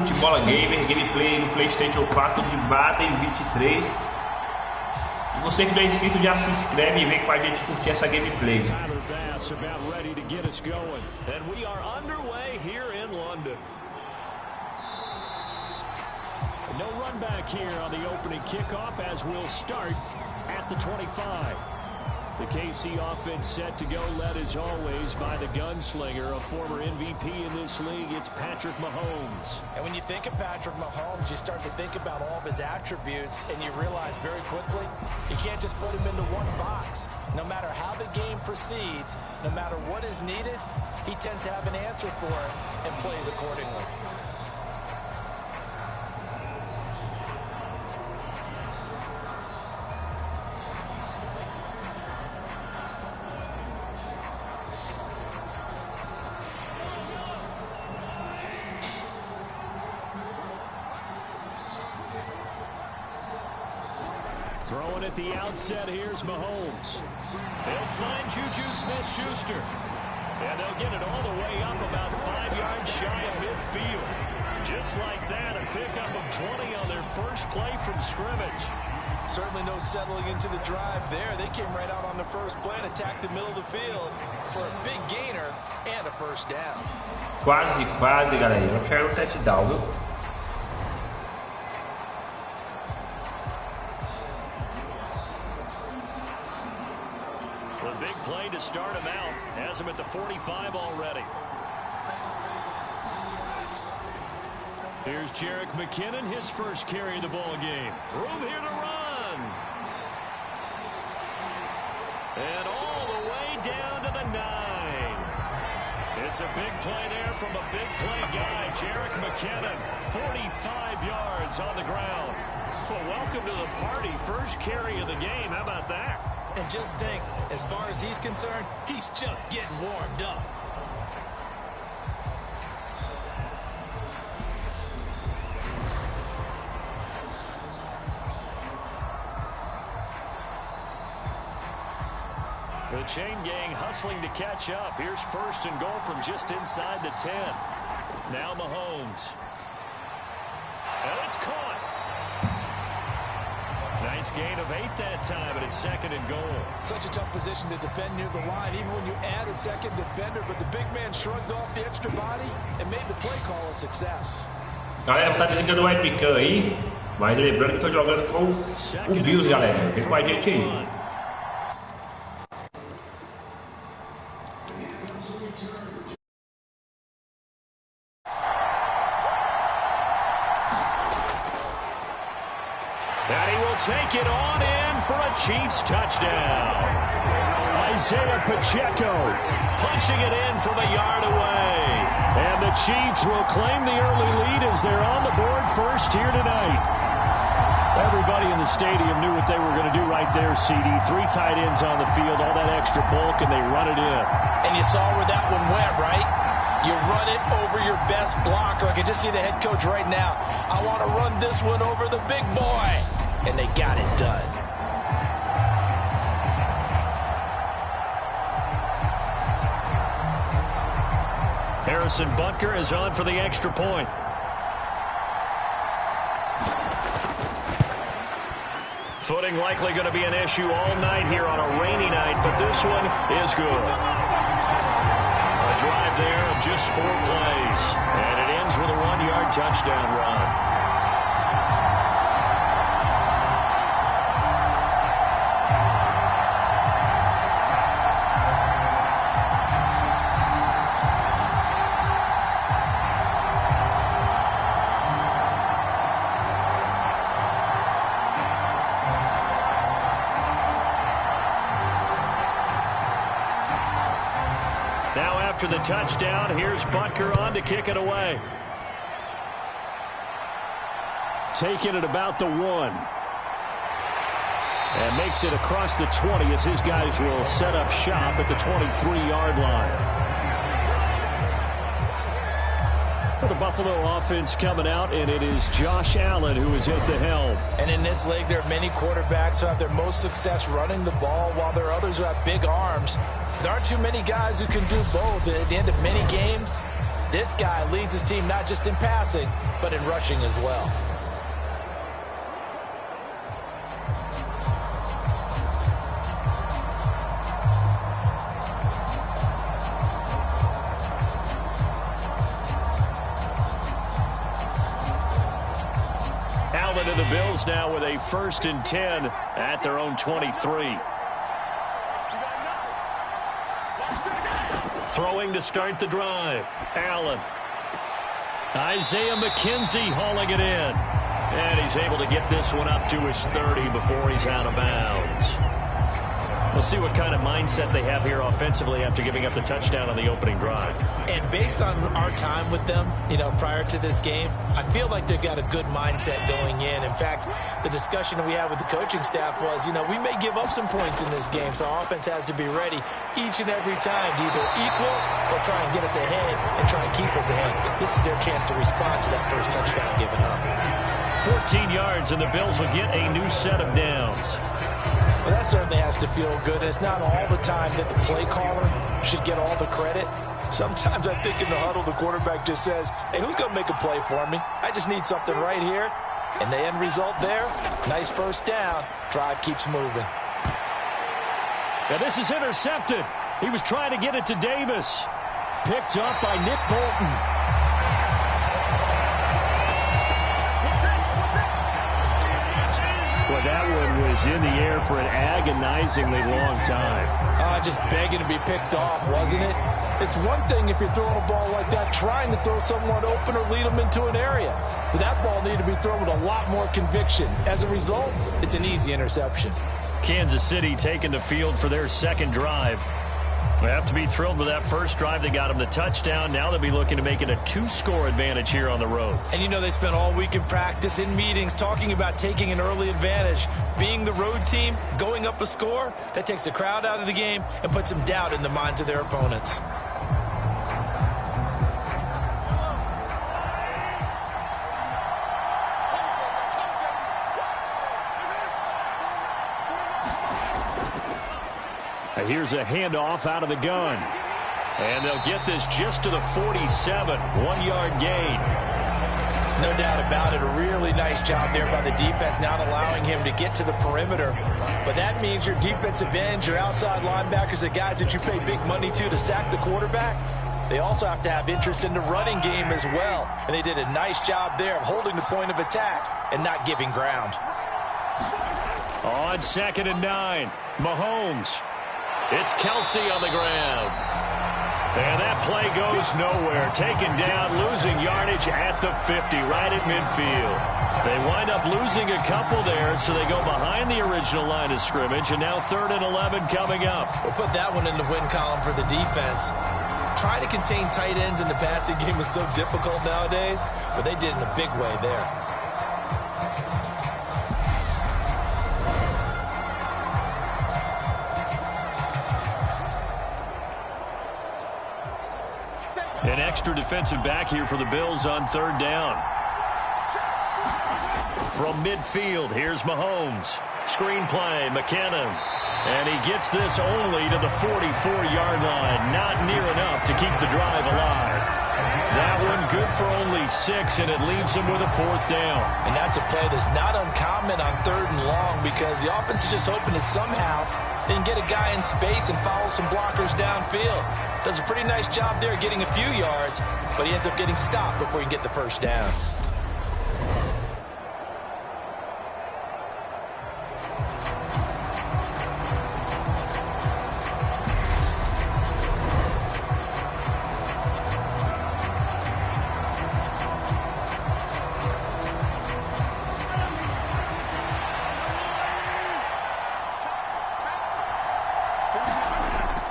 Bola Gamer, gameplay no PlayStation 4 de Madden 23. E você que não é inscrito já se inscreve e vem com a gente curtir essa gameplay. No run back here on the opening kickoff as we'll start at the 25. The KC offense set to go, led as always by the gunslinger, a former MVP in this league. It's Patrick Mahomes. And when you think of Patrick Mahomes, you start to think about all of his attributes, and you realize very quickly you can't just put him into one box. No matter how the game proceeds, no matter what is needed, he tends to have an answer for it and plays accordingly. Throwing at the outset, here's Mahomes. They'll find Juju Smith-Schuster. And they'll get it all the way up about 5 yards shy of midfield. Just like that, a pickup of 20 on their first play from scrimmage. Certainly no settling into the drive there. They came right out on the first play and attacked the middle of the field for a big gainer and a first down. Quase, galera. Vamos chegar no touchdown, viu? The big play to start him out. Has him at the 45 already. Here's Jerick McKinnon, his first carry of the ball game. Room here to run. And all the way down to the 9. It's a big play there from a big play guy, Jerick McKinnon. 45 yards on the ground. Well, welcome to the party. First carry of the game. How about that? And just think, as far as he's concerned, he's just getting warmed up. The chain gang hustling to catch up. Here's first and goal from just inside the 10. Now Mahomes. And it's caught. Nice gain of 8 that time, but it's second and goal. Such a tough position to defend near the line, even when you add a second defender, but the big man shrugged off the extra body and made the play call a success. Galera, tá desligando o webcam aí, mas lembrando que tô jogando com o Bills, galera. Vem com a gente aí. Take it on in for a Chiefs touchdown. Isaiah Pacheco punching it in from a yard away. And the Chiefs will claim the early lead as they're on the board first here tonight. Everybody in the stadium knew what they were going to do right there, CD. 3 tight ends on the field, all that extra bulk, and they run it in. And you saw where that one went, right? You run it over your best blocker. I can just see the head coach right now. I want to run this one over the big boy. And they got it done. Harrison Butker is on for the extra point. Footing likely going to be an issue all night here on a rainy night, but this one is good. A drive there of just 4 plays, and it ends with a 1-yard touchdown run. After the touchdown, here's Butker on to kick it away. Taking it about the 1. And makes it across the 20 as his guys will set up shop at the 23-yard line. For the Buffalo offense coming out, and it is Josh Allen who is at the helm. And in this league, there are many quarterbacks who have their most success running the ball, while there are others who have big arms. There aren't too many guys who can do both, and at the end of many games, This guy leads his team not just in passing, but in rushing as well. To the Bills now with a 1st and 10 at their own 23. Throwing to start the drive. Allen. Isaiah McKenzie hauling it in. And he's able to get this one up to his 30 before he's out of bounds. We'll see what kind of mindset they have here offensively after giving up the touchdown on the opening drive. And based on our time with them, prior to this game, I feel like they've got a good mindset going in. In fact, the discussion that we had with the coaching staff was, we may give up some points in this game, so our offense has to be ready each and every time to either equal or try and get us ahead and try and keep us ahead. This is their chance to respond to that first touchdown given up. 14 yards, and the Bills will get a new set of downs. Well, that certainly has to feel good. It's not all the time that the play caller should get all the credit. Sometimes I think in the huddle, the quarterback just says, hey, who's going to make a play for me? I just need something right here. And the end result there, nice first down. Drive keeps moving. Now this is intercepted. He was trying to get it to Davis. Picked up by Nick Bolton. Well, that one was in the air for an agonizingly long time. Just begging to be picked off, wasn't it? It's one thing if you're throwing a ball like that, trying to throw someone open or lead them into an area. But that ball needed to be thrown with a lot more conviction. As a result, it's an easy interception. Kansas City taking the field for their second drive. They have to be thrilled with that first drive. They got them the touchdown. Now they'll be looking to make it a 2-score advantage here on the road. And they spent all week in practice, in meetings, talking about taking an early advantage. Being the road team, going up a score, that takes the crowd out of the game and puts some doubt in the minds of their opponents. Here's a handoff out of the gun. And they'll get this just to the 47. 1-yard gain. No doubt about it. A really nice job there by the defense, not allowing him to get to the perimeter. But that means your defensive ends, your outside linebackers, the guys that you pay big money to sack the quarterback, they also have to have interest in the running game as well. And they did a nice job there of holding the point of attack and not giving ground. On 2nd and 9, Mahomes. It's Kelsey on the ground. And that play goes nowhere. Taken down, losing yardage at the 50, right at midfield. They wind up losing a couple there, so they go behind the original line of scrimmage, and now 3rd and 11 coming up. We'll put that one in the win column for the defense. Trying to contain tight ends in the passing game is so difficult nowadays, but they did in a big way there. An extra defensive back here for the Bills on 3rd down. From midfield, here's Mahomes. Screen play, McKinnon. And he gets this only to the 44-yard line. Not near enough to keep the drive alive. That one good for only 6, and it leaves him with a 4th down. And that's a play that's not uncommon on 3rd and long because the offense is just hoping that somehow they can get a guy in space and follow some blockers downfield. Does a pretty nice job there getting a few yards, but he ends up getting stopped before he can get the first down.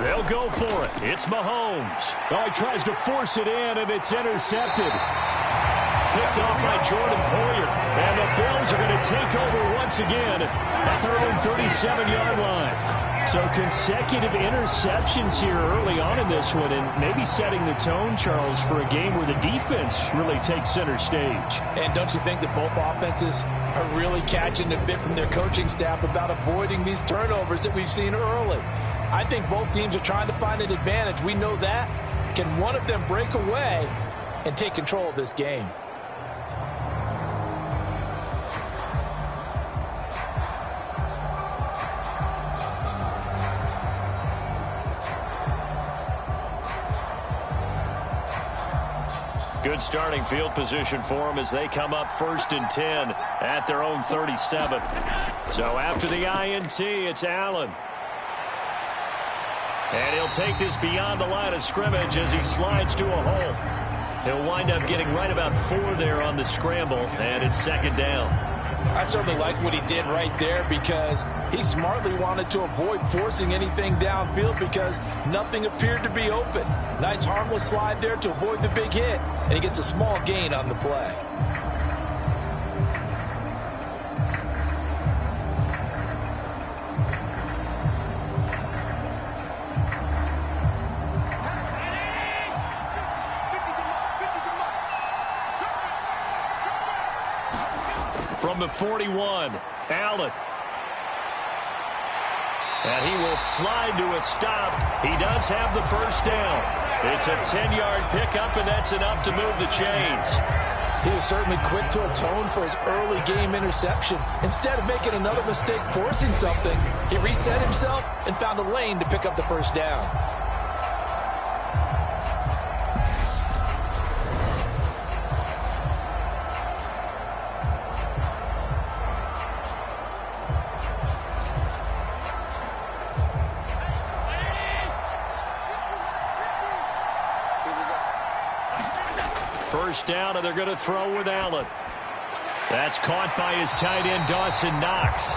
They'll go for it. It's Mahomes. Oh, he tries to force it in, and it's intercepted. Picked off by Jordan Poyer. And the Bills are going to take over once again at their own 37-yard line. So consecutive interceptions here early on in this one, and maybe setting the tone, Charles, for a game where the defense really takes center stage. And don't you think that both offenses are really catching a bit from their coaching staff about avoiding these turnovers that we've seen early? I think both teams are trying to find an advantage. We know that. Can one of them break away? and take control of this game. Good starting field position for them as they come up 1st and 10 at their own 37. So after the INT, it's Allen. And he'll take this beyond the line of scrimmage as he slides to a hole. He'll wind up getting right about 4 there on the scramble, and it's 2nd down. I certainly like what he did right there because he smartly wanted to avoid forcing anything downfield because nothing appeared to be open. Nice harmless slide there to avoid the big hit, and he gets a small gain on the play. From the 41, Allen. And he will slide to a stop. He does have the 1st down. It's a 10-yard pickup, and that's enough to move the chains. He was certainly quick to atone for his early game interception. Instead of making another mistake forcing something, he reset himself and found a lane to pick up the 1st down. First down, and they're going to throw with Allen. That's caught by his tight end, Dawson Knox.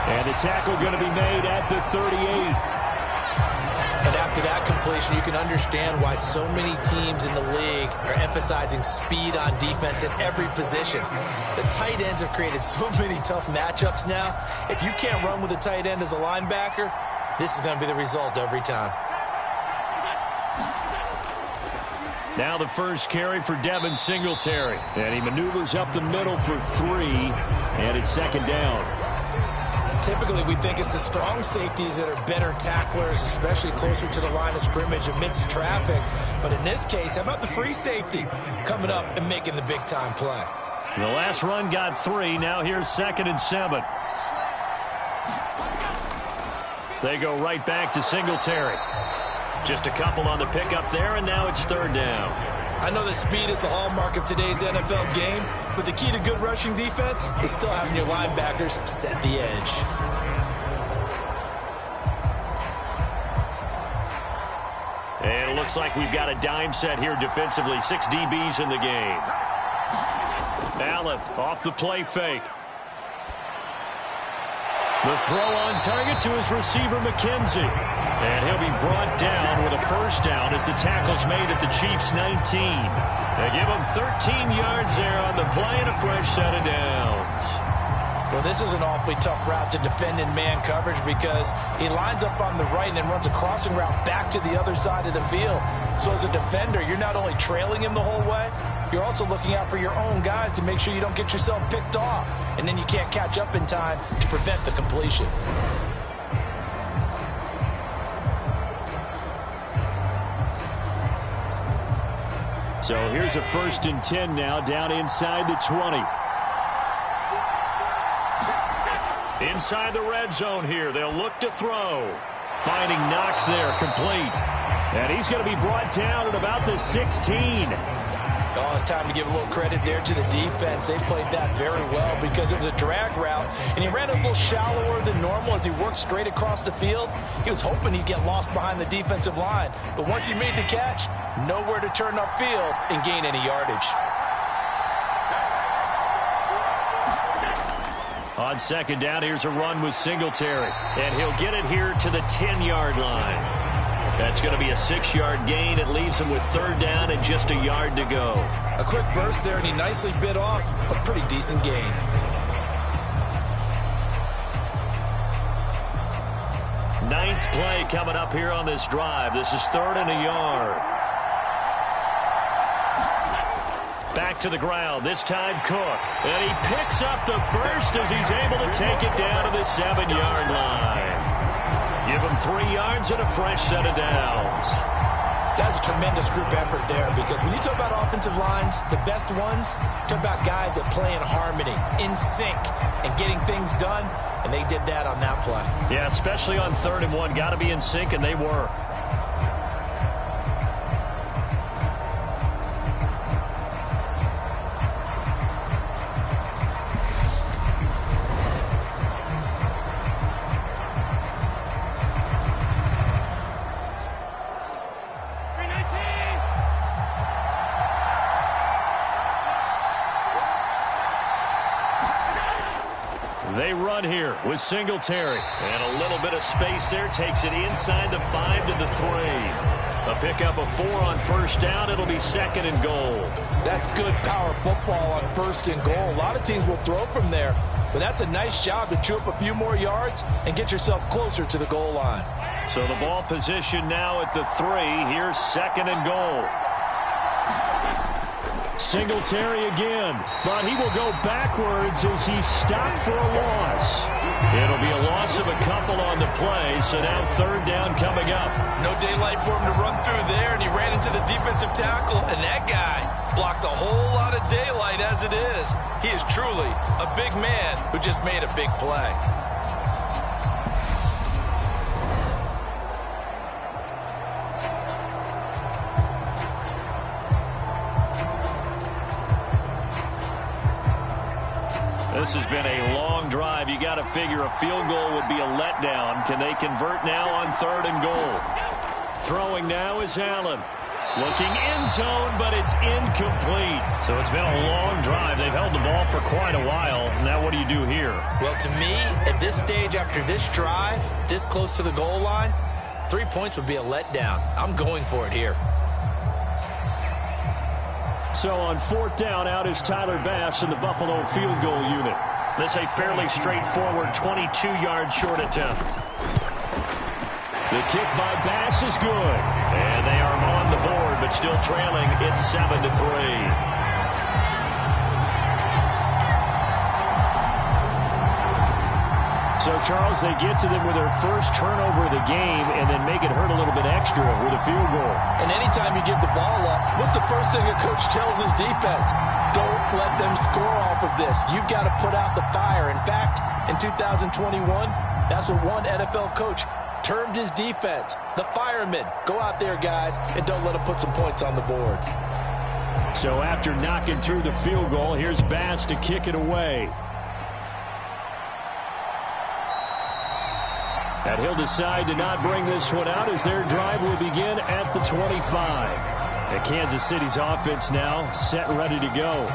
And the tackle going to be made at the 38. And after that completion, you can understand why so many teams in the league are emphasizing speed on defense at every position. The tight ends have created so many tough matchups now. If you can't run with a tight end as a linebacker, this is going to be the result every time. Now the first carry for Devin Singletary. And he maneuvers up the middle for 3. And it's 2nd down. Typically, we think it's the strong safeties that are better tacklers, especially closer to the line of scrimmage amidst traffic. But in this case, how about the free safety coming up and making the big-time play? The last run got 3. Now here's 2nd and 7. They go right back to Singletary. Just a couple on the pickup there, and now it's 3rd down. I know that speed is the hallmark of today's NFL game, but the key to good rushing defense is still having your linebackers set the edge. And it looks like we've got a dime set here defensively. 6 DBs in the game. Allen off the play fake. The throw on target to his receiver, McKenzie. And he'll be brought down with a 1st down as the tackle's made at the Chiefs' 19. They give him 13 yards there on the play and a fresh set of downs. Well, this is an awfully tough route to defend in man coverage because he lines up on the right and then runs a crossing route back to the other side of the field. So as a defender, you're not only trailing him the whole way, you're also looking out for your own guys to make sure you don't get yourself picked off. And then you can't catch up in time to prevent the completion. So here's a 1st and 10 now down inside the 20. Inside the red zone here. They'll look to throw. Finding Knox there, complete. And he's going to be brought down at about the 16. Oh, it's time to give a little credit there to the defense. They played that very well because it was a drag route, and he ran a little shallower than normal as he worked straight across the field. He was hoping he'd get lost behind the defensive line, but once he made the catch, nowhere to turn upfield and gain any yardage. On 2nd down, here's a run with Singletary, and he'll get it here to the 10-yard line. That's going to be a 6-yard gain. It leaves him with 3rd down and just a yard to go. A quick burst there, and he nicely bit off a pretty decent gain. Ninth play coming up here on this drive. This is 3rd and a yard. Back to the ground, this time Cook. And he picks up the 1st as he's able to take it down to the 7-yard line. Give him 3 yards and a fresh set of downs. That's a tremendous group effort there, because when you talk about offensive lines, the best ones, talk about guys that play in harmony, in sync, and getting things done, and they did that on that play. Yeah, especially on 3rd and 1. Got to be in sync, and they were. They run here with Singletary. And a little bit of space there. Takes it inside the 5 to the 3. A pickup of 4 on 1st down. It'll be 2nd and goal. That's good power football on 1st and goal. A lot of teams will throw from there, but that's a nice job to chew up a few more yards and get yourself closer to the goal line. So the ball position now at the 3. Here's 2nd and goal. Singletary again, but he will go backwards as he's stopped for a loss. It'll be a loss of a couple on the play, so now 3rd down coming up. No daylight for him to run through there, and he ran into the defensive tackle, and that guy blocks a whole lot of daylight as it is. He is truly a big man who just made a big play. This has been a long drive. You got to figure a field goal would be a letdown. Can they convert now on 3rd and goal? Throwing now is Allen. Looking end zone, but it's incomplete. So it's been a long drive. They've held the ball for quite a while. Now what do you do here? Well, to me, at this stage after this drive, this close to the goal line, 3 points would be a letdown. I'm going for it here. So on 4th down, out is Tyler Bass in the Buffalo field goal unit. This a fairly straightforward 22-yard short attempt. The kick by Bass is good. And they are on the board, but still trailing. It's 7-3. So, Charles, they get to them with their first turnover of the game and then make it hurt a little bit extra with a field goal. And anytime you give the ball up, what's the first thing a coach tells his defense? Don't let them score off of this. You've got to put out the fire. In fact, in 2021, that's what one NFL coach termed his defense. The firemen. Go out there, guys, and don't let them put some points on the board. So after knocking through the field goal, here's Bass to kick it away. And he'll decide to not bring this one out as their drive will begin at the 25. And Kansas City's offense now set and ready to go.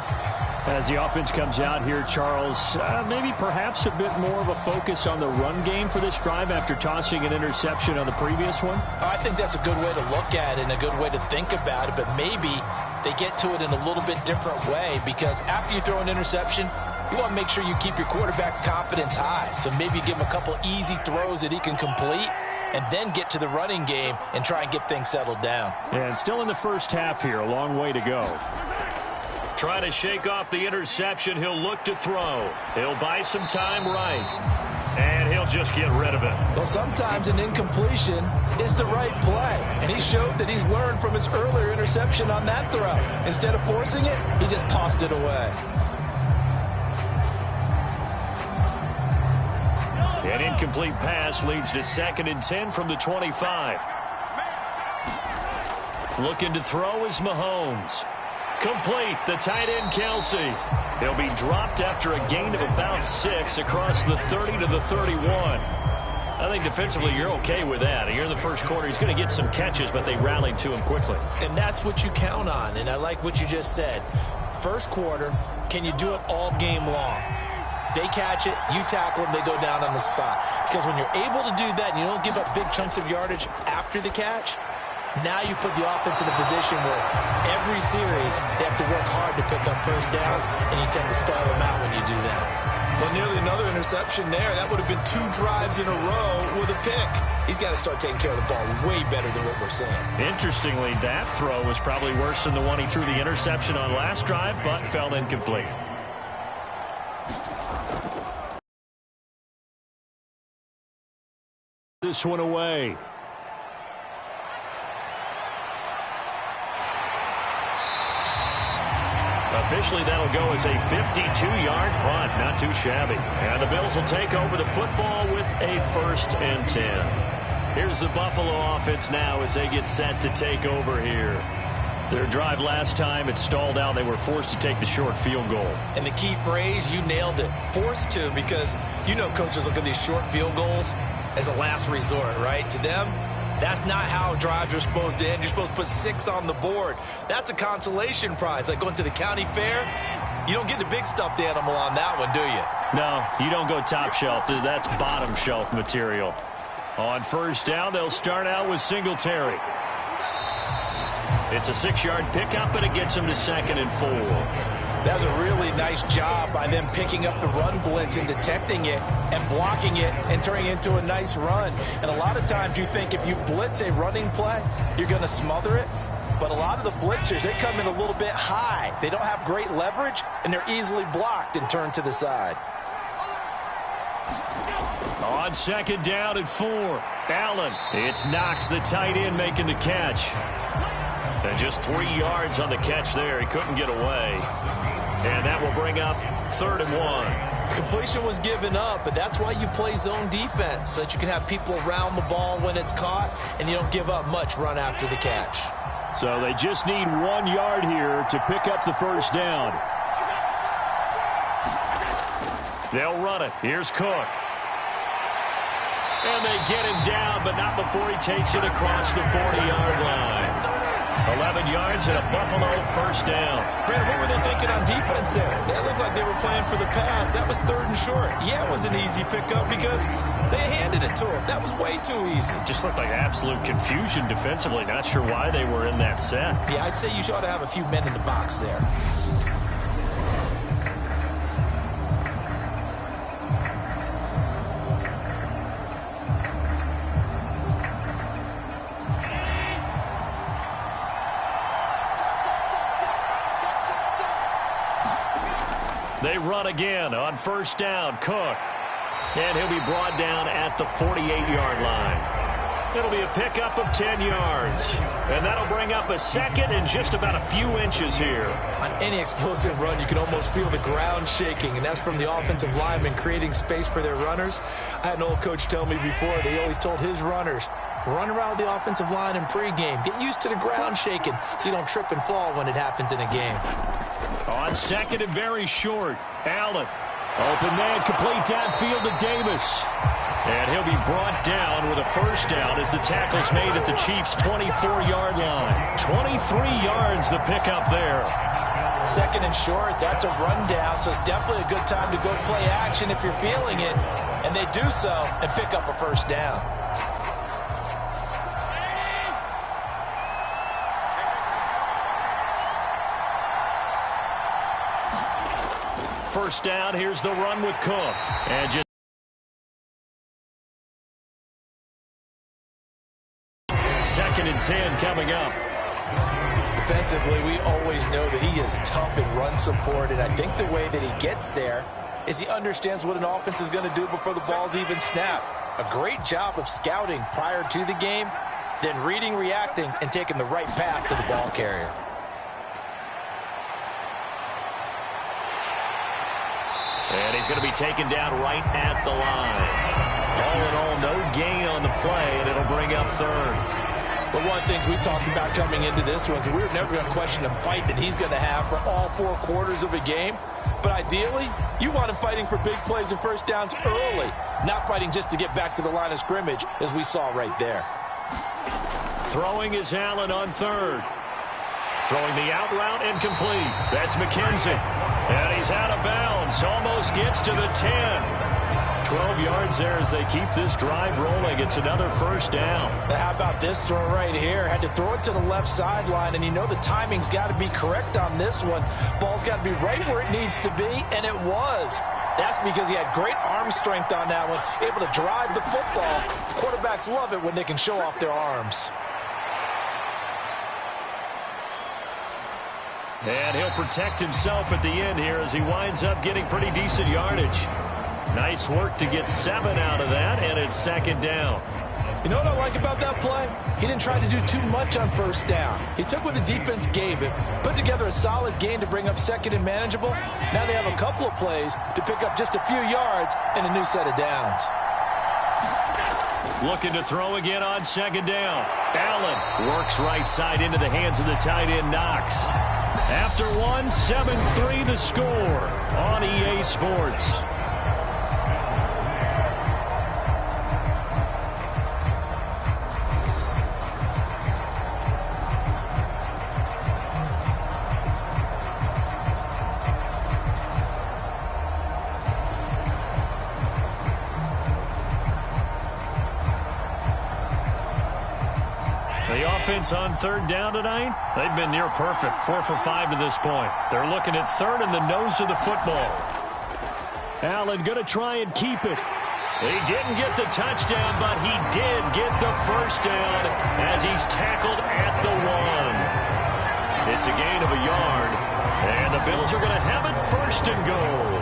As the offense comes out here, Charles, maybe perhaps a bit more of a focus on the run game for this drive after tossing an interception on the previous one? I think that's a good way to look at it and a good way to think about it, but maybe they get to it in a little bit different way, because after you throw an interception, you want to make sure you keep your quarterback's confidence high. So maybe give him a couple easy throws that he can complete and then get to the running game and try and get things settled down. And still in the first half here, a long way to go. Trying to shake off the interception, he'll look to throw. He'll buy some time right, and he'll just get rid of it. Well, sometimes an incompletion is the right play, and he showed that he's learned from his earlier interception on that throw. Instead of forcing it, he just tossed it away. An incomplete pass leads to 2nd and 10 from the 25. Looking to throw is Mahomes. Complete, the tight end Kelsey. He'll be dropped after a gain of about 6 across the 30 to the 31. I think defensively you're okay with that. Here in the first quarter, he's going to get some catches, but they rallied to him quickly. And that's what you count on, and I like what you just said. First quarter, can you do it all game long? They catch it, you tackle them, they go down on the spot. Because when you're able to do that and you don't give up big chunks of yardage after the catch, now you put the offense in a position where every series they have to work hard to pick up first downs, and you tend to stall them out when you do that. Well, nearly another interception there. That would have been 2 drives in a row with a pick. He's got to start taking care of the ball way better than what we're seeing. Interestingly, that throw was probably worse than the one he threw the interception on last drive, but fell incomplete. This one away. Officially, that'll go as a 52-yard punt. Not too shabby. And the Bills will take over the football with a 1st and 10. Here's the Buffalo offense now as they get set to take over here. Their drive last time, it stalled out. They were forced to take the short field goal. And the key phrase, you nailed it. Forced to, because you know coaches look at these short field goals as a last resort, right? To them, that's not how drives are supposed to end. You're supposed to put 6 on the board. That's a consolation prize. Like going to the county fair, you don't get the big stuffed animal on that one, do you? No, you don't go top shelf. That's bottom shelf material. On 1st down, they'll start out with Singletary. It's a 6-yard pickup, and it gets them to 2nd and 4. That was a really nice job by them picking up the run blitz and detecting it and blocking it and turning it into a nice run. And a lot of times you think if you blitz a running play, you're going to smother it. But a lot of the blitzers, they come in a little bit high. They don't have great leverage, and they're easily blocked and turned to the side. On 2nd down and 4, Allen. It's Knox, the tight end, making the catch. And just 3 yards on the catch there. He couldn't get away. And that will bring up 3rd and 1. Completion was given up, but that's why you play zone defense, so that you can have people around the ball when it's caught, and you don't give up much run after the catch. So they just need 1 yard here to pick up the 1st down. They'll run it. Here's Cook. And they get him down, but not before he takes it across the 40-yard line. 11 yards and a Buffalo 1st down. Brandon, what were they thinking on defense there? They looked like they were playing for the pass. That was 3rd and short. Yeah, it was an easy pickup because they handed it to him. That was way too easy. Just looked like absolute confusion defensively. Not sure why they were in that set. Yeah, I'd say you ought to have a few men in the box there. They run again on 1st down. Cook. And he'll be brought down at the 48-yard line. It'll be a pickup of 10 yards. And that'll bring up a 2nd and just about a few inches here. On any explosive run, you can almost feel the ground shaking, and that's from the offensive linemen creating space for their runners. I had an old coach tell me before, they always told his runners, run around the offensive line in pregame. Get used to the ground shaking so you don't trip and fall when it happens in a game. On 2nd and very short, Allen. Open man, complete downfield to Davis. And he'll be brought down with a 1st down as the tackle's made at the Chiefs' 24-yard line. 23 yards the pickup there. 2nd and short, that's a rundown, so it's definitely a good time to go play action if you're feeling it. And they do so and pick up a 1st down. First down, here's the run with Cook. And just 2nd and 10 coming up. Defensively, we always know that he is tough in run support, and I think the way that he gets there is he understands what an offense is going to do before the ball's even snapped. A great job of scouting prior to the game, then reading, reacting, and taking the right path to the ball carrier. And he's going to be taken down right at the line. All in all, no gain on the play, and it'll bring up 3rd. But one of the things we talked about coming into this was we were never going to question the fight that he's going to have for all 4 quarters of a game. But ideally, you want him fighting for big plays and 1st downs early, not fighting just to get back to the line of scrimmage, as we saw right there. Throwing is Allen on 3rd. Throwing the out route incomplete. That's McKenzie. And he's out of bounds. Almost gets to the 10. 12 yards there as they keep this drive rolling. It's another 1st down. Now how about this throw right here? Had to throw it to the left sideline, and you know the timing's got to be correct on this one. Ball's got to be right where it needs to be, and it was. That's because he had great arm strength on that one, able to drive the football. Quarterbacks love it when they can show off their arms. And he'll protect himself at the end here as he winds up getting pretty decent yardage. Nice work to get 7 out of that, and it's 2nd down. You know what I like about that play? He didn't try to do too much on first down. He took what the defense gave him, put together a solid gain to bring up second and manageable. Now they have a couple of plays to pick up just a few yards and a new set of downs. Looking to throw again on second down. Allen works right side into the hands of the tight end Knox. After one, 7-3 the score on EA Sports. Offense on third down tonight, they've been near perfect, 4 for 5 to this point. They're looking at third in the nose of the football. Allen going to try and keep it. He didn't get the touchdown, but he did get the first down as he's tackled at the 1. It's a gain of a yard, and the Bills are going to have it first and goal.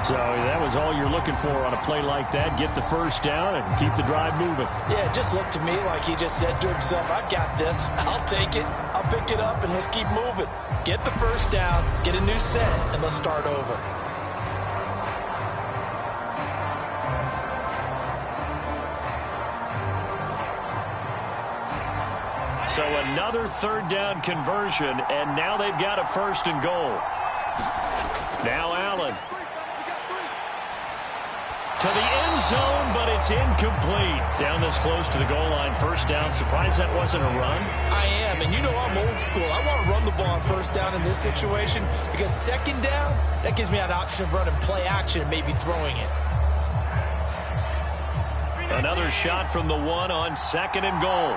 So that was all you're looking for on a play like that. Get the first down and keep the drive moving. Yeah, it just looked to me like he just said to himself, I've got this. I'll take it. I'll pick it up, and let's keep moving. Get the first down, get a new set, and let's start over. So another third down conversion, and now they've got a first and goal. Now Allen. To the end zone, but it's incomplete. Down this close to the goal line, first down. Surprised that wasn't a run? I am, and you know I'm old school. I want to run the ball on first down in this situation because second down, that gives me an option of running play action and maybe throwing it. Another shot from the 1 on second and goal.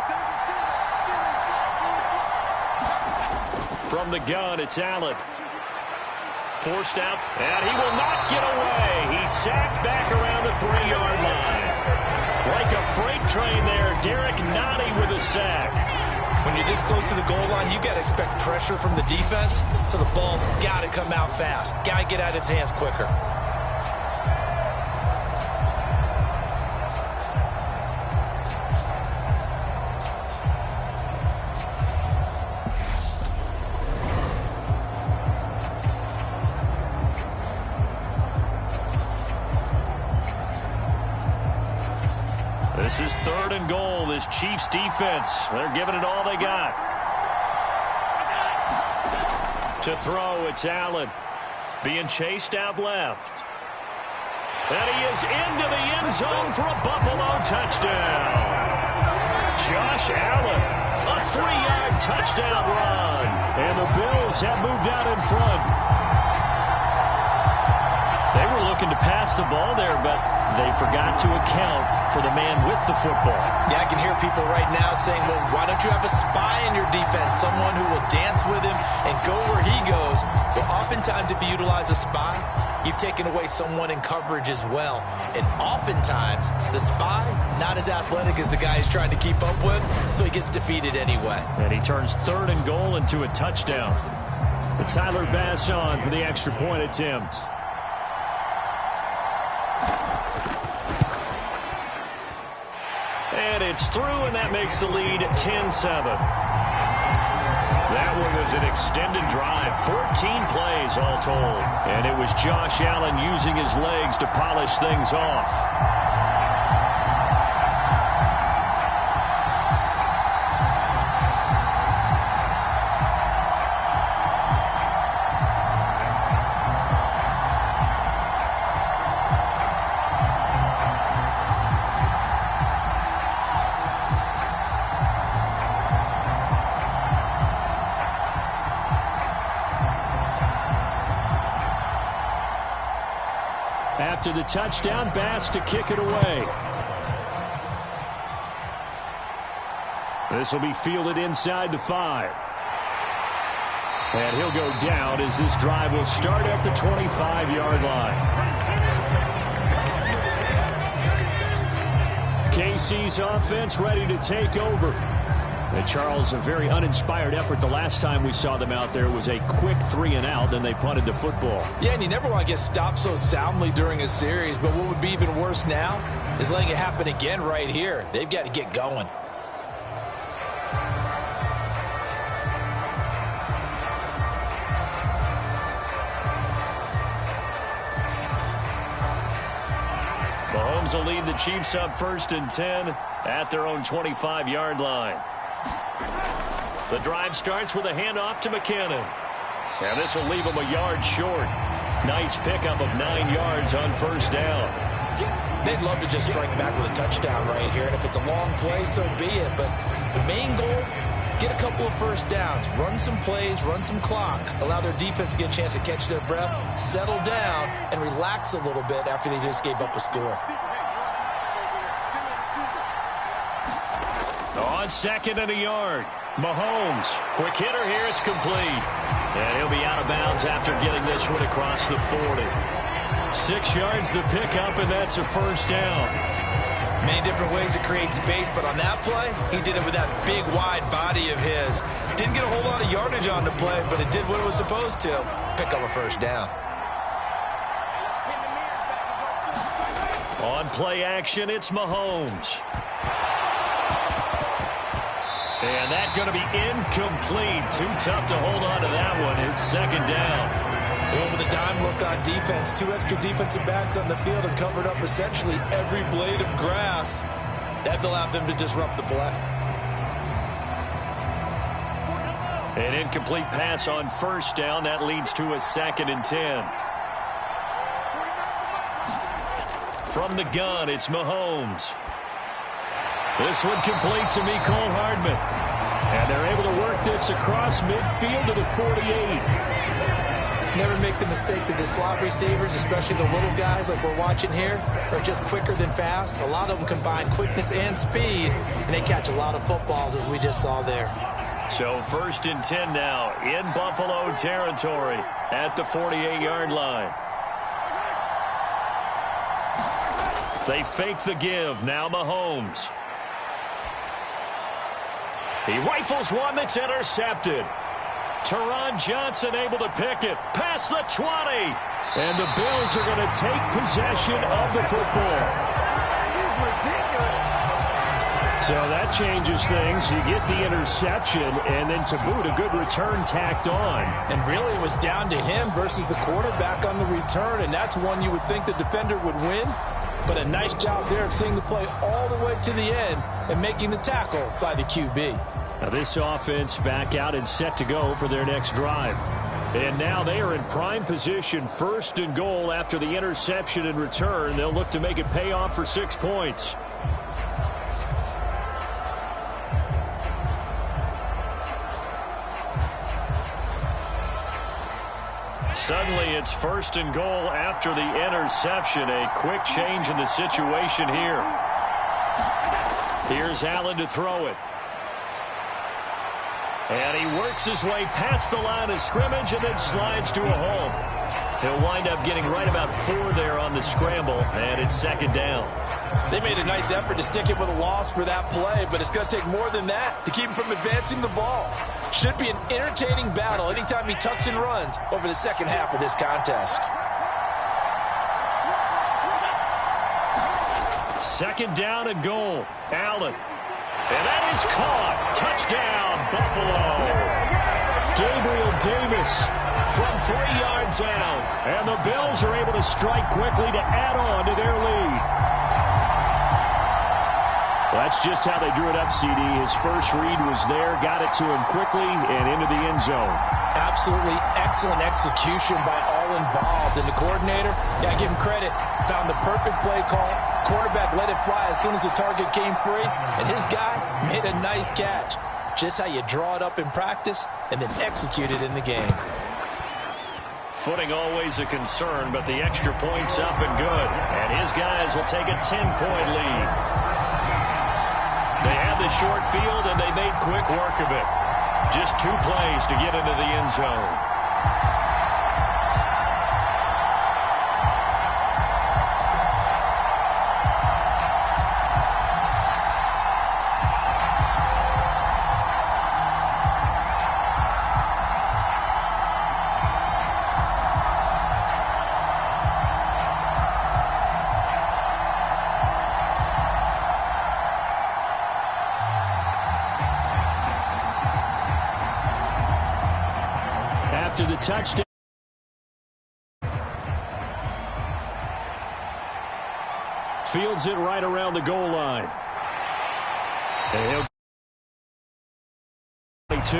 From the gun, it's Allen. Forced out, and he will not get away. He's sacked back around the 3-yard line. Like a freight train there, Derek Nottie with a sack. When you're this close to the goal line, you got to expect pressure from the defense, so the ball's got to come out fast. Got to get out of its hands quicker. This is third and goal. This Chiefs defense, they're giving it all they got. To throw, it's Allen. Being chased out left. And he is into the end zone for a Buffalo touchdown. Josh Allen, a 3-yard touchdown run. And the Bills have moved out in front. They were looking to pass the ball there, but they forgot to account for the man with the football. Yeah, I can hear people right now saying, well, why don't you have a spy in your defense, someone who will dance with him and go where he goes? Well, oftentimes if you utilize a spy, you've taken away someone in coverage as well. And oftentimes, the spy, not as athletic as the guy he's trying to keep up with, so he gets defeated anyway. And he turns third and goal into a touchdown. But Tyler Bass on for the extra point attempt. And it's through, and that makes the lead 10-7. That one was an extended drive, 14 plays all told. And it was Josh Allen using his legs to polish things off. After the touchdown, Bass to kick it away. This will be fielded inside the 5. And he'll go down as this drive will start at the 25-yard line. KC's offense ready to take over. And Charles, a very uninspired effort the last time we saw them out there was a quick 3-and-out, then they punted the football. Yeah, and you never want to get stopped so soundly during a series, but what would be even worse now is letting it happen again right here. They've got to get going. Mahomes will lead the Chiefs up 1st and 10 at their own 25-yard line. The drive starts with a handoff to McKinnon. And this will leave him a yard short. Nice pickup of 9 yards on 1st down. They'd love to just strike back with a touchdown right here, and if it's a long play, so be it. But the main goal, get a couple of 1st downs, run some plays, run some clock, allow their defense to get a chance to catch their breath, settle down, and relax a little bit after they just gave up a score. On 2nd and a yard, Mahomes. Quick hitter here, it's complete. And he'll be out of bounds after getting this one across the 40. 6 yards the pickup, and that's a 1st down. Many different ways to create space, but on that play, he did it with that big, wide body of his. Didn't get a whole lot of yardage on the play, but it did what it was supposed to. Pick up a 1st down. On play action, it's Mahomes. And that's going to be incomplete. Too tough to hold on to that one. It's 2nd down. Going with a dime look on defense. 2 extra defensive backs on the field and covered up essentially every blade of grass. That allowed them to disrupt the play. An incomplete pass on 1st down. That leads to a 2nd and 10. From the gun, it's Mahomes. This one complete to Mecole Hardman. And they're able to work this across midfield to the 48. Never make the mistake that the slot receivers, especially the little guys like we're watching here, are just quicker than fast. A lot of them combine quickness and speed, and they catch a lot of footballs, as we just saw there. So 1st and 10 now in Buffalo territory at the 48-yard line. They fake the give. Now Mahomes. He rifles one that's intercepted. Teron Johnson able to pick it past the 20. And the Bills are going to take possession of the football. So that changes things. You get the interception, and then to boot, a good return tacked on. And really it was down to him versus the quarterback on the return, and that's one you would think the defender would win. But a nice job there of seeing the play all the way to the end and making the tackle by the QB. Now this offense back out and set to go for their next drive. And now they are in prime position, 1st and goal after the interception and return. They'll look to make it pay off for 6 points. Suddenly it's 1st and goal after the interception. A quick change in the situation here. Here's Allen to throw it. And he works his way past the line of scrimmage and then slides to a hole. He'll wind up getting right about 4 there on the scramble, and it's 2nd down. They made a nice effort to stick him with a loss for that play, but it's going to take more than that to keep him from advancing the ball. Should be an entertaining battle anytime he tucks and runs over the second half of this contest. 2nd down and goal. Allen. And that is caught. Touchdown, Buffalo. Gabriel Davis from 3 yards out. And the Bills are able to strike quickly to add on to their lead. Well, that's just how they drew it up, CD. His first read was there, got it to him quickly, and into the end zone. Absolutely excellent execution by all involved. And the coordinator, yeah, give him credit, found the perfect play call. Quarterback let it fly as soon as the target came free, and his guy made a nice catch. Just how you draw it up in practice and then execute it in the game. Footing always a concern, but the extra point's up and good. And his guys will take a 10-point lead. They had the short field, and they made quick work of it. Just 2 plays to get into the end zone. the touchdown. Fields it right around the goal line. And he'll 22.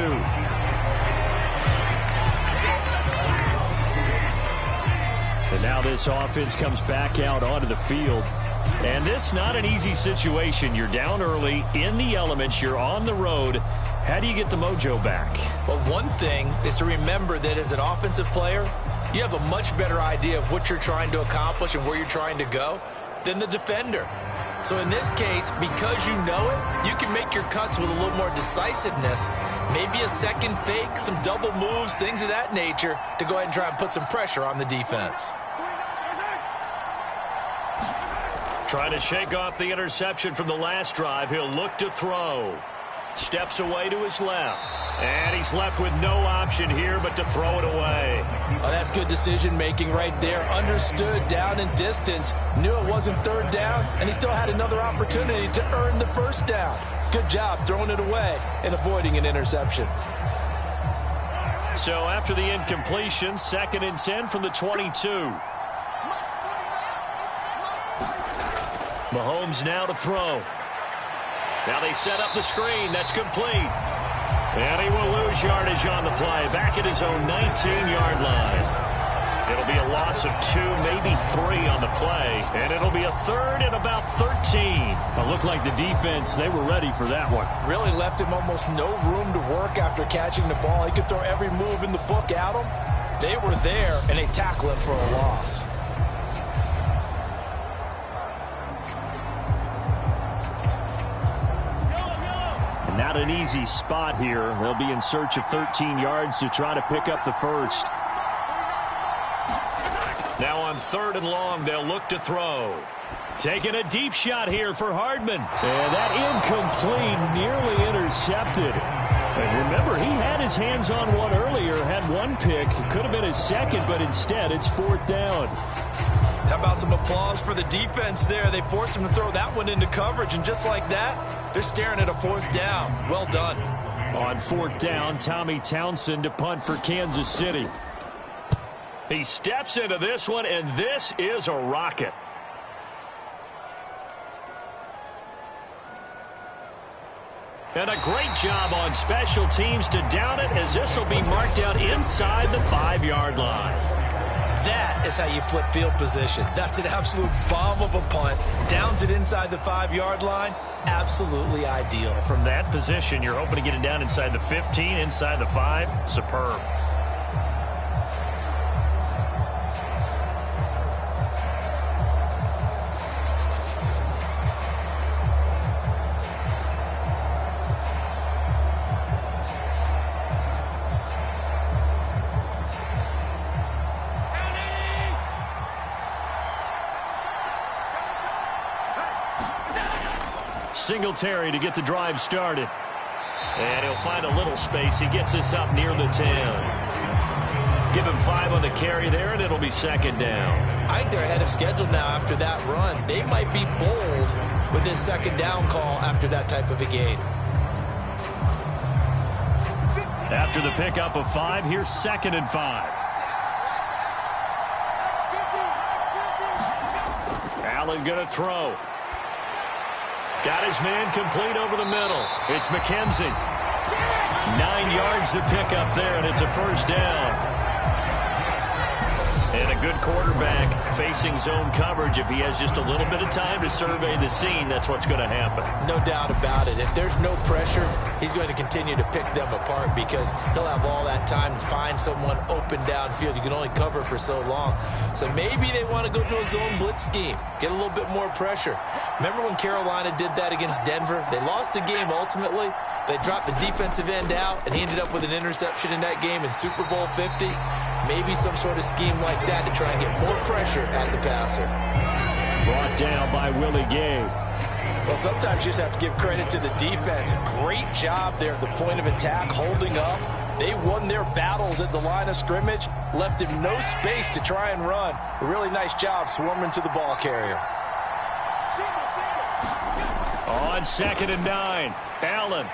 And now this offense comes back out onto the field. And this not an easy situation. You're down early, in the elements, you're on the road. How do you get the mojo back? Well, one thing is to remember that as an offensive player, you have a much better idea of what you're trying to accomplish and where you're trying to go than the defender. So in this case, because you know it, you can make your cuts with a little more decisiveness, maybe a second fake, some double moves, things of that nature, to go ahead and try and put some pressure on the defense. Trying to shake off the interception from the last drive. He'll look to throw. Steps away to his left. And he's left with no option here but to throw it away. Oh, that's good decision-making right there. Understood down and distance. Knew it wasn't third down, and he still had another opportunity to earn the first down. Good job throwing it away and avoiding an interception. So after the incompletion, 2nd and 10 from the 22. Mahomes now to throw. Now they set up the screen. That's complete. And he will lose yardage on the play. Back at his own 19-yard line. It'll be a loss of 2, maybe 3 on the play. And it'll be a 3rd and about 13. It looked like the defense, they were ready for that one. Really left him almost no room to work after catching the ball. He could throw every move in the book at him. They were there, and they tackle him for a loss. Not an easy spot here. They'll be in search of 13 yards to try to pick up the first. Now on 3rd and long, they'll look to throw. Taking a deep shot here for Hardman. And that incomplete, nearly intercepted. And remember, he had his hands on one earlier, had one pick. Could have been his second, but instead it's 4th down. How about some applause for the defense there? They forced him to throw that one into coverage, and just like that, they're staring at a 4th down. Well done. On 4th down, Tommy Townsend to punt for Kansas City. He steps into this one, and this is a rocket. And a great job on special teams to down it, as this will be marked out inside the 5-yard line. That is how you flip field position. That's an absolute bomb of a punt. Downs it inside the 5-yard line. Absolutely ideal. From that position, you're hoping to get it down inside the 15, inside the 5. Superb. Singletary to get the drive started. And he'll find a little space. He gets us up near the 10. Give him 5 on the carry there, and it'll be 2nd down. I think they're ahead of schedule now after that run. They might be bold with this 2nd down call after that type of a game. After the pickup of 5, here's 2nd and 5. Allen going to throw. Got his man complete over the middle. It's McKenzie. 9 yards to pick up there, and it's a 1st down. And a good quarterback facing zone coverage. If he has just a little bit of time to survey the scene, that's what's going to happen. No doubt about it. If there's no pressure, he's going to continue to pick them apart because he'll have all that time to find someone open downfield. You can only cover for so long. So maybe they want to go to a zone blitz scheme, get a little bit more pressure. Remember when Carolina did that against Denver? They lost the game ultimately. They dropped the defensive end out, and he ended up with an interception in that game in Super Bowl 50. Maybe some sort of scheme like that to try and get more pressure at the passer. Brought down by Willie Gay. Well, sometimes you just have to give credit to the defense. Great job there at the point of attack, holding up. They won their battles at the line of scrimmage, left him no space to try and run. A really nice job swarming to the ball carrier. On 2nd and 9, Allen.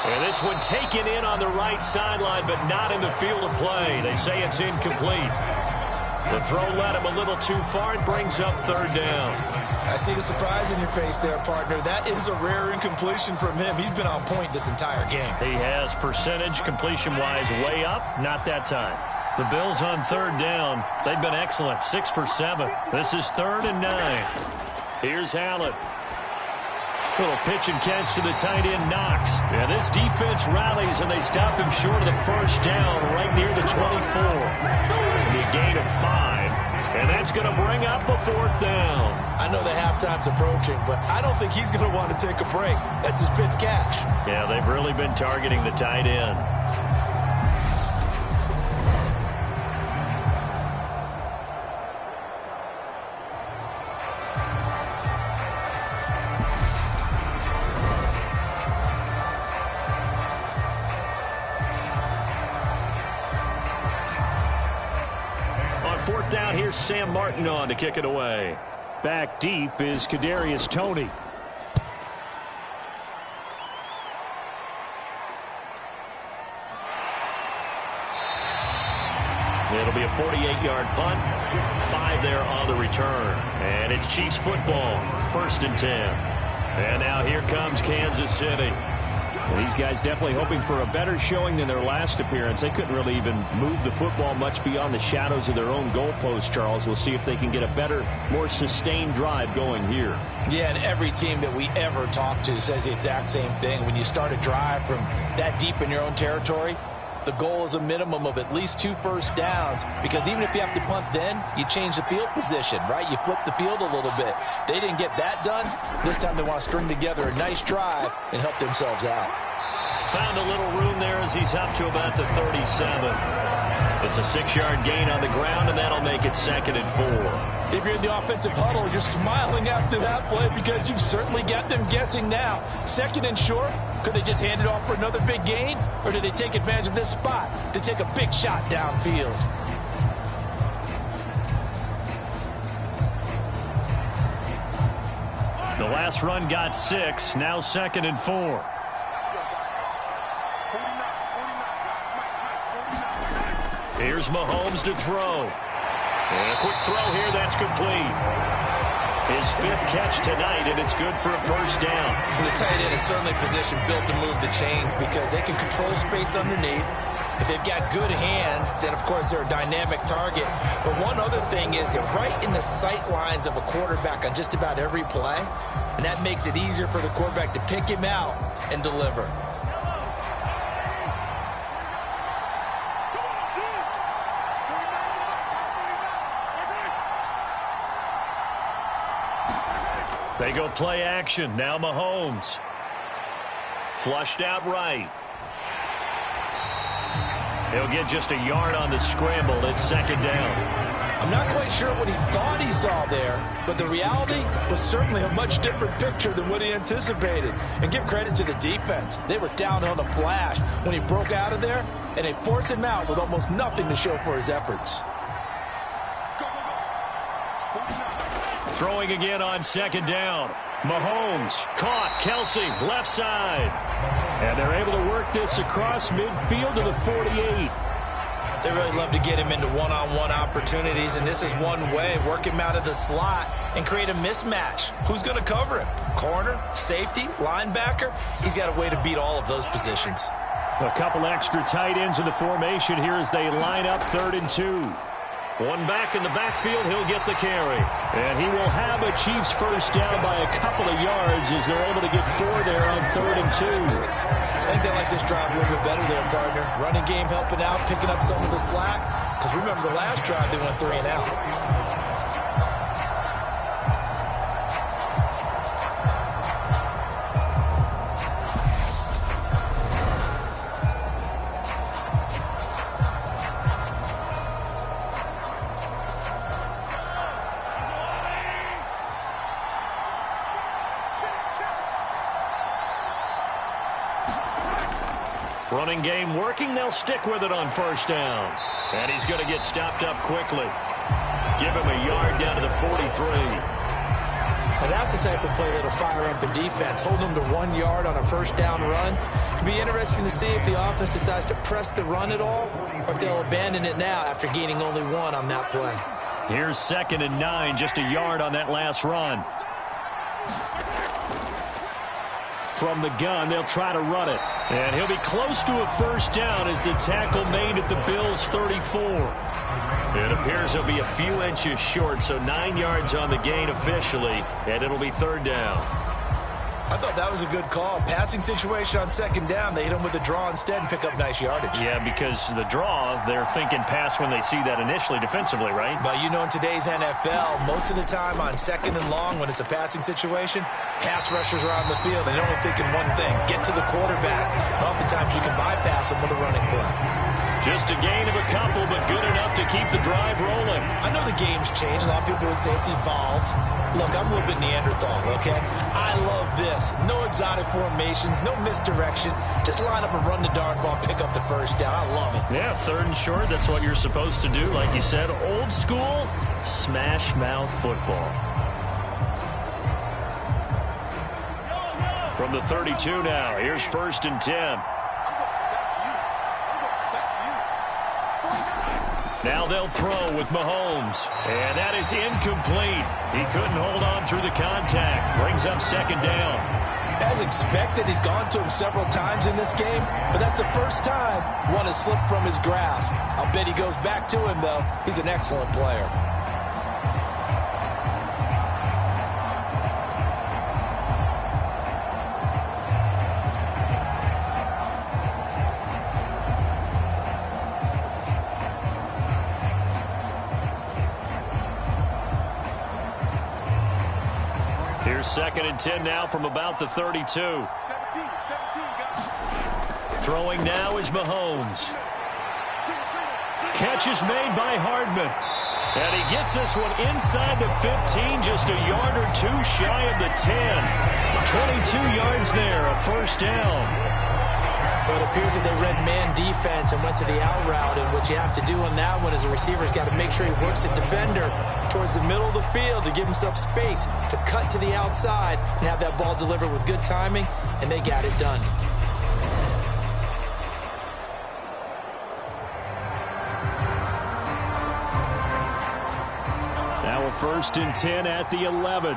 And this one taken in on the right sideline, but not in the field of play. They say it's incomplete. The throw led him a little too far and brings up third down. I see the surprise in your face there, partner. That is a rare incompletion from him. He's been on point this entire game. He has percentage completion-wise way up, not that time. The Bills on third down. They've been excellent, 6 for 7. This is 3rd and 9. Here's Allen. Little pitch and catch to the tight end, Knox. Yeah, this defense rallies, and they stop him short of the first down right near the 24. The gain of 5, and that's going to bring up a 4th down. I know the halftime's approaching, but I don't think he's going to want to take a break. That's his 5th catch. Yeah, they've really been targeting the tight end. Down here's Sam Martin on to kick it away. Back deep is Kadarius Toney. It'll be a 48-yard punt. 5 there on the return. And it's Chiefs football. 1st and 10. And now here comes Kansas City. Well, these guys definitely hoping for a better showing than their last appearance. They couldn't really even move the football much beyond the shadows of their own goalpost, Charles. We'll see if they can get a better, more sustained drive going here. Yeah, and every team that we ever talk to says the exact same thing. When you start a drive from that deep in your own territory, the goal is a minimum of at least 2 first downs, because even if you have to punt then, you change the field position, right? You flip the field a little bit. They didn't get that done. This time they want to string together a nice drive and help themselves out. Found a little room there as he's up to about the 37. It's a 6-yard gain on the ground, and that'll make it 2nd and 4. If you're in the offensive huddle, you're smiling after that play because you've certainly got them guessing now. 2nd and short. Could they just hand it off for another big gain? Or did they take advantage of this spot to take a big shot downfield? The last run got 6. Now 2nd and 4. Here's Mahomes to throw. And a quick throw here, that's complete. His 5th catch tonight, and it's good for a first down. The tight end is certainly positioned built to move the chains because they can control space underneath. If they've got good hands, then, of course, they're a dynamic target. But one other thing is they're right in the sight lines of a quarterback on just about every play, and that makes it easier for the quarterback to pick him out and deliver. They go play action. Now Mahomes. Flushed out right. He'll get just a yard on the scramble. It's 2nd down. I'm not quite sure what he thought he saw there, but the reality was certainly a much different picture than what he anticipated. And give credit to the defense. They were down on the flash when he broke out of there, and they forced him out with almost nothing to show for his efforts. Throwing again on 2nd down. Mahomes caught. Kelsey left side. And they're able to work this across midfield to the 48. They really love to get him into one-on-one opportunities, and this is one way. Work him out of the slot and create a mismatch. Who's going to cover him? Corner, safety, linebacker? He's got a way to beat all of those positions. A couple extra tight ends in the formation here as they line up 3rd and 2. One back in the backfield, he'll get the carry. And he will have a Chiefs first down by a couple of yards as they're able to get 4 there on 3rd and 2. I think they like this drive a little bit better there, partner. Running game helping out, picking up some of the slack. Because remember, the last drive they went 3 and out. Running game working. They'll stick with it on first down. And he's going to get stopped up quickly. Give him a yard down to the 43. And that's the type of play that'll fire up the defense. Hold them to 1 yard on a first down run. It'll be interesting to see if the offense decides to press the run at all or if they'll abandon it now after gaining only one on that play. Here's 2nd and 9, just a yard on that last run. From the gun, they'll try to run it. And he'll be close to a first down as the tackle made at the Bills' 34. It appears he'll be a few inches short, so 9 yards on the gain officially, and it'll be 3rd down. I thought that was a good call. Passing situation on 2nd down. They hit him with a draw instead and pick up nice yardage. Yeah, because the draw, they're thinking pass when they see that initially defensively, right? But you know, in today's NFL, most of the time on 2nd and long when it's a passing situation, pass rushers are on the field. They're only thinking one thing, get to the quarterback. And oftentimes you can bypass them with a running play. Just a gain of a couple, but good enough to keep the drive rolling. I know the game's changed. A lot of people would say it's evolved. Look, I'm a little bit Neanderthal, okay? I love this. No exotic formations, no misdirection. Just line up and run the darn ball, pick up the first down. I love it. Yeah, 3rd and short, that's what you're supposed to do. Like you said, old school, smash mouth football. From the 32 now, here's 1st and 10. Now they'll throw with Mahomes. And that is incomplete. He couldn't hold on through the contact. Brings up 2nd down. As expected, he's gone to him several times in this game, but that's the first time one has slipped from his grasp. I'll bet he goes back to him, though. He's an excellent player. Here's 2nd and 10 now from about the 32. 17, Throwing now is Mahomes. Catch is made by Hardman. And he gets this one inside the 15, just a yard or two shy of the 10. 22 yards there, a first down. Well, it appears that they read man defense and went to the out route, and what you have to do on that one is a receiver's got to make sure he works the defender towards the middle of the field to give himself space to cut to the outside and have that ball delivered with good timing, and they got it done. Now a 1st and 10 at the 11.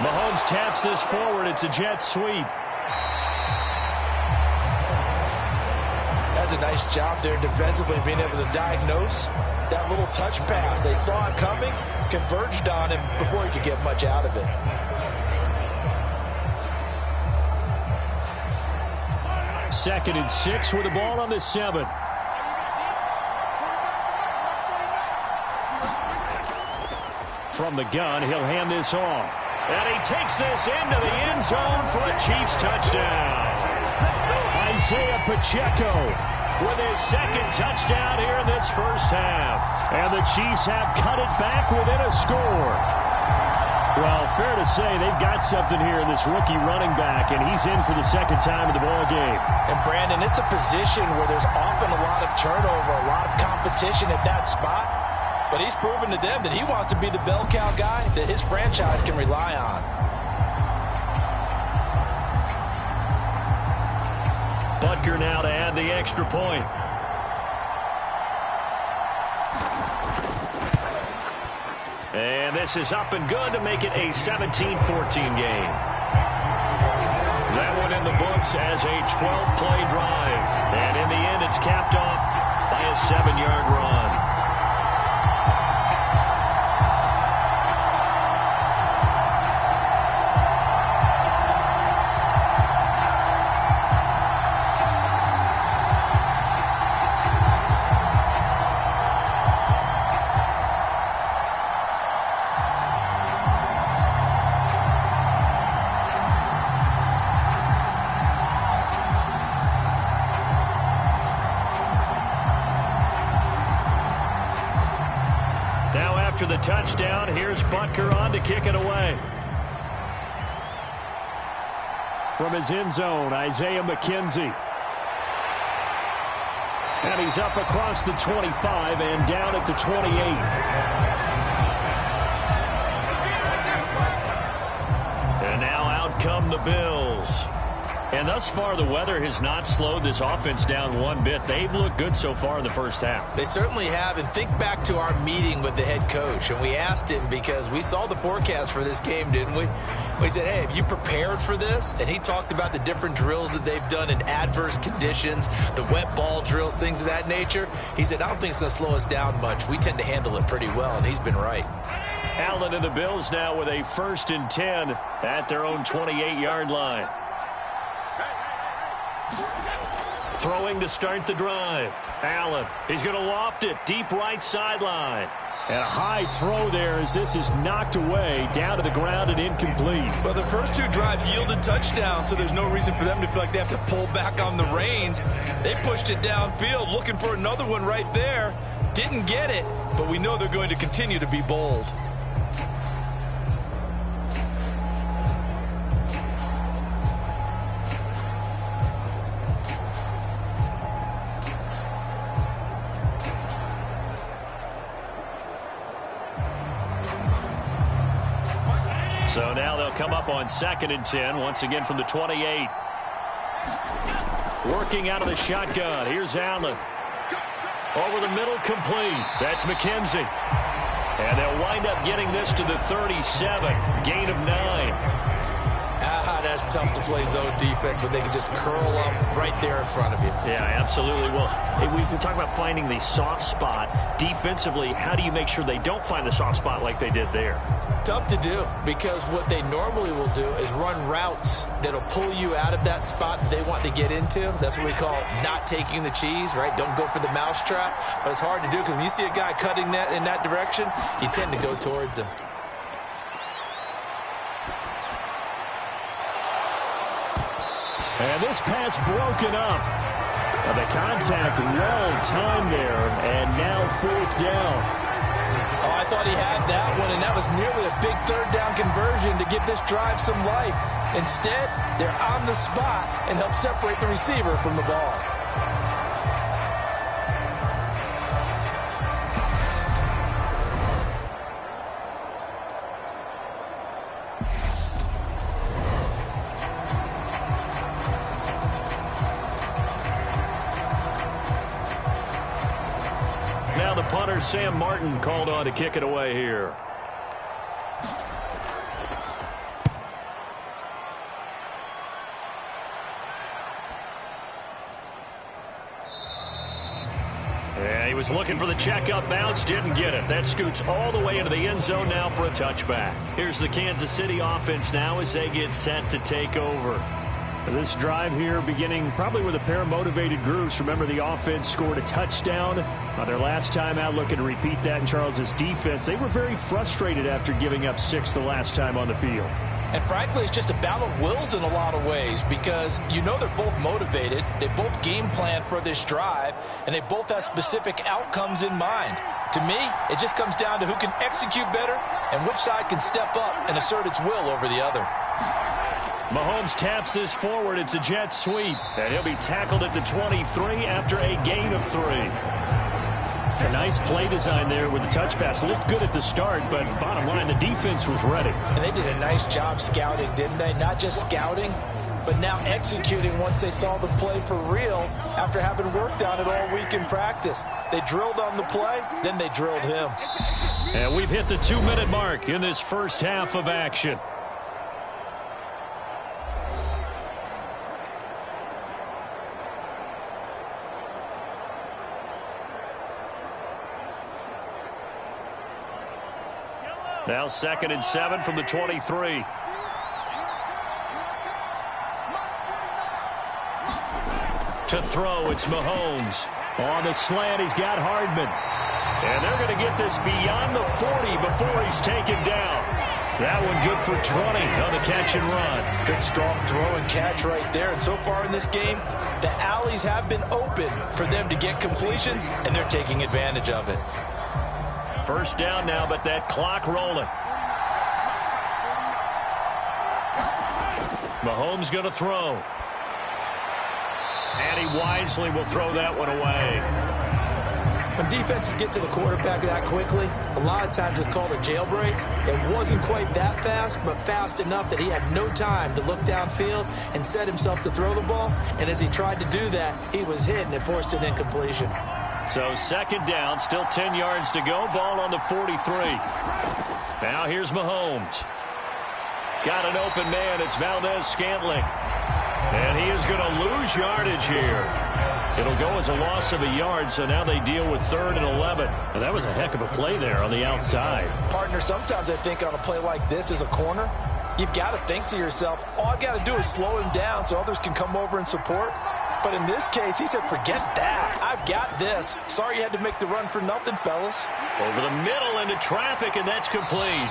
Mahomes taps this forward. It's a jet sweep. That's a nice job there defensively, being able to diagnose that little touch pass. They saw it coming, converged on him before he could get much out of it. Second and 6 with the ball on the 7. From the gun, he'll hand this off. And he takes this into the end zone for a Chiefs touchdown. Isaiah Pacheco with his 2nd touchdown here in this first half. And the Chiefs have cut it back within a score. Well, fair to say they've got something here in this rookie running back, and he's in for the 2nd time in the ball game. And, Brandon, it's a position where there's often a lot of turnover, a lot of competition at that spot. But he's proven to them that he wants to be the bell cow guy that his franchise can rely on. Butker now to add the extra point. And this is up and good to make it a 17-14 game. That one in the books as a 12-play drive. And in the end, it's capped off by a 7-yard run. After the touchdown, here's Butker on to kick it away. From his end zone, Isaiah McKenzie. And he's up across the 25 and down at the 28. come the Bills. And thus far, the weather has not slowed this offense down one bit. They've looked good so far in the first half. They certainly have. And think back to our meeting with the head coach. And we asked him, because we saw the forecast for this game, didn't we? We said, hey, have you prepared for this? And he talked about the different drills that they've done in adverse conditions, the wet ball drills, things of that nature. He said, I don't think it's going to slow us down much. We tend to handle it pretty well, and he's been right. Allen and the Bills now with a 1st and 10 at their own 28-yard line. Throwing to start the drive. Allen, he's going to loft it deep right sideline. And a high throw there as this is knocked away down to the ground and incomplete. Well, the first 2 drives yielded touchdowns, so there's no reason for them to feel like they have to pull back on the reins. They pushed it downfield, looking for another one right there. Didn't get it, but we know they're going to continue to be bold. So now they'll come up on 2nd and 10, once again from the 28. Working out of the shotgun. Here's Allen. Over the middle, complete. That's McKenzie. And they'll wind up getting this to the 37. Gain of 9. That's tough to play zone defense when they can just curl up right there in front of you. Yeah, absolutely. Well, we talk about finding the soft spot. Defensively, how do you make sure they don't find the soft spot like they did there? Tough to do, because what they normally will do is run routes that'll pull you out of that spot that they want to get into. That's what we call not taking the cheese, right? Don't go for the mousetrap. But it's hard to do, because when you see a guy cutting that in that direction, you tend to go towards him. And this pass broken up. The contact well timed there, and now 4th down. Oh, I thought he had that one, and that was nearly a big 3rd down conversion to give this drive some life. Instead, they're on the spot and help separate the receiver from the ball. Now the punter, Sam Martin, called on to kick it away here. Yeah, he was looking for the checkup bounce, didn't get it. That scoots all the way into the end zone now for a touchback. Here's the Kansas City offense now as they get set to take over. This drive here beginning probably with a pair of motivated groups. Remember, the offense scored a touchdown on their last time out. Looking to repeat that in Charles's defense. They were very frustrated after giving up 6 the last time on the field. And frankly, it's just a battle of wills in a lot of ways, because you know they're both motivated. They both game plan for this drive, and they both have specific outcomes in mind. To me, it just comes down to who can execute better and which side can step up and assert its will over the other. Mahomes taps this forward. It's a jet sweep. And he'll be tackled at the 23 after a gain of 3. A nice play design there with the touch pass. Looked good at the start, but bottom line, the defense was ready. And they did a nice job scouting, didn't they? Not just scouting, but now executing once they saw the play for real after having worked on it all week in practice. They drilled on the play, then they drilled him. And we've hit the 2-minute mark in this first half of action. Now 2nd and 7 from the 23. To throw, it's Mahomes. On the slant, he's got Hardman. And they're going to get this beyond the 40 before he's taken down. That one good for 20 on the catch and run. Good strong throw and catch right there. And so far in this game, the alleys have been open for them to get completions, and they're taking advantage of it. First down now, but that clock rolling. Mahomes going to throw. And he wisely will throw that one away. When defenses get to the quarterback that quickly, a lot of times it's called a jailbreak. It wasn't quite that fast, but fast enough that he had no time to look downfield and set himself to throw the ball. And as he tried to do that, he was hit, and it forced an incompletion. So second down, still 10 yards to go. Ball on the 43. Now here's Mahomes. Got an open man. It's Valdez-Scantling. And he is going to lose yardage here. It'll go as a loss of a yard, so now they deal with 3rd and 11. Well, that was a heck of a play there on the outside. Partner, sometimes I think on a play like this as a corner, you've got to think to yourself, all I've got to do is slow him down so others can come over and support. But in this case, he said, forget that. I've got this. Sorry you had to make the run for nothing, fellas. Over the middle into traffic, and that's complete.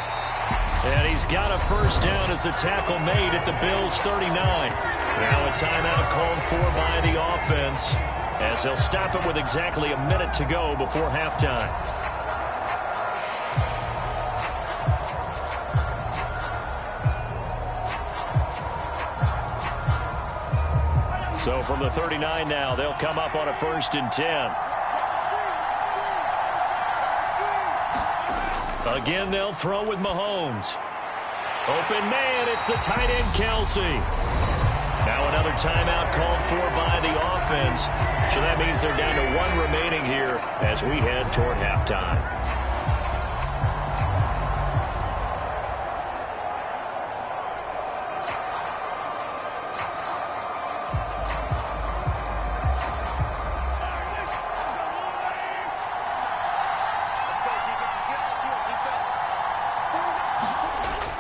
And he's got a first down as the tackle made at the Bills' 39. Now a timeout called for by the offense, as they'll stop it with exactly a minute to go before halftime. So from the 39 now, they'll come up on a 1st and 10. Again, they'll throw with Mahomes. Open man, it's the tight end, Kelsey. Now another timeout called for by the offense. So that means they're down to 1 remaining here as we head toward halftime.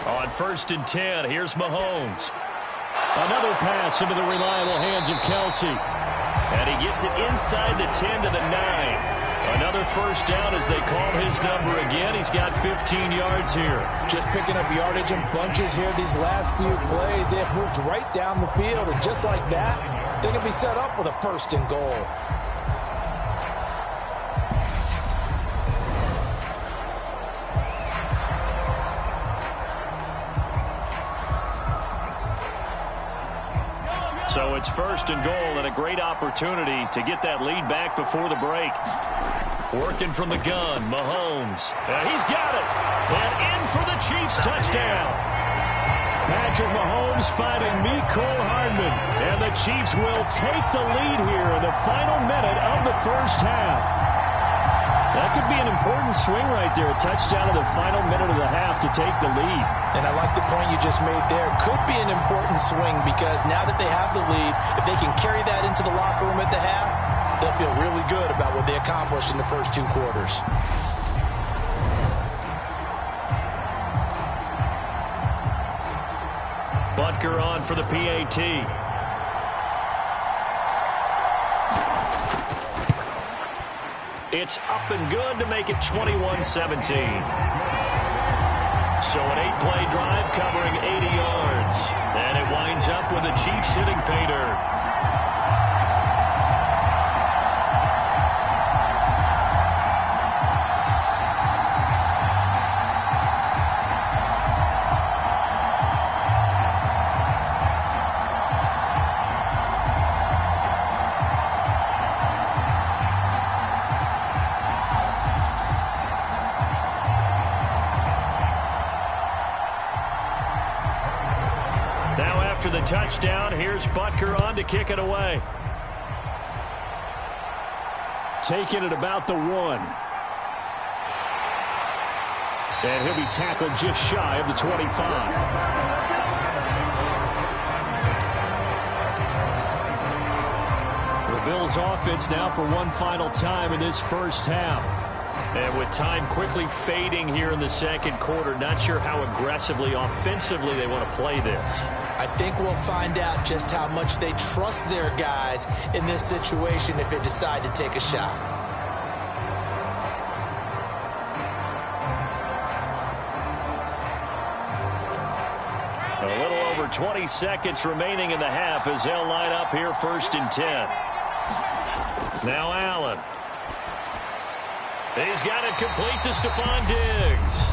On 1st and 10, here's Mahomes. Another pass into the reliable hands of Kelsey. And he gets it inside the 10 to the 9. Another first down as they call his number again. He's got 15 yards here. Just picking up yardage in bunches here these last few plays. They have moved right down the field, and just like that, they're going to be set up with a 1st and goal. So it's 1st and goal, and a great opportunity to get that lead back before the break. Working from the gun, Mahomes. And he's got it. And in for the Chiefs touchdown. Patrick Mahomes finding Mecole Hardman. And the Chiefs will take the lead here in the final minute of the first half. That could be an important swing right there. A touchdown in the final minute of the half to take the lead. And I like the point you just made there. Could be an important swing because now that they have the lead, if they can carry that into the locker room at the half, they'll feel really good about what they accomplished in the first 2 quarters. Butker on for the PAT. It's up and good to make it 21-17. So an 8-play drive covering 80 yards. And it winds up with the Chiefs hitting pay dirt. After the touchdown, here's Butker on to kick it away. Taking it about the 1. And he'll be tackled just shy of the 25. The Bills offense now for one final time in this first half. And with time quickly fading here in the second quarter, not sure how aggressively, offensively they want to play this. I think we'll find out just how much they trust their guys in this situation if they decide to take a shot. A little over 20 seconds remaining in the half as they'll line up here 1st and 10. Now Allen. He's got it complete to Stephon Diggs.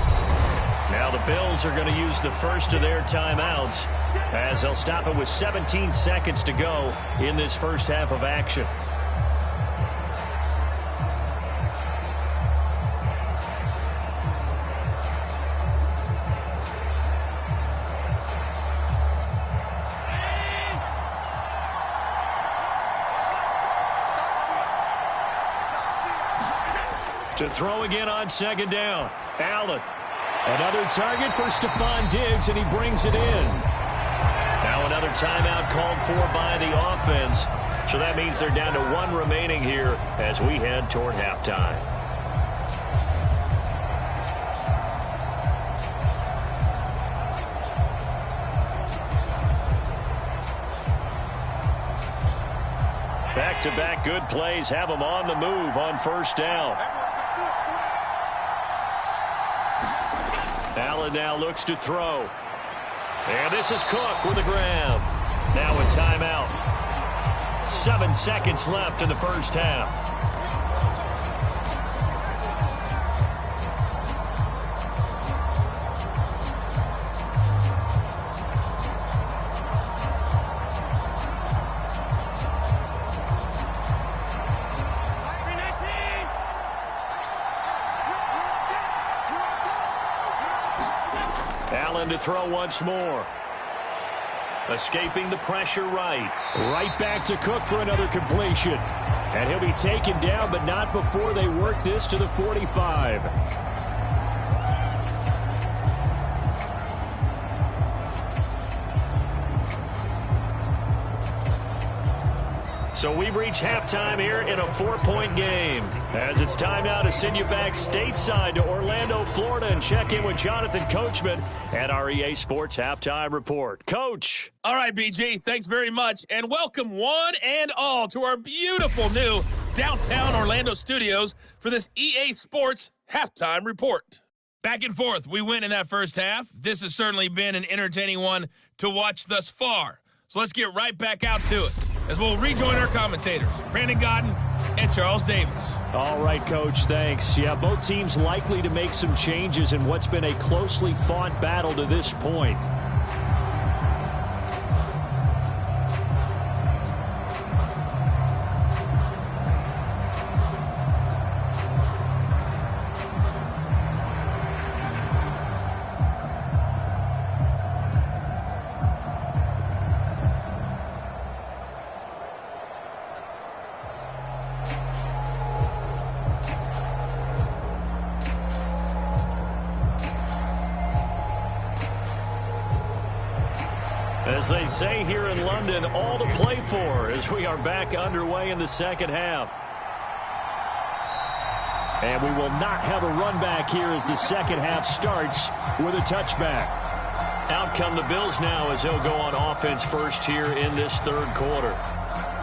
Now the Bills are going to use the first of their timeouts as they'll stop it with 17 seconds to go in this first half of action. To throw again on second down. Allen. Another target for Stephon Diggs, and he brings it in. Now another timeout called for by the offense. So that means they're down to 1 remaining here as we head toward halftime. Back-to-back good plays have them on the move on first down. Allen now looks to throw. And this is Cook with a grab. Now a timeout. 7 seconds left in the first half. Allen to throw once more. Escaping the pressure right. Right back to Cook for another completion. And he'll be taken down, but not before they work this to the 45. So we've reached halftime here in a 4-point game. As it's time now to send you back stateside to Orlando, Florida, and check in with Jonathan Coachman at our EA Sports Halftime Report. Coach. All right, BG, thanks very much. And welcome one and all to our beautiful new downtown Orlando studios for this EA Sports Halftime Report. Back and forth, we win in that first half. This has certainly been an entertaining one to watch thus far. So let's get right back out to it as we'll rejoin our commentators, Brandon Godden and Charles Davis. All right, Coach, thanks. Yeah, both teams likely to make some changes in what's been a closely fought battle to this point. As they say here in London, all to play for as we are back underway in the second half. And we will not have a run back here as the second half starts with a touchback. Out come the Bills now as they'll go on offense first here in this third quarter.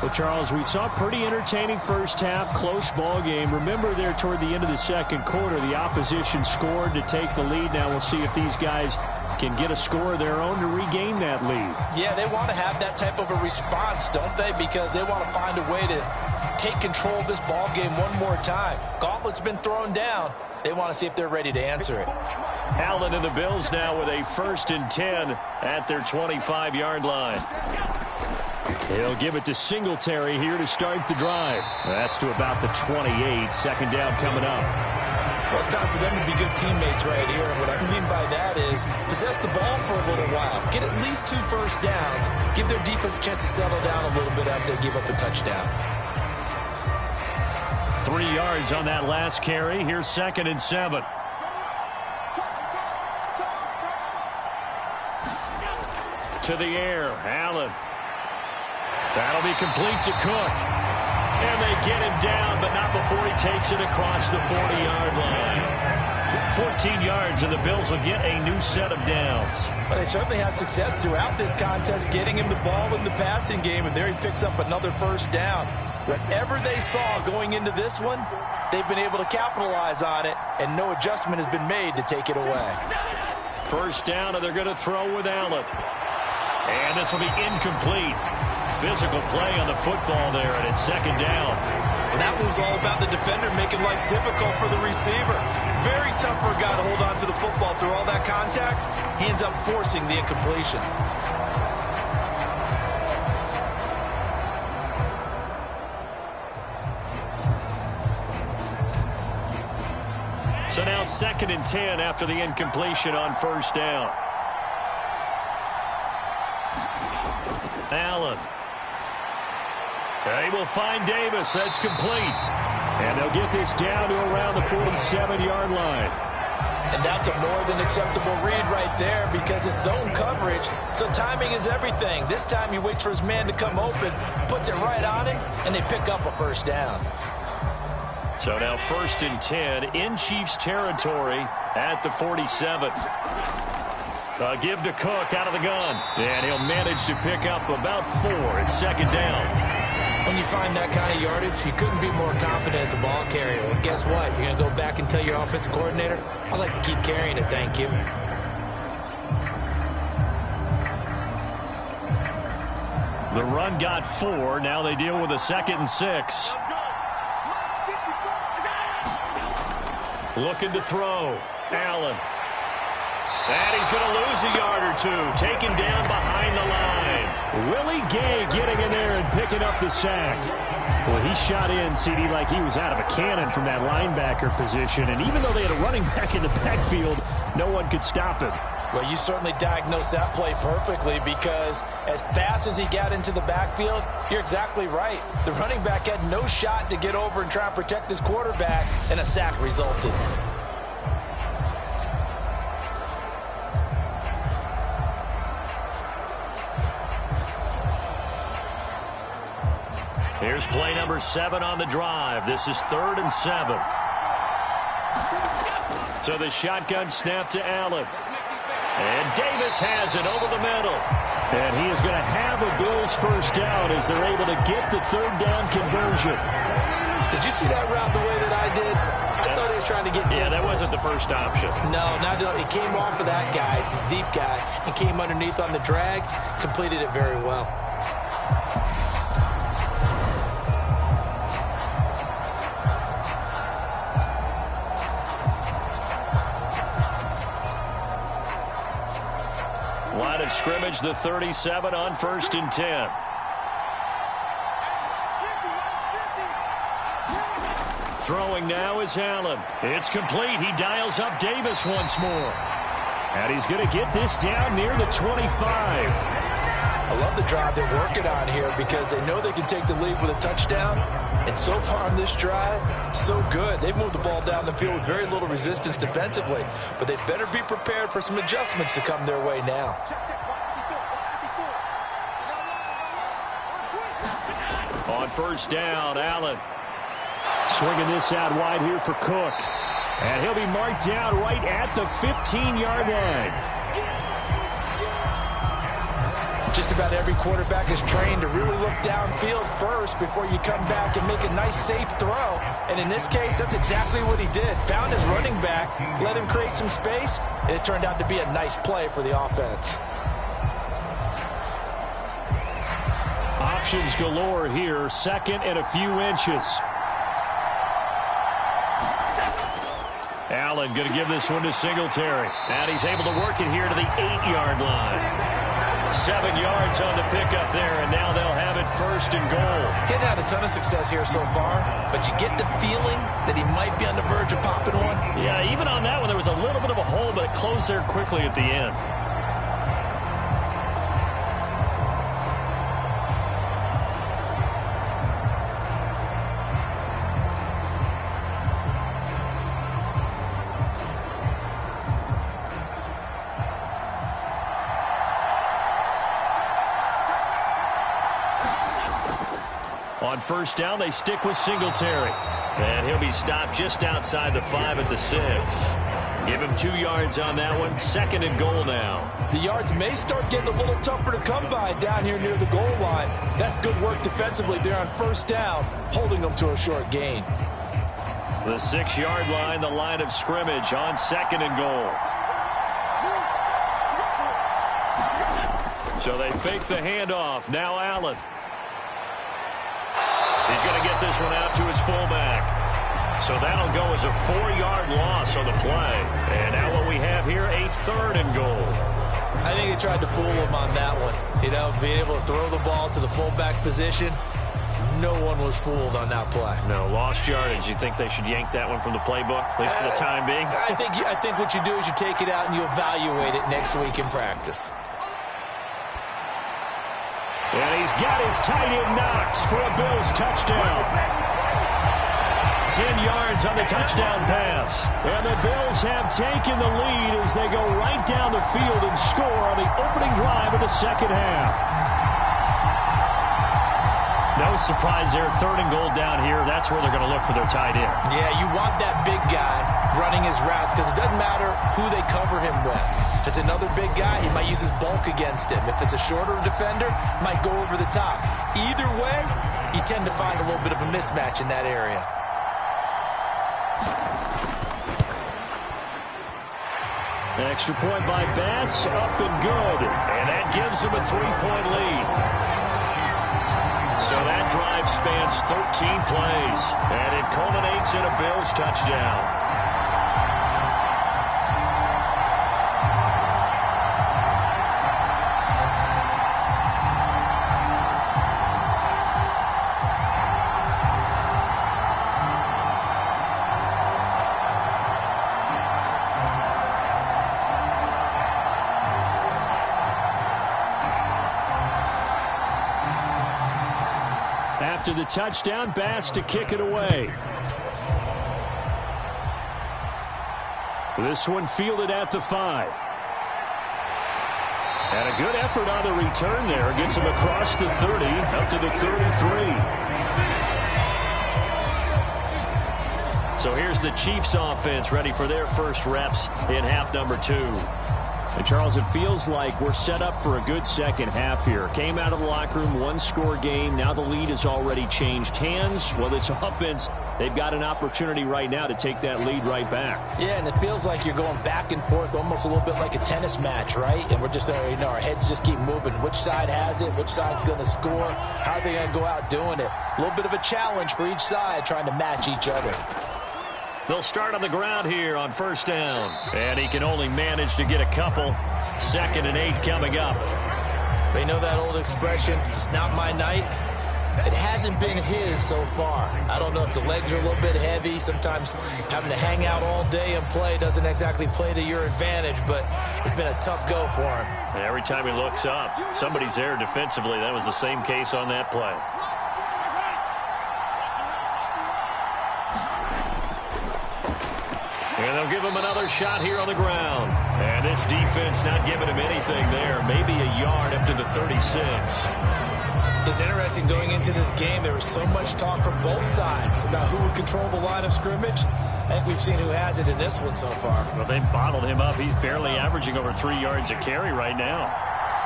Well, Charles, we saw a pretty entertaining first half, close ball game. Remember there toward the end of the second quarter, the opposition scored to take the lead. Now we'll see if these guys can get a score of their own to regain that lead. Yeah, they want to have that type of a response, don't they? Because they want to find a way to take control of this ball game one more time. Gauntlet's been thrown down. They want to see if they're ready to answer it. Allen and the Bills now with a 1st and 10 at their 25-yard line. He'll give it to Singletary here to start the drive. That's to about the 28. Second down coming up. Well, it's time for them to be good teammates right here. And what I mean by that is possess the ball for a little while. Get at least 2 first downs. Give their defense a chance to settle down a little bit after they give up a touchdown. 3 yards on that last carry. Here's 2nd and 7. To the air, Allen. That'll be complete to Cook. And they get him down, but not before he takes it across the 40-yard line. 14 yards, and the Bills will get a new set of downs. Well, they certainly had success throughout this contest, getting him the ball in the passing game, and there he picks up another first down. Whatever they saw going into this one, they've been able to capitalize on it, and no adjustment has been made to take it away. First down, and they're going to throw with Allen. And this will be incomplete. Physical play on the football there, and it's 2nd down. And that was all about the defender making life difficult for the receiver. Very tough for a guy to hold on to the football through all that contact. He ends up forcing the incompletion. So now 2nd and 10 after the incompletion on first down. Allen. They will find Davis. That's complete. And they'll get this down to around the 47-yard line. And that's a more than acceptable read right there because it's zone coverage, so timing is everything. This time he waits for his man to come open, puts it right on him, and they pick up a first down. So now 1st and 10 in Chiefs territory at the 47. Give to Cook out of the gun. And he'll manage to pick up about 4 at 2nd down. When you find that kind of yardage, you couldn't be more confident as a ball carrier. And guess what? You're going to go back and tell your offensive coordinator, I'd like to keep carrying it, thank you. The run got 4. Now they deal with a 2nd and 6. Looking to throw. Allen. And he's going to lose a yard or 2. Taken down behind the line. Willie Gay getting in there and picking up the sack. Well, he shot in, CD, like he was out of a cannon from that linebacker position. And even though they had a running back in the backfield, no one could stop him. Well, you certainly diagnosed that play perfectly because as fast as he got into the backfield, you're exactly right. The running back had no shot to get over and try and protect his quarterback, and a sack resulted. Here's play number 7 on the drive. This is 3rd and 7. So the shotgun snap to Allen. And Davis has it over the middle. And he is going to have a Bills first down as they're able to get the 3rd down conversion. Did you see that route the way that I did? I thought he was trying to get deep. Yeah, that wasn't the first option. No, it came off of that guy, the deep guy, and came underneath on the drag, completed it very well. Line of scrimmage, the 37 on 1st and 10. Throwing now is Allen. It's complete. He dials up Davis once more. And he's going to get this down near the 25. I love the drive they're working on here because they know they can take the lead with a touchdown. And so far on this drive, so good. They've moved the ball down the field with very little resistance defensively. But they better be prepared for some adjustments to come their way now. On 1st down, Allen. Swinging this out wide here for Cook. And he'll be marked down right at the 15-yard line. Just about every quarterback is trained to really look downfield first before you come back and make a nice, safe throw. And in this case, that's exactly what he did. Found his running back, let him create some space, and it turned out to be a nice play for the offense. Options galore here, 2nd and a few inches. Allen going to give this one to Singletary. And he's able to work it here to the 8-yard line. 7 yards on the pickup there, and now they'll have it 1st and goal. Getting out a ton of success here so far, but you get the feeling that he might be on the verge of popping one. Yeah, even on that one, there was a little bit of a hole, but it closed there quickly at the end. On 1st down, they stick with Singletary. And he'll be stopped just outside the 5 at the 6. Give him 2 yards on that one. 2nd and goal now. The yards may start getting a little tougher to come by down here near the goal line. That's good work defensively there on 1st down, holding them to a short gain. The 6-yard line, the line of scrimmage on 2nd and goal. So they fake the handoff. Now Allen. He's going to get this one out to his fullback. So that'll go as a 4-yard loss on the play. And now what we have here, a 3rd and goal. I think they tried to fool him on that one. You know, being able to throw the ball to the fullback position. No one was fooled on that play. No, lost yardage. You think they should yank that one from the playbook, at least for the time being? I think what you do is you take it out and you evaluate it next week in practice. And he's got his tight end Knox for a Bills touchdown. 10 yards on the touchdown pass. And the Bills have taken the lead as they go right down the field and score on the opening drive of the second half. No surprise there. 3rd and goal down here. That's where they're going to look for their tight end. Yeah, you want that big guy running his routes because it doesn't matter who they cover him with. If it's another big guy, he might use his bulk against him. If it's a shorter defender, might go over the top. Either way, you tend to find a little bit of a mismatch in that area. Extra point by Bass, up and good. And that gives him a 3-point lead. So that drive spans 13 plays, and it culminates in a Bills touchdown. After the touchdown, Bass to kick it away. This one fielded at the 5. And a good effort on the return there. Gets him across the 30, up to the 33. So here's the Chiefs offense ready for their first reps in half number 2. And Charles, it feels like we're set up for a good second half here. Came out of the locker room, 1-score game. Now the lead has already changed hands. Well, this offense, they've got an opportunity right now to take that lead right back. Yeah, and it feels like you're going back and forth almost a little bit like a tennis match, right? And we're just, our heads just keep moving. Which side has it? Which side's going to score? How are they going to go out doing it? A little bit of a challenge for each side trying to match each other. They'll start on the ground here on 1st down. And he can only manage to get a couple. 2nd and 8 coming up. They know that old expression, it's not my night. It hasn't been his so far. I don't know if the legs are a little bit heavy. Sometimes having to hang out all day and play doesn't exactly play to your advantage, but it's been a tough go for him. And every time he looks up, somebody's there defensively. That was the same case on that play. And they'll give him another shot here on the ground. And this defense not giving him anything there. Maybe a yard up to the 36. It's interesting going into this game. There was so much talk from both sides about who would control the line of scrimmage. I think we've seen who has it in this one so far. Well, they bottled him up. He's barely averaging over 3 yards a carry right now.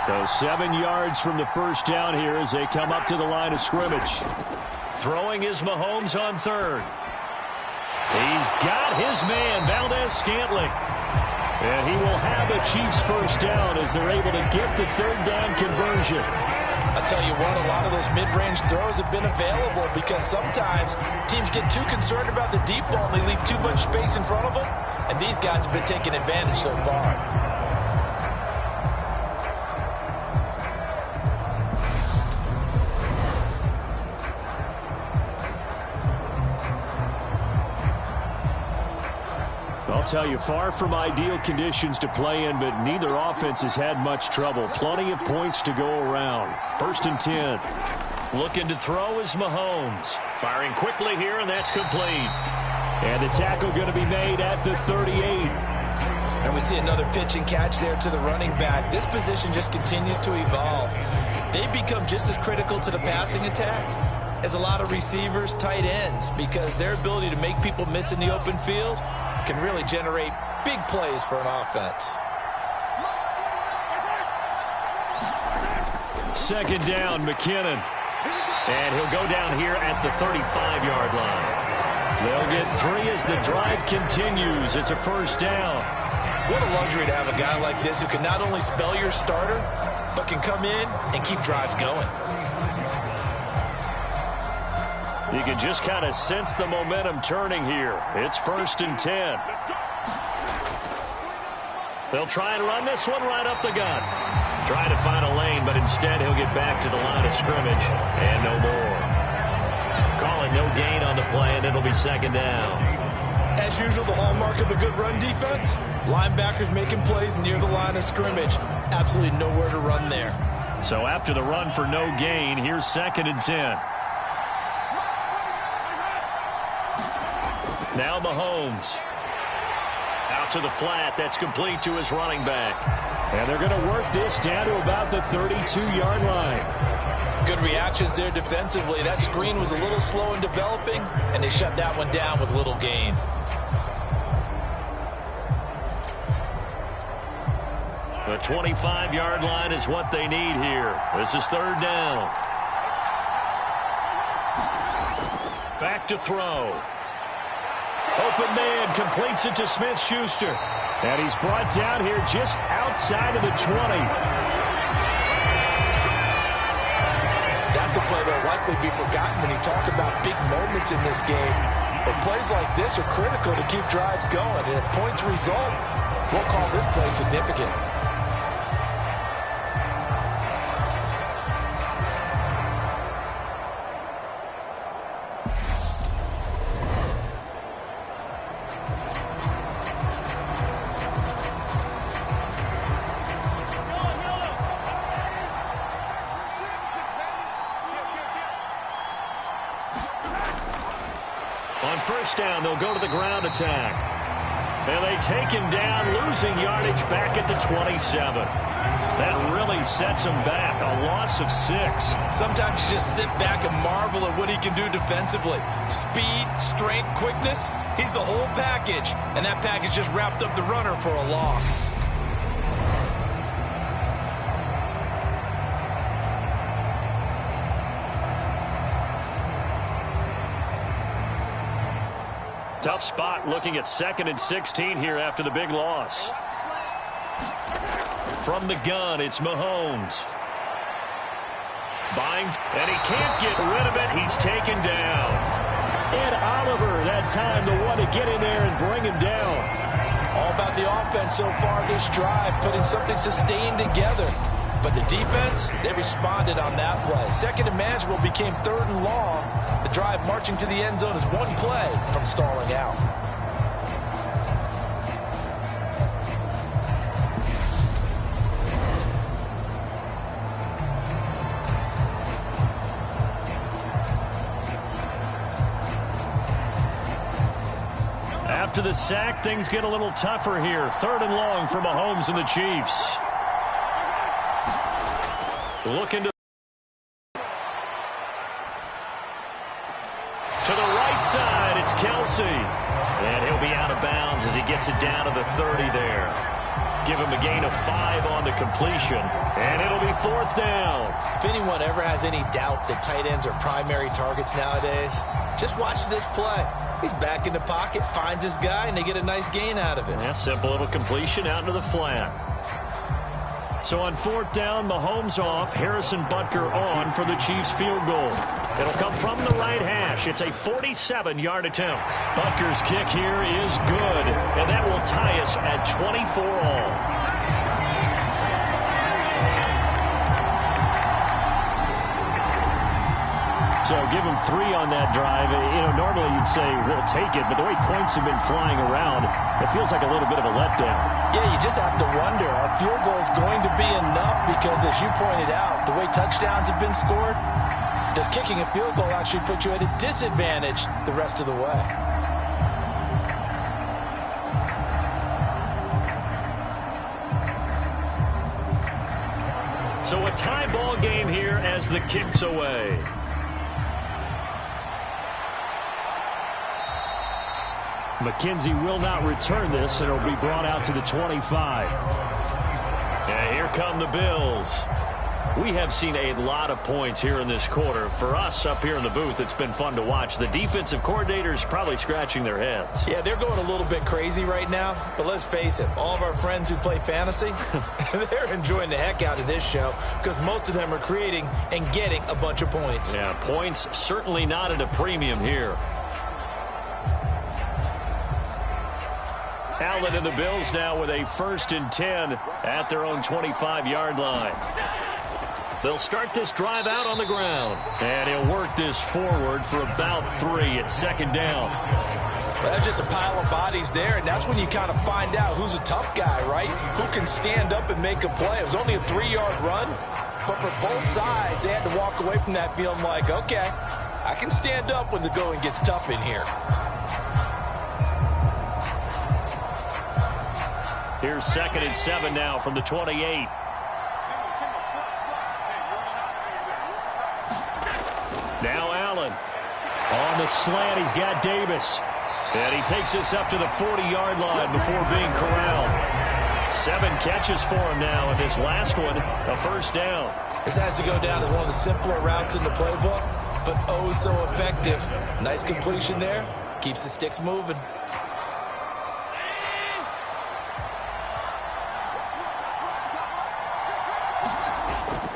So 7 yards from the first down here as they come up to the line of scrimmage. Throwing is Mahomes on 3rd. He's got his man, Valdez-Scantling. And he will have the Chiefs first down as they're able to get the 3rd down conversion. I'll tell you what, a lot of those mid-range throws have been available because sometimes teams get too concerned about the deep ball and they leave too much space in front of them. And these guys have been taking advantage so far. I'll tell you, far from ideal conditions to play in, but neither offense has had much trouble. Plenty of points to go around. 1st and 10. Looking to throw is Mahomes. Firing quickly here, and that's complete. And the tackle going to be made at the 38. And we see another pitch and catch there to the running back. This position just continues to evolve. They become just as critical to the passing attack as a lot of receivers, tight ends, because their ability to make people miss in the open field can really generate big plays for an offense. 2nd down, McKinnon. And he'll go down here at the 35-yard line. They'll get 3 as the drive continues. It's a 1st down. What a luxury to have a guy like this who can not only spell your starter, but can come in and keep drives going. You can just kind of sense the momentum turning here. It's 1st and 10. They'll try and run this one right up the gut. Trying to find a lane, but instead he'll get back to the line of scrimmage. And no more. Calling no gain on the play, and it'll be 2nd down. As usual, the hallmark of a good run defense, linebackers making plays near the line of scrimmage. Absolutely nowhere to run there. So after the run for no gain, here's 2nd and 10. Now Mahomes. Out to the flat. That's complete to his running back. And they're going to work this down to about the 32-yard line. Good reactions there defensively. That screen was a little slow in developing, and they shut that one down with little gain. The 25-yard line is what they need here. This is third down. Back to throw. Open man completes it to Smith-Schuster. And he's brought down here just outside of the 20. That's a play that will likely be forgotten when you talk about big moments in this game. But plays like this are critical to keep drives going. And if points result, we'll call this play significant. On first down, they'll go to the ground attack. And they take him down, losing yardage back at the 27. That really sets him back, a loss of 6. Sometimes you just sit back and marvel at what he can do defensively. Speed, strength, quickness, he's the whole package. And that package just wrapped up the runner for a loss. Tough spot looking at 2nd and 16 here after the big loss. From the gun, it's Mahomes. Binds, and he can't get rid of it. He's taken down. And Oliver, that time, the one to get in there and bring him down. All about the offense so far this drive, putting something sustained together. But the defense, they responded on that play. 2nd and manageable became 3rd and long. The drive marching to the end zone is one play from stalling out. After the sack, things get a little tougher here. 3rd and long for Mahomes and the Chiefs. Looking to the right side, it's Kelsey. And he'll be out of bounds as he gets it down to the 30 there. Give him a gain of 5 on the completion. And it'll be 4th down. If anyone ever has any doubt that tight ends are primary targets nowadays, just watch this play. He's back in the pocket, finds his guy, and they get a nice gain out of it. Yeah, simple little completion out into the flat. So on 4th down, Mahomes off, Harrison Butker on for the Chiefs field goal. It'll come from the right hash. It's a 47-yard attempt. Butker's kick here is good, and that will tie us at 24 all. So give him 3 on that drive. You know, normally you'd say we'll take it, but the way points have been flying around, it feels like a little bit of a letdown. Yeah, you just have to wonder, are field goals going to be enough? Because as you pointed out, the way touchdowns have been scored, does kicking a field goal actually put you at a disadvantage the rest of the way? So a tie ball game here as the kick's away. McKenzie will not return this, and it'll be brought out to the 25. And here come the Bills. We have seen a lot of points here in this quarter. For us up here in the booth, it's been fun to watch. The defensive coordinators probably scratching their heads. Yeah, they're going a little bit crazy right now. But let's face it, all of our friends who play fantasy, they're enjoying the heck out of this show because most of them are creating and getting a bunch of points. Yeah, points certainly not at a premium here. Allen and the Bills now with a 1st and 10 at their own 25-yard line. They'll start this drive out on the ground. And he'll work this forward for about 3 at 2nd down. Well, that's just a pile of bodies there, and that's when you kind of find out who's a tough guy, right? Who can stand up and make a play. It was only a 3-yard run, but for both sides, they had to walk away from that feeling like, okay, I can stand up when the going gets tough in here. Here's 2nd and 7 now from the 28. Now Allen. On the slant, he's got Davis. And he takes this up to the 40-yard line before being corralled. 7 catches for him now, and this last one, a first down. This has to go down as one of the simpler routes in the playbook, but oh so effective. Nice completion there. Keeps the sticks moving.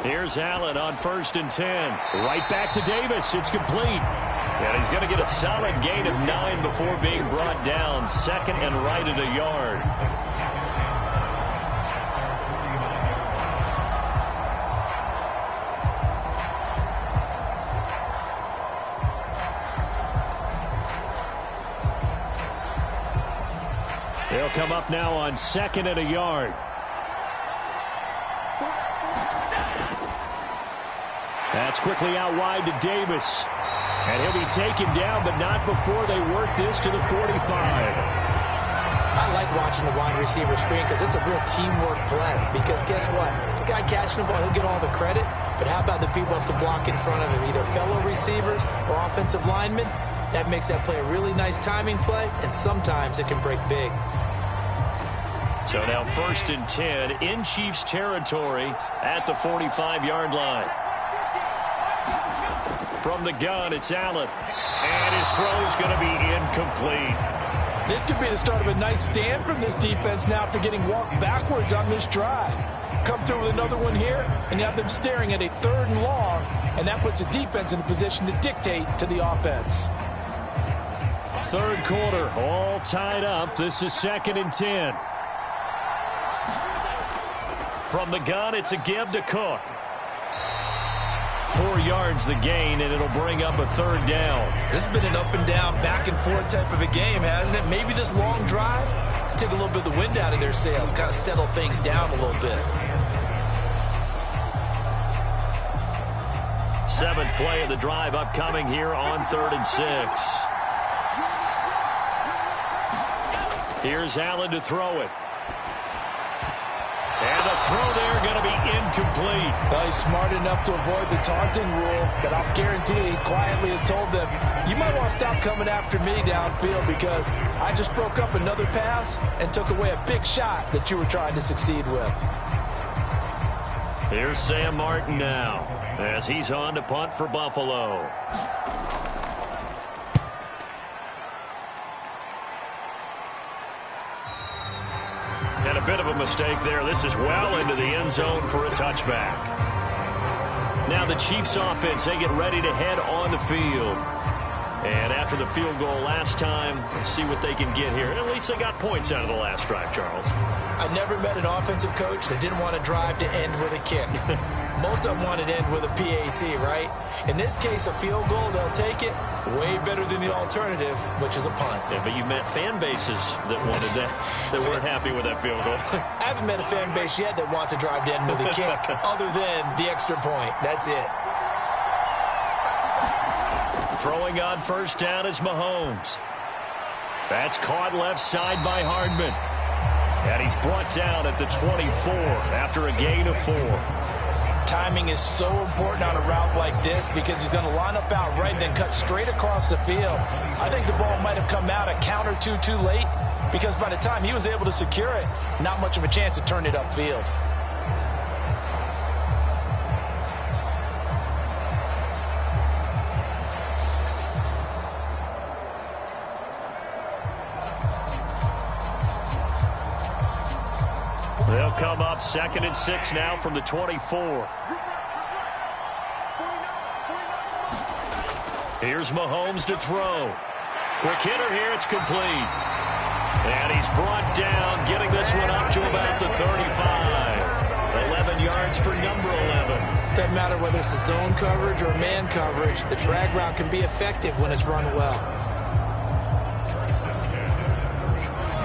Here's Allen on 1st and 10. Right back to Davis. It's complete. And he's going to get a solid gain of 9 before being brought down. 2nd and right at a yard. They'll come up now on 2nd and a yard. That's quickly out wide to Davis. And he'll be taken down, but not before they work this to the 45. I like watching the wide receiver screen because it's a real teamwork play. Because guess what? The guy catching the ball, he'll get all the credit. But how about the people have to block in front of him, either fellow receivers or offensive linemen? That makes that play a really nice timing play, and sometimes it can break big. So now 1st and 10 in Chiefs territory at the 45-yard line. From the gun, it's Allen. And his throw's going to be incomplete. This could be the start of a nice stand from this defense now after getting walked backwards on this drive. Come through with another one here, and you have them staring at a 3rd and long, and that puts the defense in a position to dictate to the offense. 3rd quarter, all tied up. This is 2nd and 10. From the gun, it's a give to Cook. 4 yards the gain, and it'll bring up a 3rd down. This has been an up and down, back and forth type of a game, hasn't it? Maybe this long drive can take a little bit of the wind out of their sails, kind of settle things down a little bit. 7th play of the drive upcoming here on 3rd and 6. Here's Allen to throw it. And the throw there going to be incomplete. Well, he's smart enough to avoid the taunting rule, but I'll guarantee he quietly has told them, you might want to stop coming after me downfield because I just broke up another pass and took away a big shot that you were trying to succeed with. Here's Sam Martin now as he's on to punt for Buffalo. And a bit of a mistake there. This is well into the end zone for a touchback. Now the Chiefs offense, they get ready to head on the field. And after the field goal last time, let's see what they can get here. At least they got points out of the last drive, Charles. I never met an offensive coach that didn't want to drive to end with a kick. Most of them want to end with a PAT, right? In this case, a field goal, they'll take it. Way better than the alternative, which is a punt. Yeah, but you met fan bases that wanted that, that weren't happy with that field goal. I haven't met a fan base yet that wants to drive to end with a kick, other than the extra point. That's it. Throwing on 1st down is Mahomes. That's caught left side by Hardman. And he's brought down at the 24 after a gain of 4. Timing is so important on a route like this because he's going to line up out right and then cut straight across the field. I think the ball might have come out a count or two too late because by the time he was able to secure it, not much of a chance to turn it upfield. They'll come up 2nd and 6 now from the 24. Here's Mahomes to throw. Quick hitter here, it's complete. And he's brought down, getting this one up to about the 35. 11 yards for number 11. Doesn't matter whether it's a zone coverage or man coverage, the drag route can be effective when it's run well.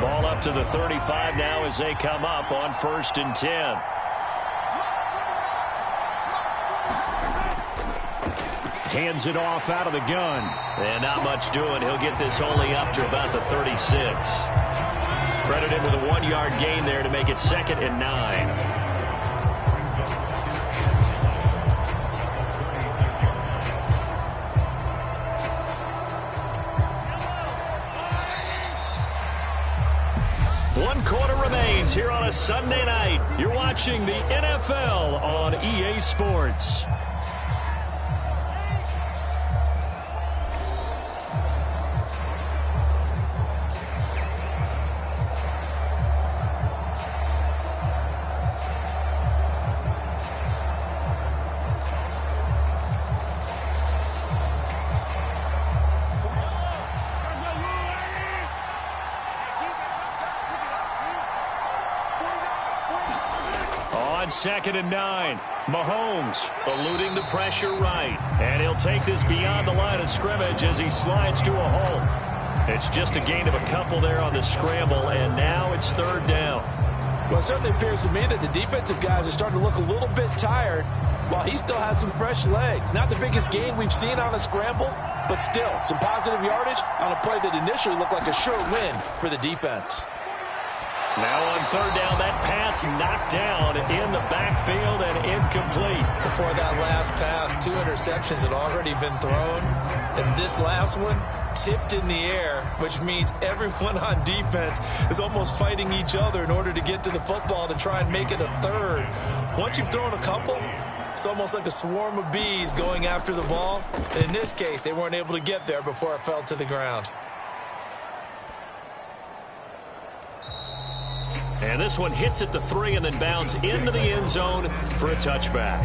Ball up to the 35 now as they come up on 1st and 10. Hands it off out of the gun. And not much doing. He'll get this only up to about the 36. Credit him with a 1-yard gain there to make it 2nd and 9. One quarter remains here on a Sunday night. You're watching the NFL on EA Sports. On 2nd and 9, Mahomes eluding the pressure right. And he'll take this beyond the line of scrimmage as he slides to a hole. It's just a gain of a couple there on the scramble, and now it's 3rd down. Well, it certainly appears to me that the defensive guys are starting to look a little bit tired while he still has some fresh legs. Not the biggest gain we've seen on a scramble, but still some positive yardage on a play that initially looked like a sure win for the defense. Now on 3rd down, that pass knocked down in the backfield and incomplete. Before that last pass, 2 interceptions had already been thrown. And this last one tipped in the air, which means everyone on defense is almost fighting each other in order to get to the football to try and make it a 3rd. Once you've thrown a couple, it's almost like a swarm of bees going after the ball. And in this case, they weren't able to get there before it fell to the ground. And this one hits at the 3 and then bounds into the end zone for a touchback.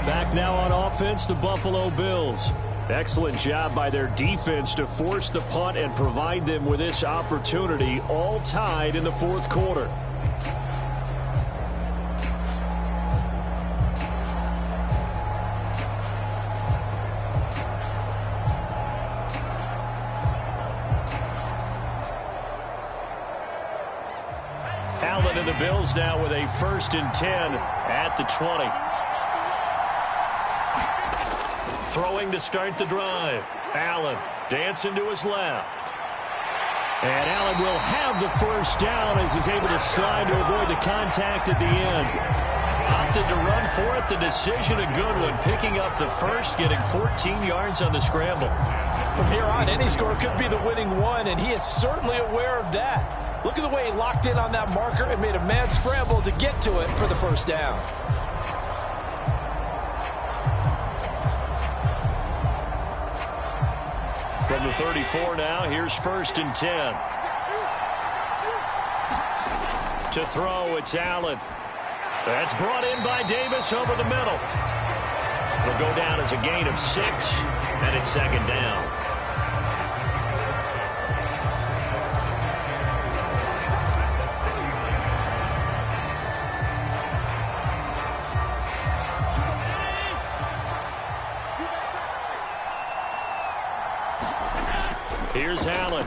Back now on offense, the Buffalo Bills. Excellent job by their defense to force the punt and provide them with this opportunity, all tied in the 4th quarter. Allen and the Bills now with a 1st and 10 at the 20. Throwing to start the drive. Allen dancing to his left. And Allen will have the 1st down as he's able to slide to avoid the contact at the end. Opted to run for it. The decision a good one. Picking up the 1st, getting 14 yards on the scramble. From here on, any score could be the winning one, and he is certainly aware of that. Look at the way he locked in on that marker and made a mad scramble to get to it for the 1st down. From the 34 now, here's 1st and 10. To throw, it's Allen. That's brought in by Davis over the middle. It'll go down as a gain of 6, and it's 2nd down. Here's Allen.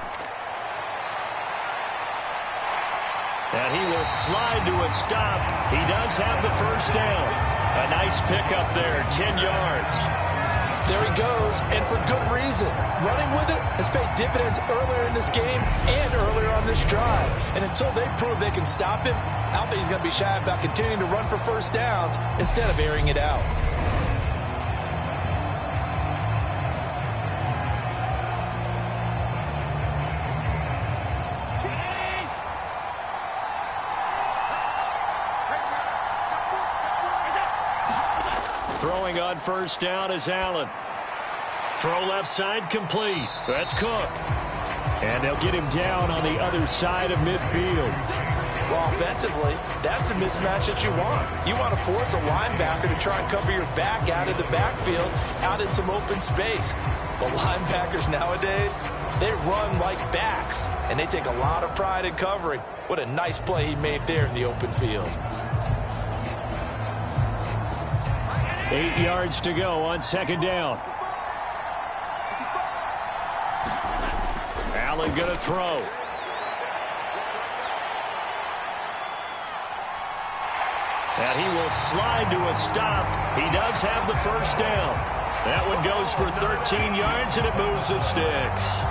And he will slide to a stop. He does have the 1st down. A nice pickup there, 10 yards. There he goes, and for good reason. Running with it has paid dividends earlier in this game and earlier on this drive. And until they prove they can stop him, I don't think he's going to be shy about continuing to run for 1st downs instead of airing it out. Throwing on 1st down is Allen. Throw left side complete. That's Cook. And they'll get him down on the other side of midfield. Well, offensively, that's the mismatch that you want. You want to force a linebacker to try and cover your back out of the backfield, out in some open space. But linebackers nowadays, they run like backs, and they take a lot of pride in covering. What a nice play he made there in the open field. 8 yards to go on 2nd down. Allen going to throw. And he will slide to a stop. He does have the 1st down. That one goes for 13 yards, and it moves the sticks.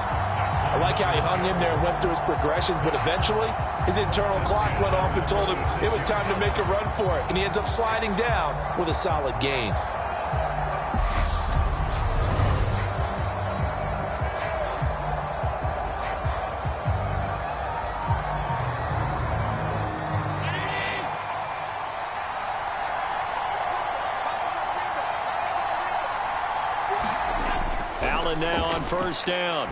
A like how he hung in there and went through his progressions, but eventually his internal clock went off and told him it was time to make a run for it, and he ends up sliding down with a solid gain. Now on first down.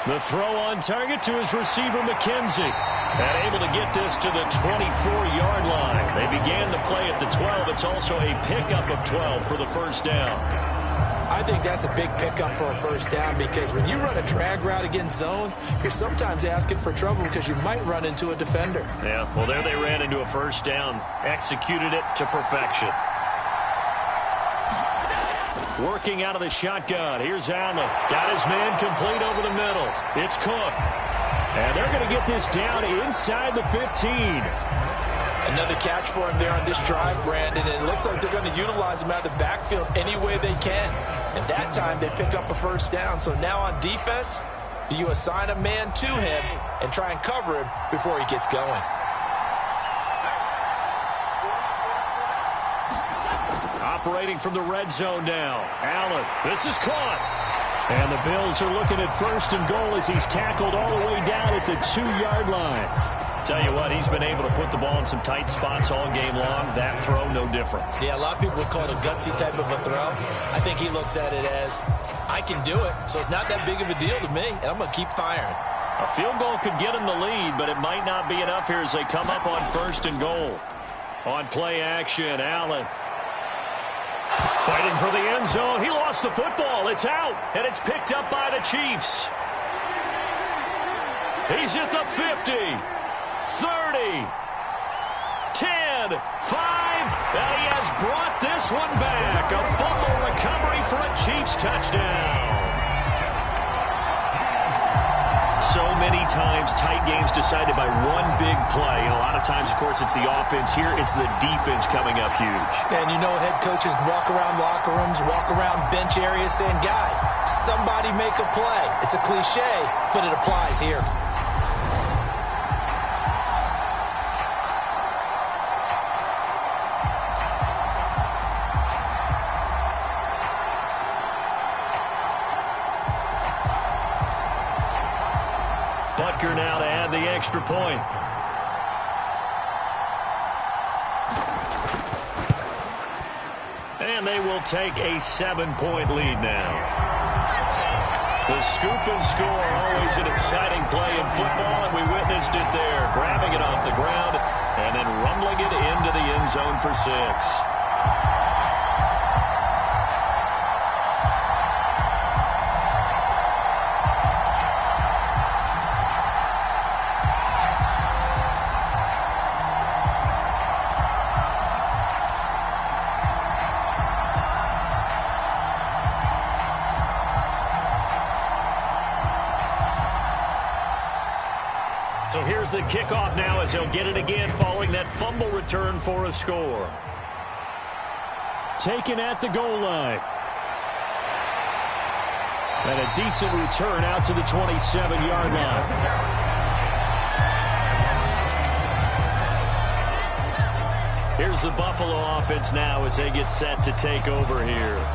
The throw on target to his receiver, McKenzie. And able to get this to the 24-yard line. They began the play at the 12. It's also a pickup of 12 for the first down. I think that's a big pickup for a first down because when you run a drag route against zone, you're sometimes asking for trouble because you might run into a defender. Yeah, well, there they ran into a first down. Executed it to perfection. Working out of the shotgun. Here's Allen. Got his man complete over the middle. It's Cook. And they're going to get this down inside the 15. Another catch for him there on this drive, Brandon. And it looks like they're going to utilize him out of the backfield any way they can. And that time they pick up a first down. So now on defense, do you assign a man to him and try and cover him before he gets going? Operating from the red zone now. Allen, this is caught. And the Bills are looking at first and goal as he's tackled all the way down at the 2-yard line. Tell you what, he's been able to put the ball in some tight spots all game long. That throw, no different. Yeah, a lot of people would call it a gutsy type of a throw. I think he looks at it as, I can do it, so it's not that big of a deal to me, and I'm going to keep firing. A field goal could get him the lead, but it might not be enough here as they come up on first and goal. On play action, Allen. Fighting for the end zone. He lost the football. It's out, and it's picked up by the Chiefs. He's at the 50, 30, 10, 5, and he has brought this one back. A fumble recovery for a Chiefs touchdown. So many times, tight games decided by one big play. And a lot of times, of course, it's the offense. Here, it's the defense coming up huge. And you know head coaches walk around locker rooms, walk around bench areas saying, guys, somebody make a play. It's a cliche, but it applies here. Butker now to add the extra point. And they will take a 7-point lead now. The scoop and score, always an exciting play in football, and we witnessed it there. Grabbing it off the ground and then rumbling it into the end zone for 6. So here's the kickoff now as he'll get it again following that fumble return for a score. Taken at the goal line. And a decent return out to the 27-yard line. Here's the Buffalo offense now as they get set to take over here.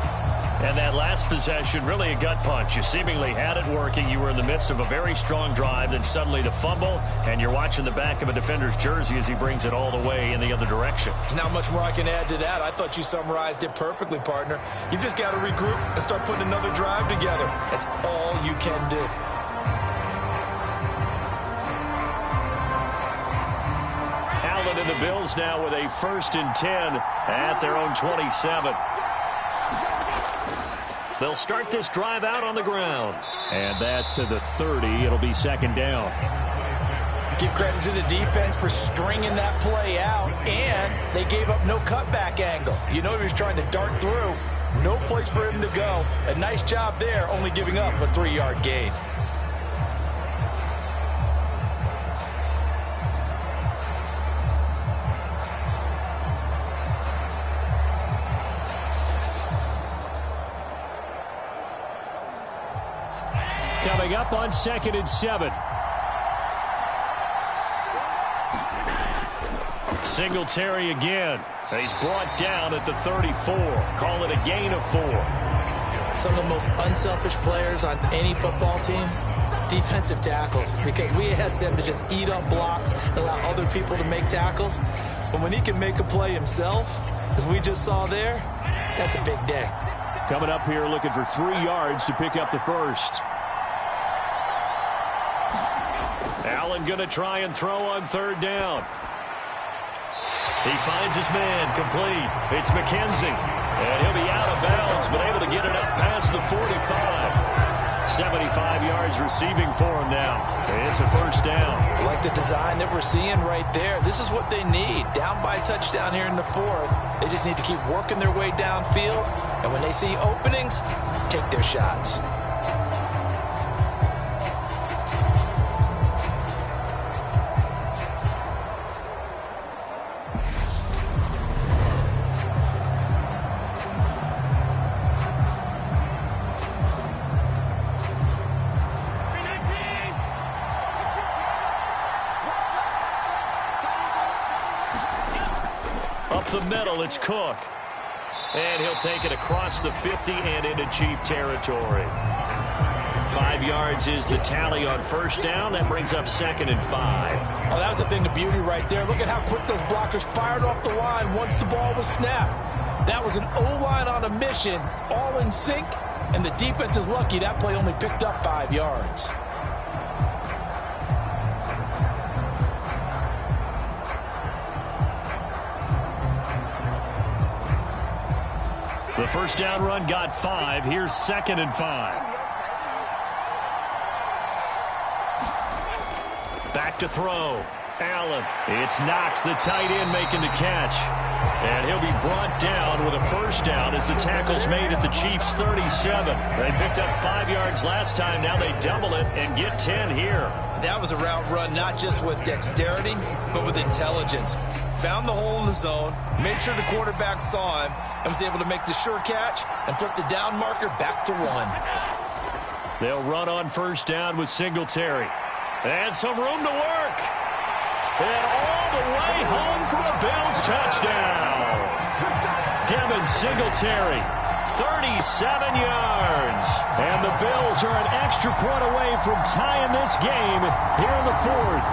And that last possession, really a gut punch. You seemingly had it working. You were in the midst of a very strong drive, then suddenly the fumble, and you're watching the back of a defender's jersey as he brings it all the way in the other direction. There's not much more I can add to that. I thought you summarized it perfectly, partner. You've just got to regroup and start putting another drive together. That's all you can do. Allen and the Bills now with a 1st and 10 at their own 27. They'll start this drive out on the ground. And that to the 30. It'll be 2nd down. Give credit to the defense for stringing that play out, and they gave up no cutback angle. You know he was trying to dart through. No place for him to go. A nice job there, only giving up a 3-yard gain. coming up on 2nd and 7. Singletary again. He's brought down at the 34. Call it a gain of 4. Some of the most unselfish players on any football team, defensive tackles, because we ask them to just eat up blocks and allow other people to make tackles. But when he can make a play himself, as we just saw there, that's a big day. Coming up here looking for 3 yards to pick up the first. Allen going to try and throw on 3rd down. He finds his man complete. It's McKenzie. And he'll be out of bounds, but able to get it up past the 45. 75 yards receiving for him now. It's a first down. I like the design that we're seeing right there. This is what they need. Down by a touchdown here in the 4th. They just need to keep working their way downfield. And when they see openings, take their shots. The middle, it's Cook. And he'll take it across the 50 and into Chief territory. 5 yards is the tally on first down. That brings up 2nd and 5. Oh, that was a thing of beauty right there. Look at how quick those blockers fired off the line once the ball was snapped. That was an O-line on a mission, all in sync, and the defense is lucky that play only picked up 5 yards. The first down run got 5. Here's 2nd and 5. Back to throw. Allen. It's Knox, the tight end, making the catch. And he'll be brought down with a first down as the tackle's made at the Chiefs' 37. They picked up 5 yards last time. Now they double it and get 10 here. That was a route run not just with dexterity, but with intelligence. Found the hole in the zone, made sure the quarterback saw him, and was able to make the sure catch and flip the down marker back to 1. They'll run on first down with Singletary. And some room to work. And all the way home for a Bills touchdown. Devin Singletary, 37 yards. And the Bills are an extra point away from tying this game here in the 4th.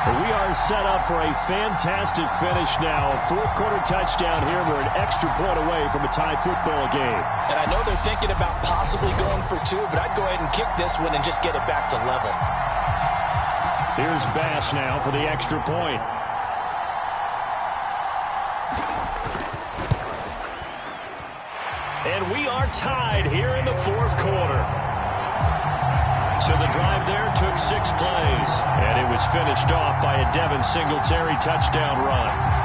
We are set up for a fantastic finish now. 4th quarter touchdown here. We're an extra point away from a tie football game. And I know they're thinking about possibly going for 2, but I'd go ahead and kick this one and just get it back to level. Here's Bass now for the extra point. And we are tied here in the 4th quarter. So the drive there took 6 plays, and it was finished off by a Devin Singletary touchdown run.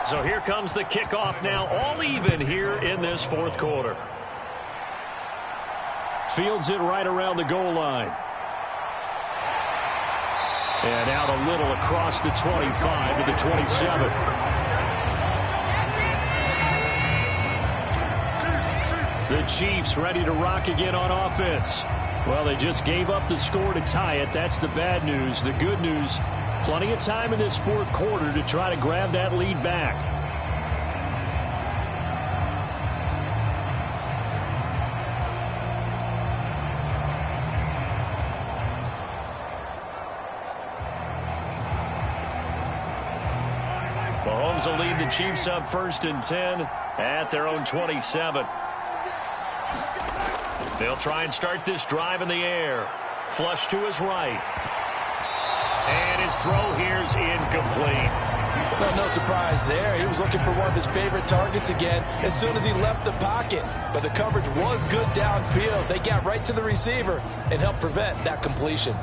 So here comes the kickoff now, all even here in this 4th quarter. Fields it right around the goal line. And out a little across the 25 to the 27. The Chiefs ready to rock again on offense. Well, they just gave up the score to tie it. That's the bad news. The good news, plenty of time in this 4th quarter to try to grab that lead back. Mahomes will lead the Chiefs up 1st and 10 at their own 27. They'll try and start this drive in the air. Flush to his right. And his throw here is incomplete. Well, no surprise there. He was looking for one of his favorite targets again as soon as he left the pocket. But the coverage was good downfield. They got right to the receiver and helped prevent that completion.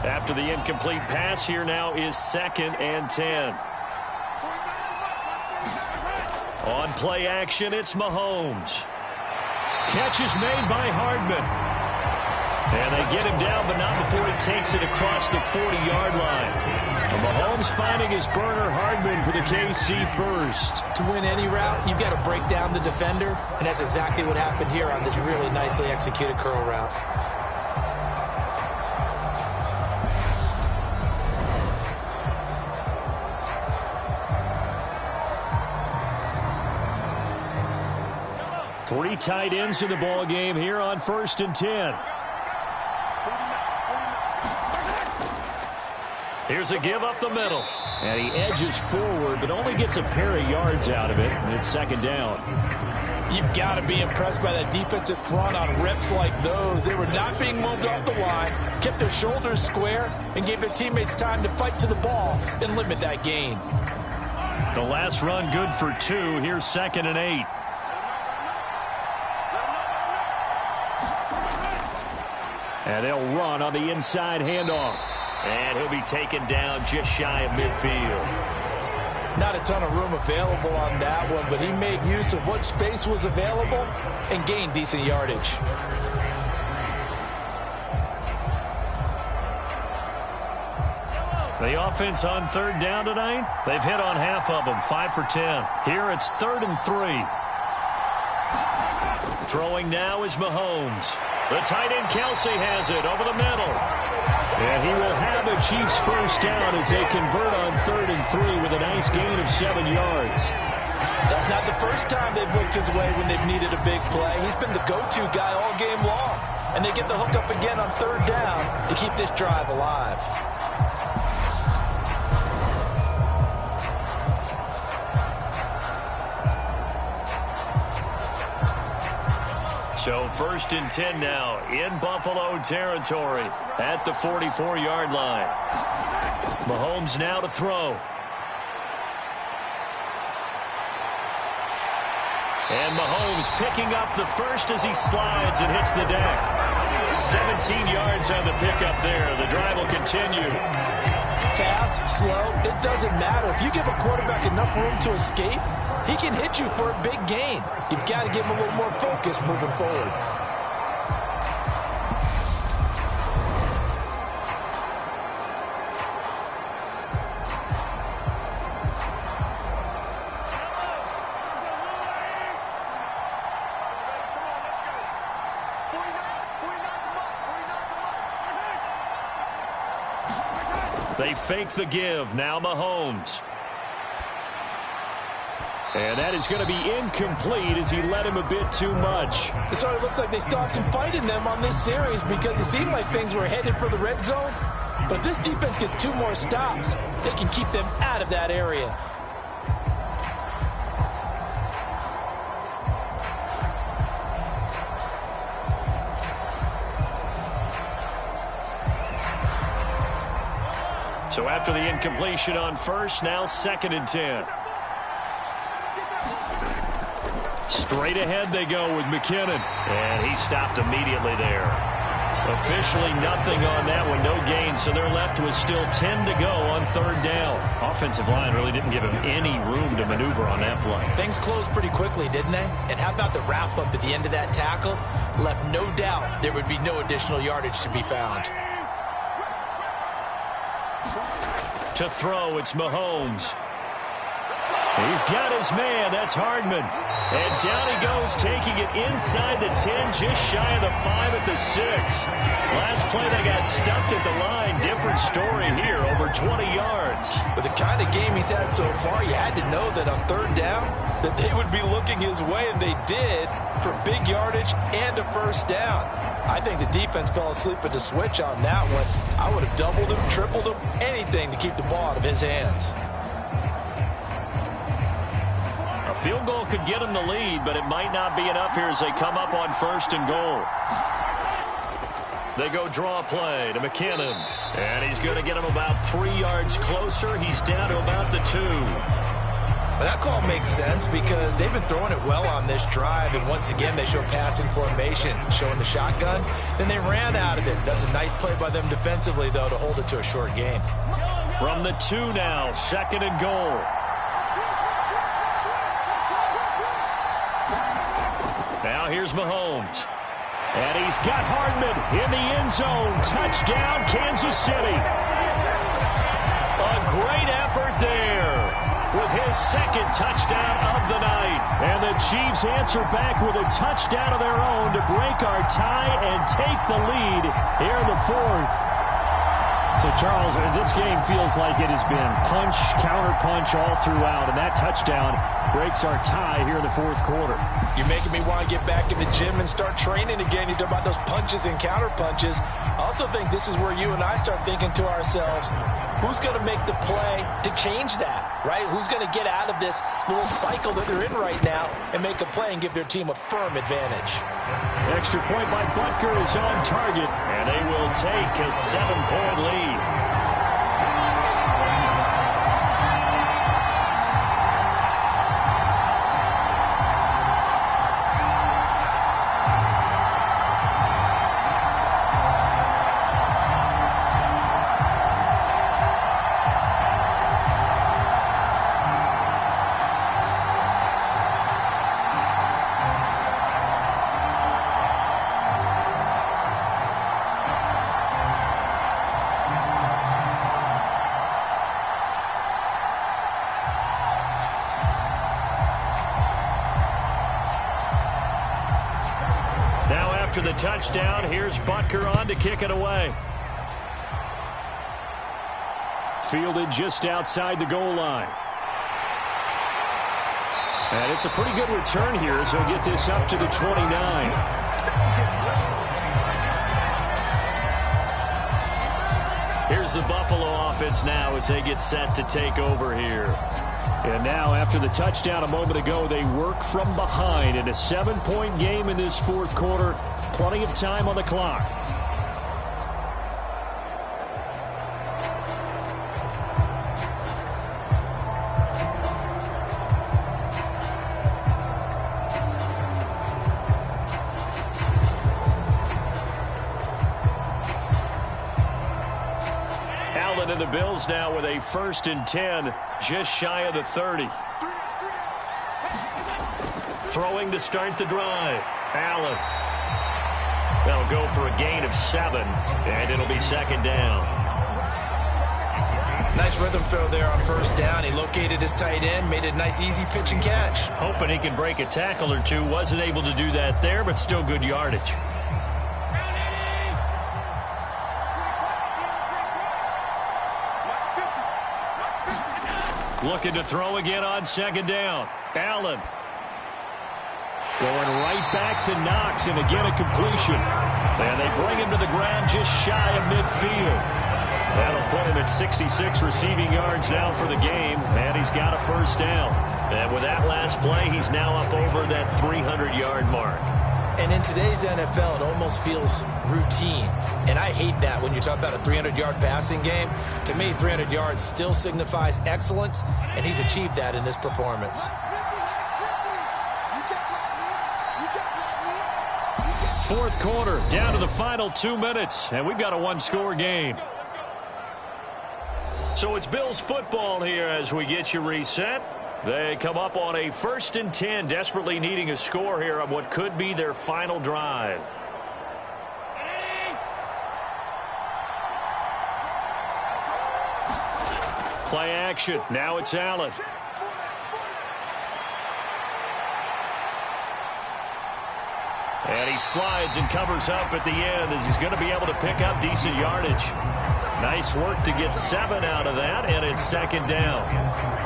After the incomplete pass, here now is 2nd and 10. On play action, it's Mahomes. Catch is made by Hardman. And they get him down, but not before he takes it across the 40-yard line. And Mahomes finding his burner, Hardman, for the KC first. To win any route, you've got to break down the defender, and that's exactly what happened here on this really nicely executed curl route. Three tight ends in the ball game here on 1st and 10. Here's a give up the middle. And he edges forward, but only gets a pair of yards out of it, and it's 2nd down. You've got to be impressed by that defensive front on reps like those. They were not being moved off the line, kept their shoulders square, and gave their teammates time to fight to the ball and limit that gain. The last run good for 2. Here's 2nd and 8. And they'll run on the inside handoff. And he'll be taken down just shy of midfield. Not a ton of room available on that one, but he made use of what space was available and gained decent yardage. The offense on 3rd down tonight, they've hit on half of them, 5 for 10. Here it's 3rd and 3. Throwing now is Mahomes. The tight end Kelsey has it over the middle. And he will have a Chiefs first down as they convert on 3rd and 3 with a nice gain of 7 yards. That's not the first time they've looked his way when they've needed a big play. He's been the go-to guy all game long. And they get the hook up again on 3rd down to keep this drive alive. So 1st and 10 now in Buffalo territory at the 44-yard line. Mahomes now to throw. And Mahomes picking up the first as he slides and hits the deck. 17 yards on the pickup there. The drive will continue. Fast, slow, it doesn't matter. If you give a quarterback enough room to escape, he can hit you for a big gain. You've got to give him a little more focus moving forward. They fake the give. Now Mahomes. And that is going to be incomplete as he led him a bit too much. It sort of looks like they still have some fight in them on this series because it seemed like things were headed for the red zone. But if this defense gets 2 more stops, they can keep them out of that area. So after the incompletion on 1st, now 2nd and 10. Straight ahead they go with McKinnon. And he stopped immediately there. Officially nothing on that one, no gain, so they're left with still 10 to go on 3rd down. Offensive line really didn't give him any room to maneuver on that play. Things closed pretty quickly, didn't they? And how about the wrap-up at the end of that tackle? Left no doubt there would be no additional yardage to be found. To throw, it's Mahomes. He's got his man. That's Hardman. And down he goes, taking it inside the 10, just shy of the 5 at the 6. Last play, they got stuffed at the line. Different story here, over 20 yards. With the kind of game he's had so far, you had to know that on 3rd down, that they would be looking his way, and they did, for big yardage and a first down. I think the defense fell asleep at the switch on that one. I would have doubled him, tripled him, anything to keep the ball out of his hands. A field goal could get them the lead, but it might not be enough here as they come up on 1st and goal. They go draw play to McKinnon. And he's going to get him about 3 yards closer. He's down to about the 2. Well, that call makes sense because they've been throwing it well on this drive, and once again they show passing formation, showing the shotgun. Then they ran out of it. That's a nice play by them defensively, though, to hold it to a short game. From the 2 now, 2nd and goal. Now here's Mahomes. And he's got Hardman in the end zone. Touchdown, Kansas City. A great effort there with his 2nd touchdown of the night. And the Chiefs answer back with a touchdown of their own to break our tie and take the lead here in the 4th. So, Charles, this game feels like it has been punch, counter-punch all throughout, and that touchdown breaks our tie here in the 4th quarter. You're making me want to get back in the gym and start training again. You talk about those punches and counter-punches. I also think this is where you and I start thinking to ourselves, who's going to make the play to change that, right? Who's going to get out of this little cycle that they're in right now and make a play and give their team a firm advantage? Extra point by Butker is on target, and they will take a 7-point lead. After the touchdown, here's Butker on to kick it away. Fielded just outside the goal line. And it's a pretty good return here as he'll get this up to the 29. Here's the Buffalo offense now as they get set to take over here. And now, after the touchdown a moment ago, they work from behind in a 7-point game in this 4th quarter. Plenty of time on the clock. Allen and the Bills now with a 1st and 10, just shy of the 30. Throwing to start the drive. Allen. That'll go for a gain of 7, and it'll be 2nd down. Nice rhythm throw there on 1st down. He located his tight end, made a nice easy pitch and catch. Hoping he can break a tackle or two. Wasn't able to do that there, but still good yardage. Looking to throw again on 2nd down. Allen. Going right back to Knox, and again a completion. And they bring him to the ground just shy of midfield. That'll put him at 66 receiving yards now for the game, and he's got a 1st down. And with that last play, he's now up over that 300-yard mark. And in today's NFL, it almost feels routine. And I hate that when you talk about a 300-yard passing game. To me, 300 yards still signifies excellence, and he's achieved that in this performance. 4th quarter, down to the final 2 minutes, and we've got a 1-score game. So it's Bills football here as we get you reset. They come up on a 1st and 10, desperately needing a score here on what could be their final drive. Play action. Now it's Allen. And he slides and covers up at the end as he's going to be able to pick up decent yardage. Nice work to get 7 out of that, and it's 2nd down.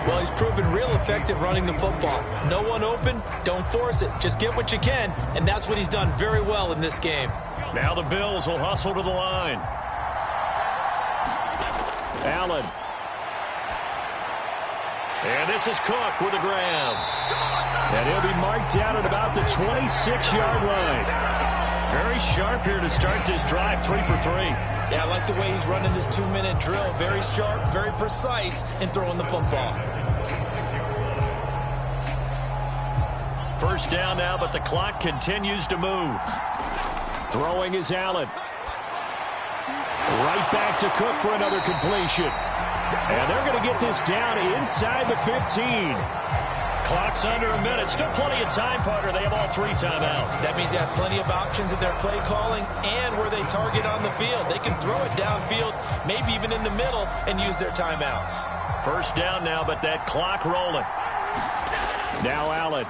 Well, he's proven real effective running the football. No one open, don't force it. Just get what you can, and that's what he's done very well in this game. Now the Bills will hustle to the line. Allen. And this is Cook with a grab. And he'll be marked down at about the 26-yard line. Very sharp here to start this drive, 3 for 3. Yeah, I like the way he's running this 2-minute drill. Very sharp, very precise in throwing the football. First down now, but the clock continues to move. Throwing is Allen. Right back to Cook for another completion. And they're going to get this down inside the 15. Clock's under a minute. Still plenty of time, partner. They have all 3 timeouts. That means they have plenty of options in their play calling and where they target on the field. They can throw it downfield, maybe even in the middle, and use their timeouts. First down now, but that clock rolling. Now Allen.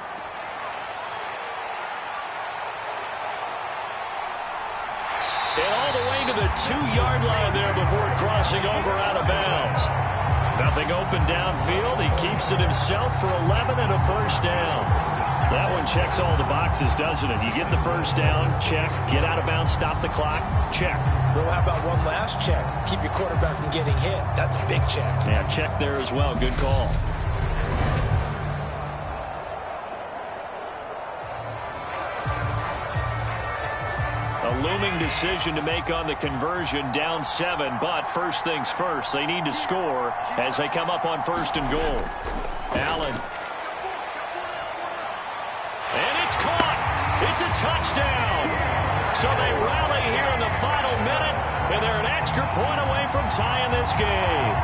And all the way to the 2-yard line there before crossing over out of bounds. Nothing open downfield. He keeps it himself for 11 and a first down. That one checks all the boxes, doesn't it? You get the first down, check. Get out of bounds, stop the clock, check. Well, how about one last check? Keep your quarterback from getting hit. That's a big check. Yeah, check there as well. Good call. A looming decision to make on the conversion, down 7, but first things first, they need to score as they come up on first and goal. Allen. And it's caught. It's a touchdown. So they rally here in the final minute, and they're an extra point away from tying this game.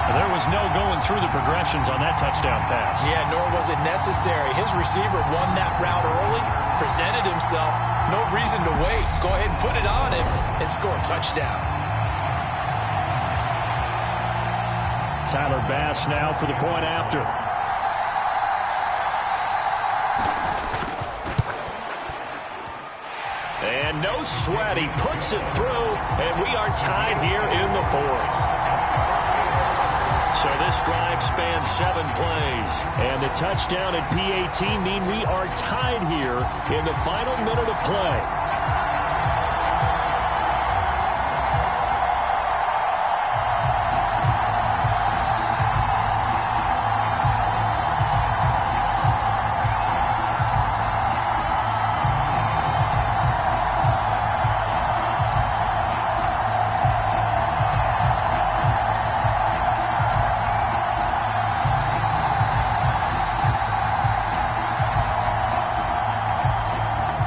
There was no going through the progressions on that touchdown pass. Yeah, nor was it necessary. His receiver won that route early, presented himself. No reason to wait. Go ahead and put it on him and score a touchdown. Tyler Bass now for the point after. And no sweat. He puts it through, and we are tied here in the 4th. So this drive spans 7 plays. And the touchdown and PAT mean we are tied here in the final minute of play.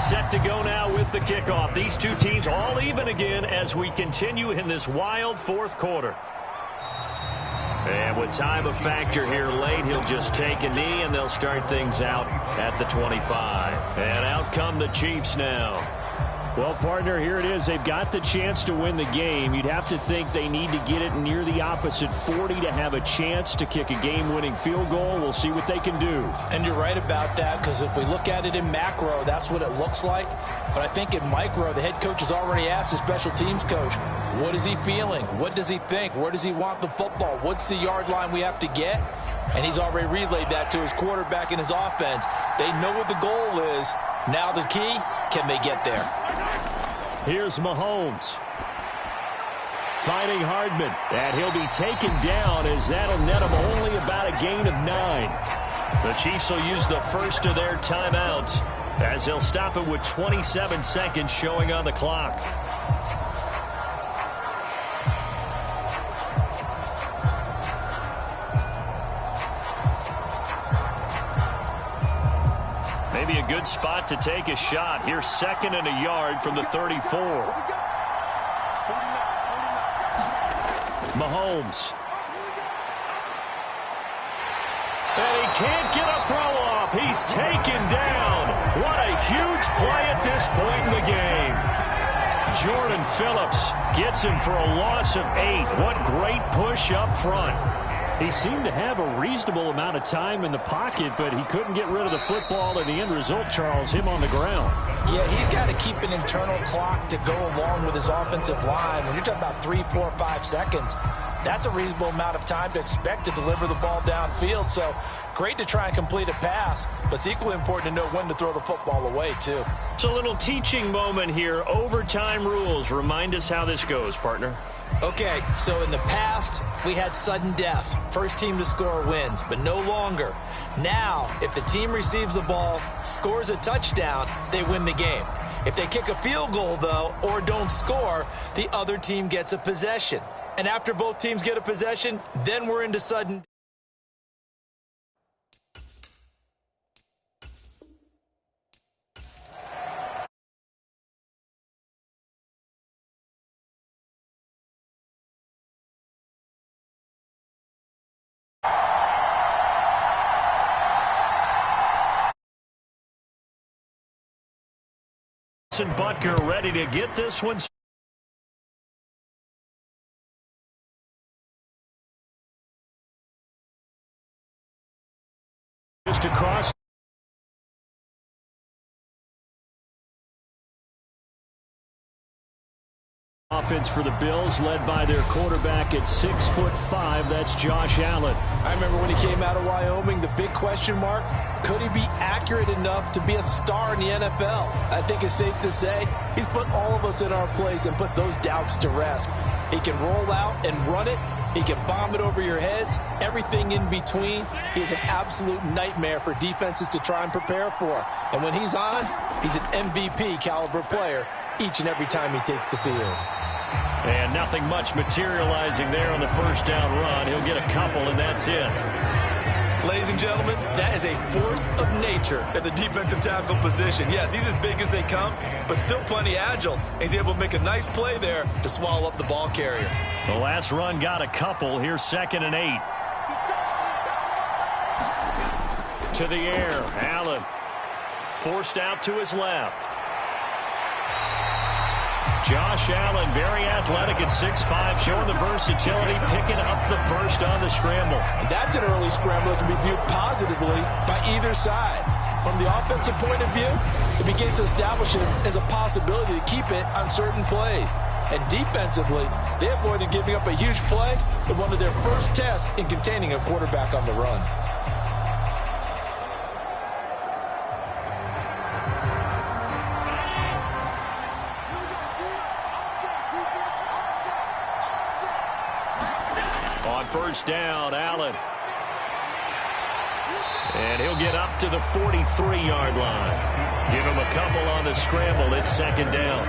Set to go now with the kickoff. These two teams all even again as we continue in this wild 4th quarter. And with time a factor here late, he'll just take a knee and they'll start things out at the 25. And out come the Chiefs now. Well, partner, here it is. They've got the chance to win the game. You'd have to think they need to get it near the opposite 40 to have a chance to kick a game-winning field goal. We'll see what they can do. And you're right about that, because if we look at it in macro, that's what it looks like. But I think in micro, the head coach has already asked the special teams coach, what is he feeling? What does he think? Where does he want the football? What's the yard line we have to get? And he's already relayed that to his quarterback and his offense. They know what the goal is. Now the key, can they get there? Here's Mahomes. Finding Hardman. And he'll be taken down as that'll net him only about a gain of 9. The Chiefs will use the first of their timeouts as they'll stop it with 27 seconds showing on the clock. Maybe a good spot to take a shot. Here's 2nd and a yard from the 34. Mahomes. And he can't get a throw off. He's taken down. What a huge play at this point in the game. Jordan Phillips gets him for a loss of 8. What great push up front. He seemed to have a reasonable amount of time in the pocket, but he couldn't get rid of the football, and the end result, Charles, him on the ground. Yeah, he's got to keep an internal clock to go along with his offensive line. When you're talking about 3, 4, 5 seconds, that's a reasonable amount of time to expect to deliver the ball downfield. So Great to try and complete a pass, but it's equally important to know when to throw the football away, too. It's a little teaching moment here. Overtime rules. Remind us how this goes, partner. Okay, so in the past, we had sudden death. First team to score wins, but no longer. Now, if the team receives the ball, scores a touchdown, they win the game. If they kick a field goal, though, or don't score, the other team gets a possession. And after both teams get a possession, then we're into sudden. Butker ready to get this one. Just across. Offense for the Bills led by their quarterback at 6'5". That's Josh Allen. I remember when he came out of Wyoming, the big question mark, could he be accurate enough to be a star in the NFL? I think it's safe to say he's put all of us in our place and put those doubts to rest. He can roll out and run it. He can bomb it over your heads. Everything in between. He is an absolute nightmare for defenses to try and prepare for. And when he's on, he's an MVP caliber player each and every time he takes the field. And nothing much materializing there on the first down run. He'll get a couple, and that's it. Ladies and gentlemen, that is a force of nature at the defensive tackle position. Yes, he's as big as they come, but still plenty agile. He's able to make a nice play there to swallow up the ball carrier. The last run got a couple. Here's 2nd and 8. To the air. Allen forced out to his left. Josh Allen, very athletic at 6'5", showing the versatility, picking up the first on the scramble. And that's an early scramble that can be viewed positively by either side. From the offensive point of view, it begins to establish it as a possibility to keep it on certain plays. And defensively, they avoided giving up a huge play in one of their first tests in containing a quarterback on the run. First down, Allen. And he'll get up to the 43-yard line. Give him a couple on the scramble. It's 2nd down.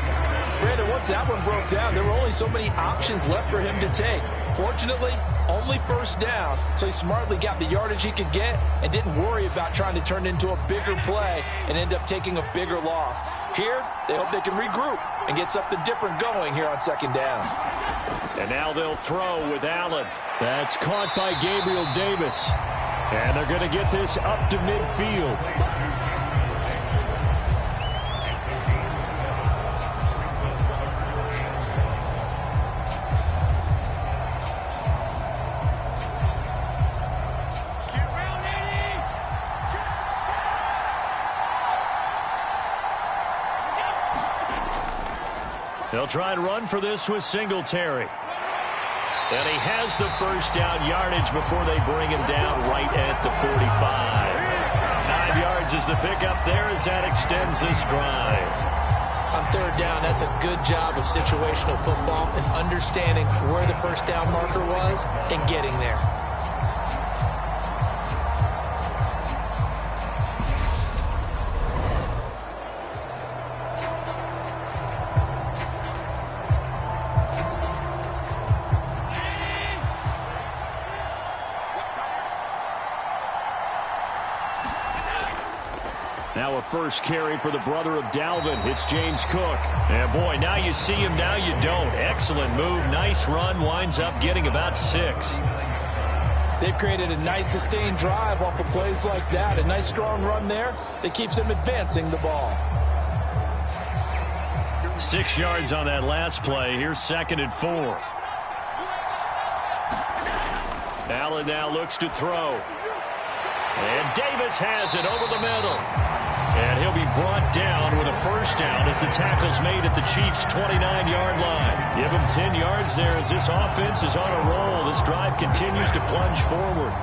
Brandon, once that one broke down, there were only so many options left for him to take. Fortunately, only first down, so he smartly got the yardage he could get and didn't worry about trying to turn it into a bigger play and end up taking a bigger loss. Here, they hope they can regroup and get something different going here on 2nd down. And now they'll throw with Allen. That's caught by Gabriel Davis. And they're going to get this up to midfield. They'll try and run for this with Singletary. And he has the first down yardage before they bring him down right at the 45. 5 yards is the pickup there as that extends this drive. On 3rd down, that's a good job of situational football and understanding where the first down marker was and getting there. Now a first carry for the brother of Dalvin. It's James Cook. And boy, now you see him, now you don't. Excellent move, nice run, winds up getting about 6. They've created a nice sustained drive off of plays like that. A nice strong run there that keeps them advancing the ball. 6 yards on that last play. Here's 2nd and 4. Allen now looks to throw. And Davis has it over the middle. And he'll be brought down with a first down as the tackle's made at the Chiefs' 29-yard line. Give him 10 yards there as this offense is on a roll. This drive continues to plunge forward.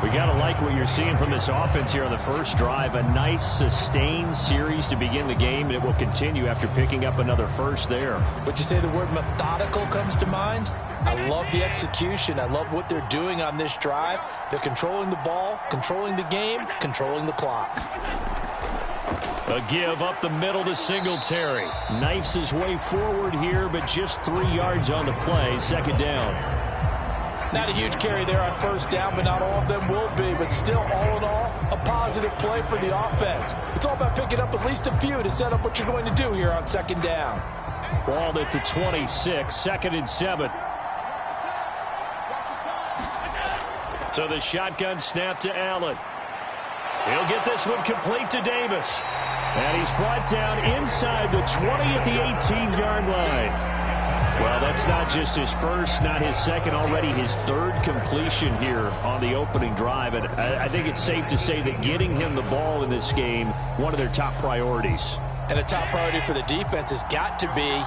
We got to like what you're seeing from this offense here on the first drive. A nice, sustained series to begin the game, and it will continue after picking up another first there. Would you say the word methodical comes to mind? I love the execution. I love what they're doing on this drive. They're controlling the ball, controlling the game, controlling the clock. A give up the middle to Singletary. Knifes his way forward here, but just 3 yards on the play. Second down. Not a huge carry there on first down, but not all of them will be. But still, all in all, a positive play for the offense. It's all about picking up at least a few to set up what you're going to do here on second down. Ball at the 26, 2nd and 7. So the shotgun snap to Allen. He'll get this one complete to Davis. And he's brought down inside the 20 at the 18-yard line. Well, that's not just his first, not his second, already his 3rd completion here on the opening drive. And I think it's safe to say that getting him the ball in this game, one of their top priorities. And a top priority for the defense has got to be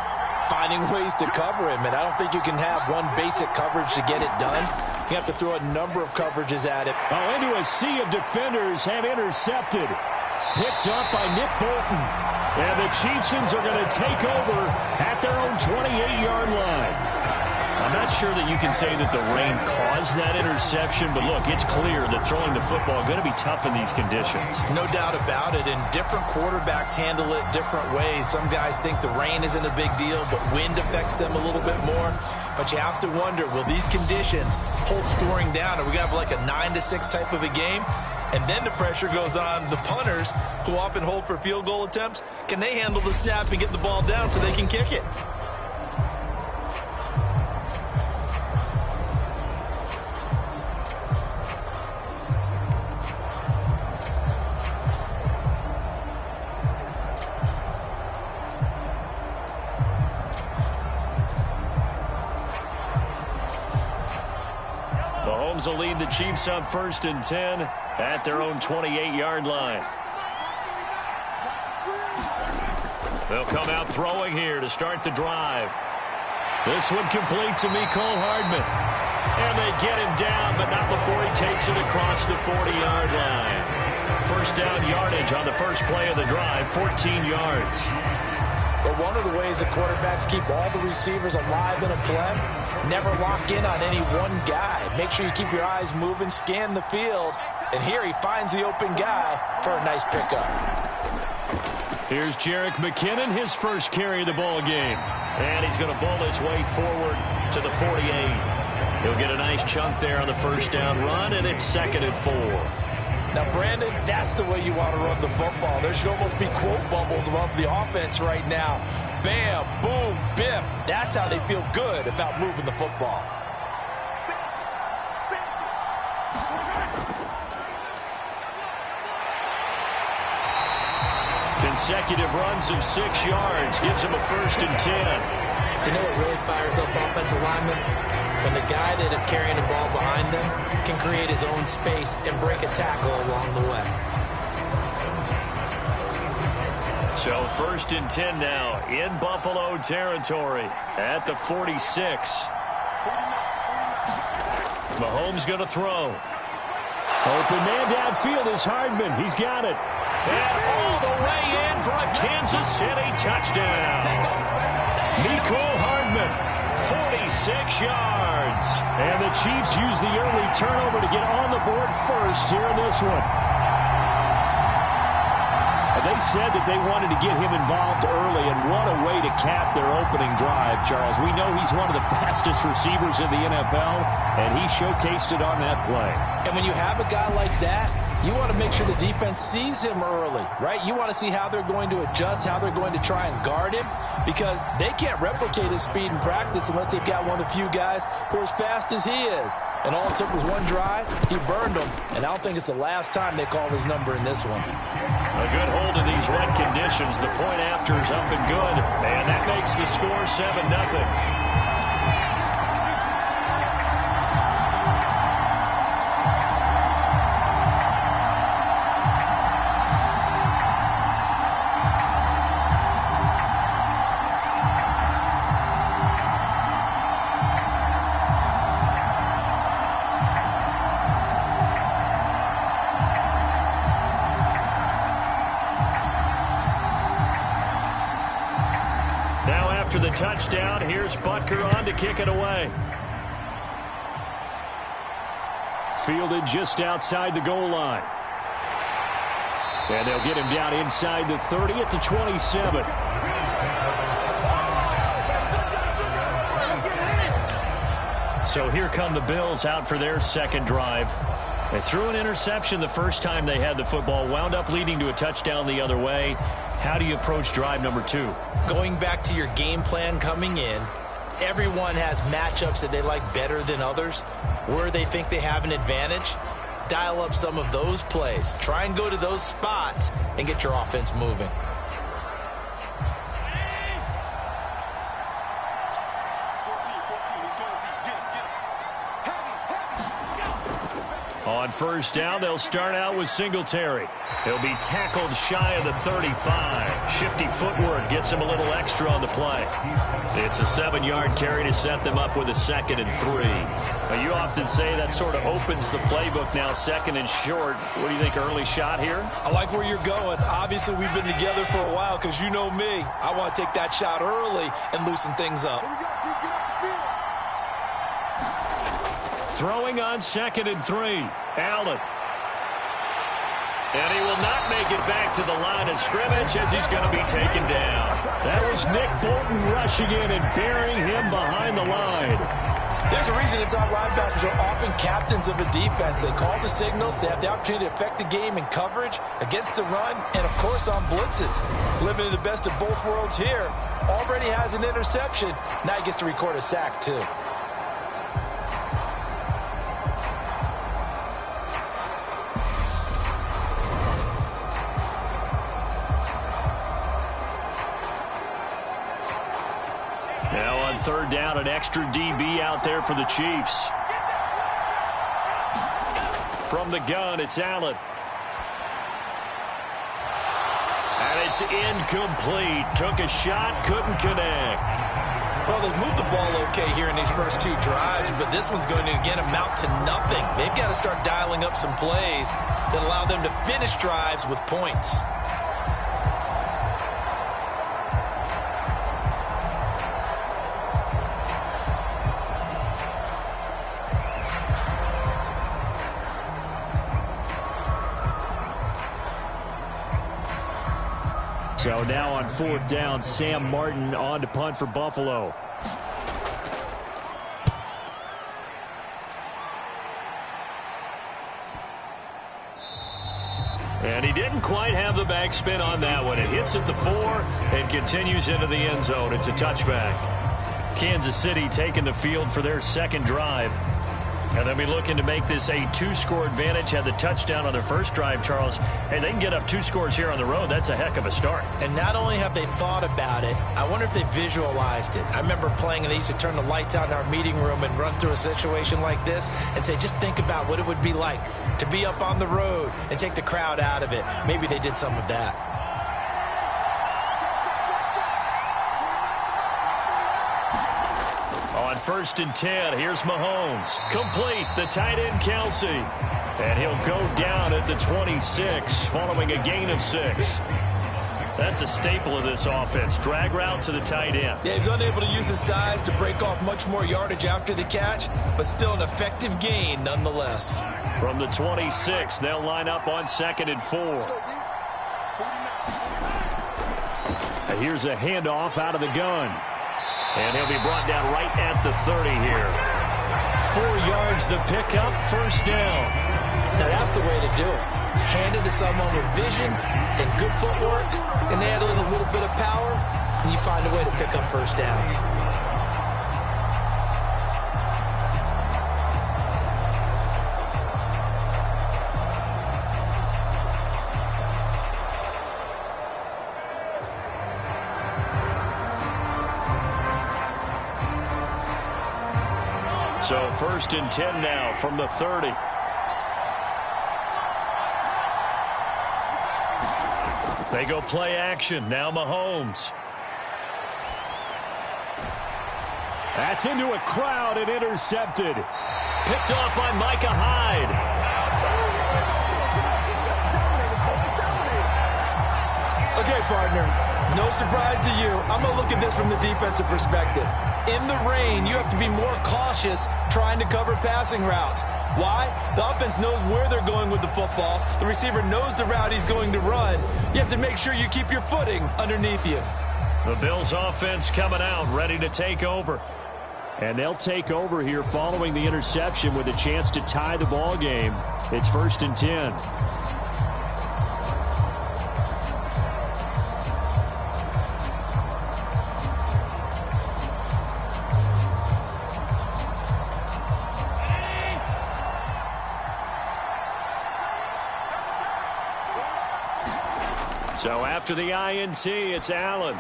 finding ways to cover him. And I don't think you can have one basic coverage to get it done. You have to throw a number of coverages at it. Oh, into a sea of defenders and intercepted. Picked up by Nick Bolton. And the Chiefsons are going to take over at their own 28-yard line. I'm not sure that you can say that the rain caused that interception, but look, it's clear that throwing the football is going to be tough in these conditions. No doubt about it, and different quarterbacks handle it different ways. Some guys think the rain isn't a big deal, but wind affects them a little bit more. But you have to wonder, will these conditions hold scoring down? Are we going to have like a 9-6 type of a game? And then the pressure goes on the punters, who often hold for field goal attempts. Can they handle the snap and get the ball down so they can kick it? Mahomes will lead the Chiefs up 1st and 10 at their own 28-yard line. They'll come out throwing here to start the drive. This one complete to Mecole Hardman. And they get him down, but not before he takes it across the 40-yard line. First down yardage on the first play of the drive, 14 yards. But one of the ways the quarterbacks keep all the receivers alive in a play, never lock in on any one guy. Make sure you keep your eyes moving, scan the field. And here he finds the open guy for a nice pickup. Here's Jerick McKinnon, his first carry of the ball game. And he's going to bowl his way forward to the 48. He'll get a nice chunk there on the first down run, and it's 2nd and 4. Now, Brandon, that's the way you want to run the football. There should almost be quote bubbles above the offense right now. Bam, boom, biff. That's how they feel good about moving the football. Consecutive runs of 6 yards gives him a 1st and 10. You know what really fires up offensive linemen? When the guy that is carrying the ball behind them can create his own space and break a tackle along the way. So 1st and 10 now in Buffalo territory at the 46. Mahomes going to throw. Open man downfield is Hardman. He's got it. And all the way in for a Kansas City touchdown. Mecole Hardman, 46 yards. And the Chiefs use the early turnover to get on the board first here in this one. They said that they wanted to get him involved early, and what a way to cap their opening drive, Charles. We know he's one of the fastest receivers in the NFL, and he showcased it on that play. And when you have a guy like that, you want to make sure the defense sees him early, right? You want to see how they're going to adjust, how they're going to try and guard him, because they can't replicate his speed in practice unless they've got one of the few guys who are as fast as he is. And all it took was one drive. He burned them, and I don't think it's the last time they call his number in this one. A good hold of these wet conditions. The point after is up and good, and that makes the score 7-0. the touchdown. Here's Butker on to kick it away. Fielded just outside the goal line. And they'll get him down inside the 30 at the 27. So here come the Bills out for their second drive. They threw an interception the first time they had the football, wound up leading to a touchdown the other way. How do you approach drive number 2? Going back to your game plan coming in, everyone has matchups that they like better than others, where they think they have an advantage. Dial up some of those plays. Try and go to those spots and get your offense moving. On first down, they'll start out with Singletary. He'll be tackled shy of the 35. Shifty footwork gets him a little extra on the play. It's a 7-yard carry to set them up with a 2nd and 3. Now, you often say that sort of opens the playbook now, 2nd and short. What do you think, early shot here? I like where you're going. Obviously, we've been together for a while because you know me. I want to take that shot early and loosen things up. Throwing on 2nd and 3. Allen. And he will not make it back to the line of scrimmage as he's going to be taken down. That was Nick Bolton rushing in and burying him behind the line. There's a reason it's our linebackers are often captains of a defense. They call the signals. They have the opportunity to affect the game in coverage, against the run, and, of course, on blitzes. Living in the best of both worlds here. Already has an interception. Now he gets to record a sack, too. Now on third down, an extra DB out there for the Chiefs. From the gun, it's Allen. And it's incomplete. Took a shot, couldn't connect. Well, they've moved the ball okay here in these first 2 drives, but this one's going to, again, amount to nothing. They've got to start dialing up some plays that allow them to finish drives with points. So now on fourth down, Sam Martin on to punt for Buffalo. And he didn't quite have the backspin on that one. It hits at the 4 and continues into the end zone. It's a touchback. Kansas City taking the field for their second drive. And they'll be looking to make this a 2-score advantage. Had the touchdown on their first drive, Charles. Hey, they can get up 2 scores here on the road. That's a heck of a start. And not only have they thought about it, I wonder if they visualized it. I remember playing and they used to turn the lights out in our meeting room and run through a situation like this and say, just think about what it would be like to be up on the road and take the crowd out of it. Maybe they did some of that. On 1st and 10, here's Mahomes. Complete, the tight end Kelsey. And he'll go down at the 26 following a gain of 6. That's a staple of this offense. Drag route to the tight end. Yeah, he's unable to use his size to break off much more yardage after the catch, but still an effective gain nonetheless. From the 26, they'll line up on 2nd and 4. And here's a handoff out of the gun. And he'll be brought down right at the 30 here. 4 yards the pickup, first down. Now that's the way to do it. Hand it to someone with vision and good footwork, and add in a little bit of power, and you find a way to pick up first downs. So 1st and 10 now from the 30. They go play action. Now Mahomes. That's into a crowd and intercepted. Picked off by Micah Hyde. Okay, partner. No surprise to you. I'm going to look at this from the defensive perspective. In the rain, you have to be more cautious trying to cover passing routes. Why? The offense knows where they're going with the football. The receiver knows the route he's going to run. You have to make sure you keep your footing underneath you. The Bills offense coming out, ready to take over. And they'll take over here following the interception with a chance to tie the ball game. It's 1st and 10. So after the INT, it's Allen.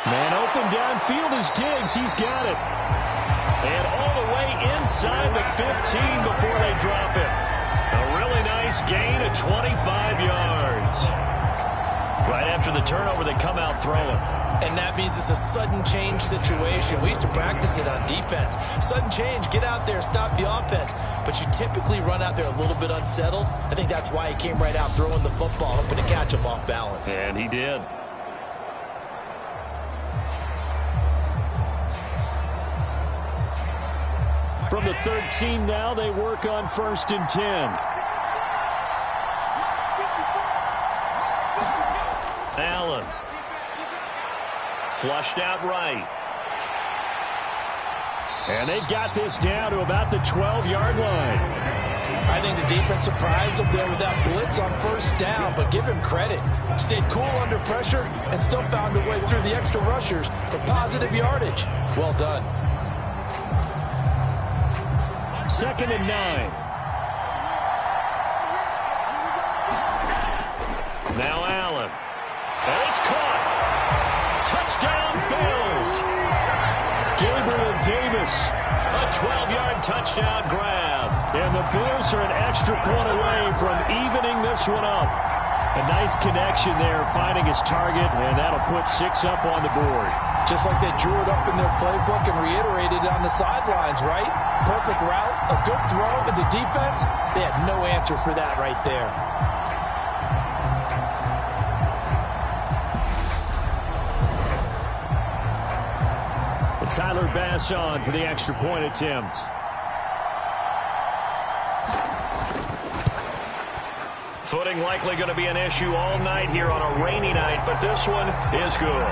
Man open downfield is Diggs. He's got it. And all the way inside the 15 before they drop it. A really nice gain of 25 yards. Right after the turnover, they come out throwing. And that means it's a sudden change situation. We used to practice it on defense. Sudden change, get out there, stop the offense. But you typically run out there a little bit unsettled. I think that's why he came right out throwing the football, hoping to catch him off balance. And he did. From the 13 now, they work on 1st and 10. Allen. Flushed out right. And they've got this down to about the 12-yard line. I think the defense surprised him there with that blitz on 1st down, but give him credit. Stayed cool under pressure and still found a way through the extra rushers for positive yardage. Well done. 2nd and 9. Now Allen. And it's caught. Touchdown, Bills. Gabriel Davis. A 12-yard touchdown grab. And the Bills are an extra point away from evening this one up. A nice connection there, finding his target, and that'll put 6 up on the board. Just like they drew it up in their playbook and reiterated on the sidelines, right? Perfect route, a good throw, and the defense, they had no answer for that right there. And Tyler Bass on for the extra point attempt. Footing likely going to be an issue all night here on a rainy night, but this one is good.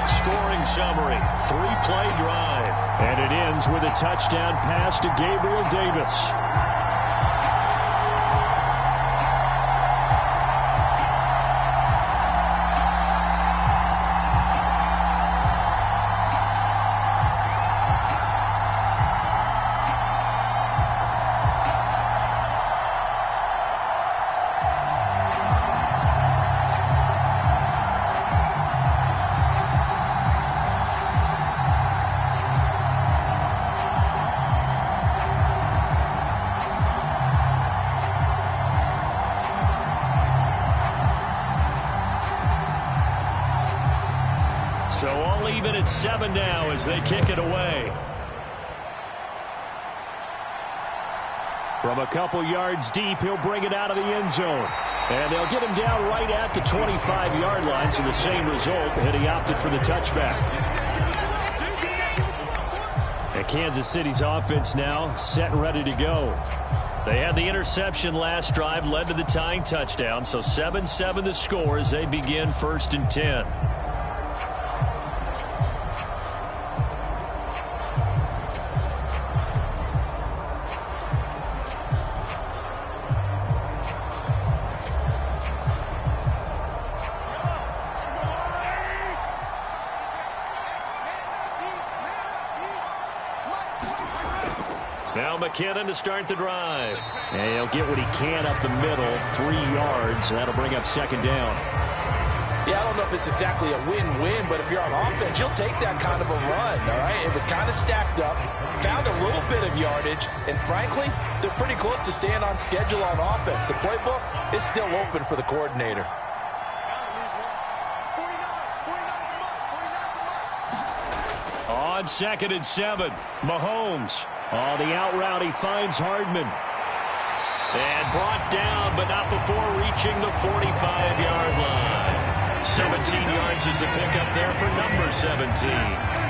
Scoring summary, 3-play drive. And it ends with a touchdown pass to Gabriel Davis. So all even at 7 now as they kick it away. From a couple yards deep, he'll bring it out of the end zone. And they'll get him down right at the 25-yard line, so the same result, and he opted for the touchback. And Kansas City's offense now set and ready to go. They had the interception last drive, led to the tying touchdown, so 7-7 the score as they begin 1st and 10. Now McKinnon to start the drive. And he'll get what he can up the middle, 3 yards. That'll bring up 2nd down. Yeah, I don't know if it's exactly a win-win, but if you're on offense, you'll take that kind of a run, all right? It was kind of stacked up, found a little bit of yardage, and frankly, they're pretty close to staying on schedule on offense. The playbook is still open for the coordinator. On 2nd and 7, Mahomes. Oh, the out route, he finds Hardman. And brought down, but not before reaching the 45-yard line. 17 yards is the pickup there for number 17.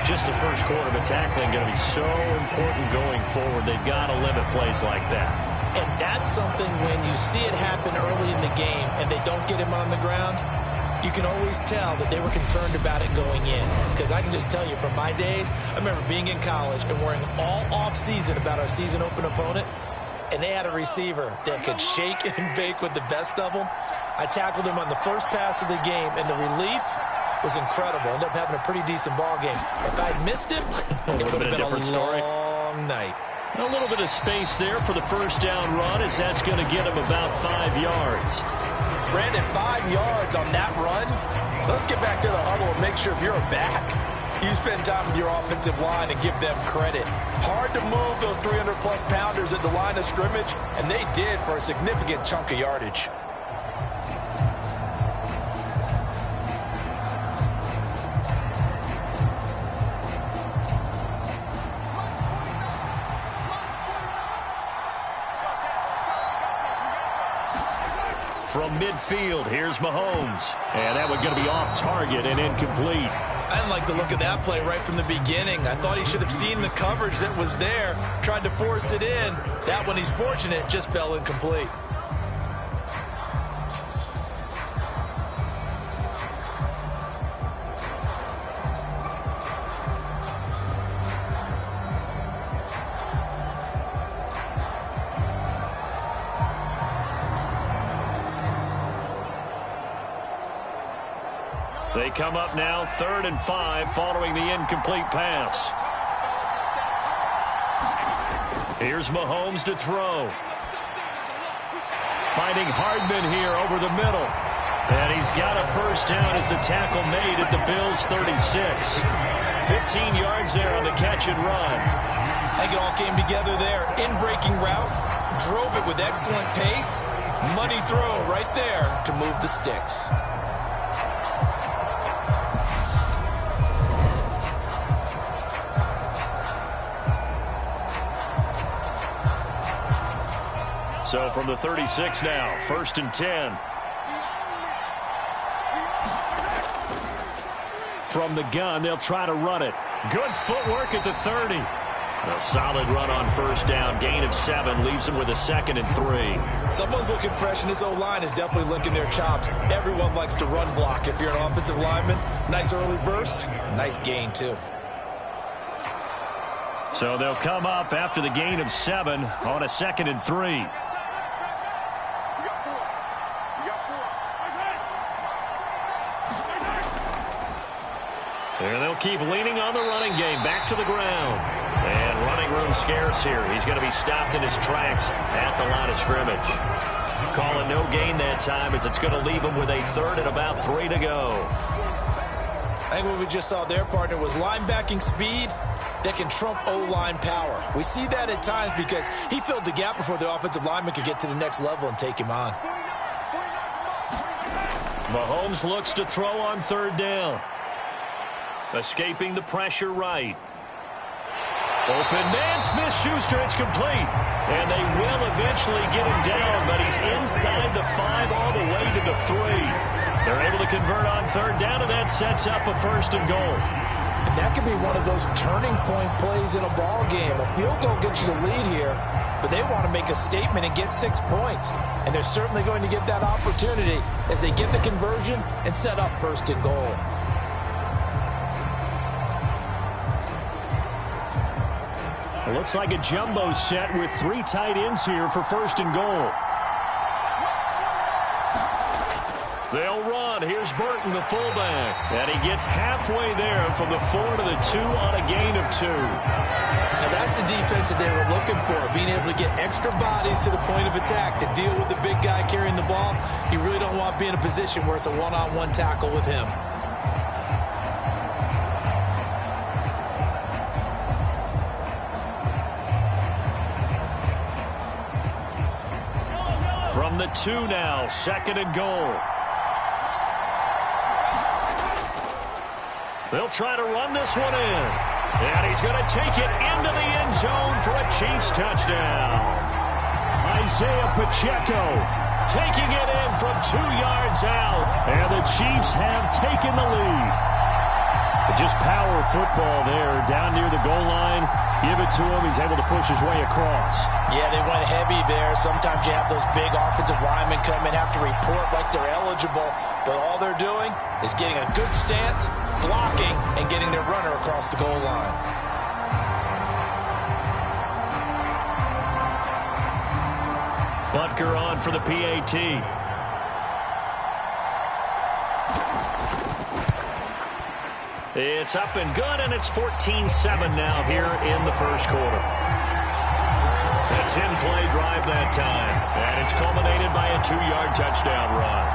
Just the first quarter of the tackling going to be so important going forward. They've got to limit plays like that. And that's something when you see it happen early in the game and they don't get him on the ground, you can always tell that they were concerned about it going in. Because I can just tell you from my days, I remember being in college and worrying all off-season about our season open opponent, and they had a receiver that could shake and bake with the best of them. I tackled him on the first pass of the game, and the relief was incredible. Ended up having a pretty decent ball game. But if I'd missed him, it would have been a long night. A little bit of space there for the first down run, as that's going to get him about 5 yards. Brandon, 5 yards on that run. Let's get back to the huddle and make sure if you're a back, you spend time with your offensive line and give them credit. Hard to move those 300-plus pounders at the line of scrimmage, and they did for a significant chunk of yardage. From midfield, here's Mahomes. And that one's going to be off target and incomplete. I didn't like the look of that play right from the beginning. I thought he should have seen the coverage that was there, tried to force it in. That one, he's fortunate, just fell incomplete. They come up now 3rd and 5 following the incomplete pass. Here's Mahomes to throw. Finding Hardman here over the middle. And he's got a first down as a tackle made at the Bills' 36. 15 yards there on the catch and run. I think it all came together there. In-breaking route, drove it with excellent pace. Money throw right there to move the sticks. So from the 36 now, 1st and 10. From the gun, they'll try to run it. Good footwork at the 30. A solid run on first down. Gain of 7 leaves them with a 2nd and 3. Someone's looking fresh, and this O-line is definitely licking their chops. Everyone likes to run block. If you're an offensive lineman, nice early burst, nice gain too. So they'll come up after the gain of 7 on a 2nd and 3. And they'll keep leaning on the running game. Back to the ground. And running room scarce here. He's going to be stopped in his tracks at the line of scrimmage. Calling no gain that time as it's going to leave him with a 3rd and about 3 to go. I think what we just saw there, partner, was linebacking speed that can trump O-line power. We see that at times because he filled the gap before the offensive lineman could get to the next level and take him on. Mahomes looks to throw on 3rd down. Escaping the pressure right. Open man, Smith-Schuster, it's complete. And they will eventually get him down, but he's inside the 5 all the way to the 3. They're able to convert on 3rd down, and that sets up a 1st and goal. And that could be one of those turning point plays in a ball game. A field goal gets you the lead here, but they want to make a statement and get 6 points. And they're certainly going to get that opportunity as they get the conversion and set up 1st and goal. It looks like a jumbo set with 3 tight ends here for 1st and goal. They'll run. Here's Burton, the fullback. And he gets halfway there from the 4 to the 2 on a gain of 2. Now that's the defense that they were looking for, being able to get extra bodies to the point of attack to deal with the big guy carrying the ball. You really don't want to be in a position where it's a one-on-one tackle with him. From the 2 now, 2nd and goal. They'll try to run this one in. And he's going to take it into the end zone for a Chiefs touchdown. Isaiah Pacheco taking it in from 2 yards out. And the Chiefs have taken the lead. Just power football there, down near the goal line. Give it to him. He's able to push his way across. Yeah, they went heavy there. Sometimes you have those big offensive linemen come in, have to report like they're eligible. But all they're doing is getting a good stance, blocking, and getting their runner across the goal line. Butker on for the PAT. It's up and good, and it's 14-7 now here in the first quarter. A 10-play drive that time, and it's culminated by a 2-yard touchdown run.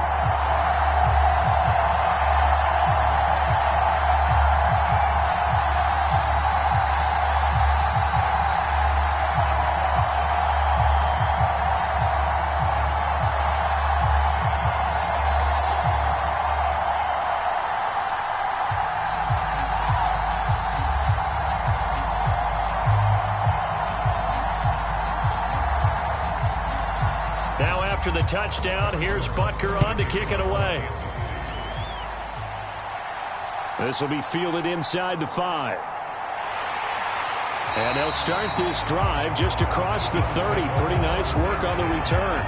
After the touchdown, here's Butker on to kick it away. This will be fielded inside the 5. And they'll start this drive just across the 30. Pretty nice work on the return.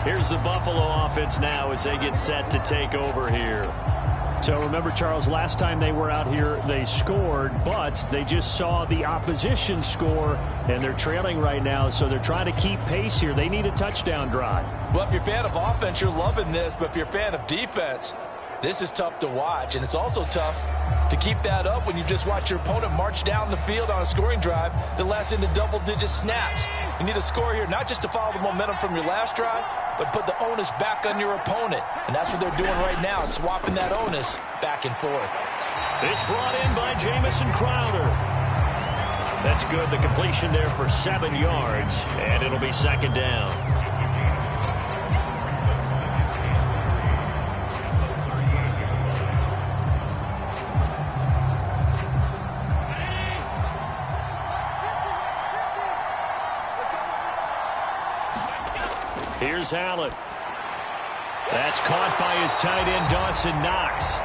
Here's the Buffalo offense now as they get set to take over here. So remember, Charles, last time they were out here, they scored, but they just saw the opposition score, and they're trailing right now, so they're trying to keep pace here. They need a touchdown drive. Well, if you're a fan of offense, you're loving this, but if you're a fan of defense, this is tough to watch, and it's also tough to keep that up when you just watch your opponent march down the field on a scoring drive that lasts into double-digit snaps. You need a score here, not just to follow the momentum from your last drive, but put the onus back on your opponent. And that's what they're doing right now, swapping that onus back and forth. It's brought in by Jamison Crowder. That's good. The completion there for 7 yards, and it'll be second down. Here's Allen. That's caught by his tight end, Dawson Knox.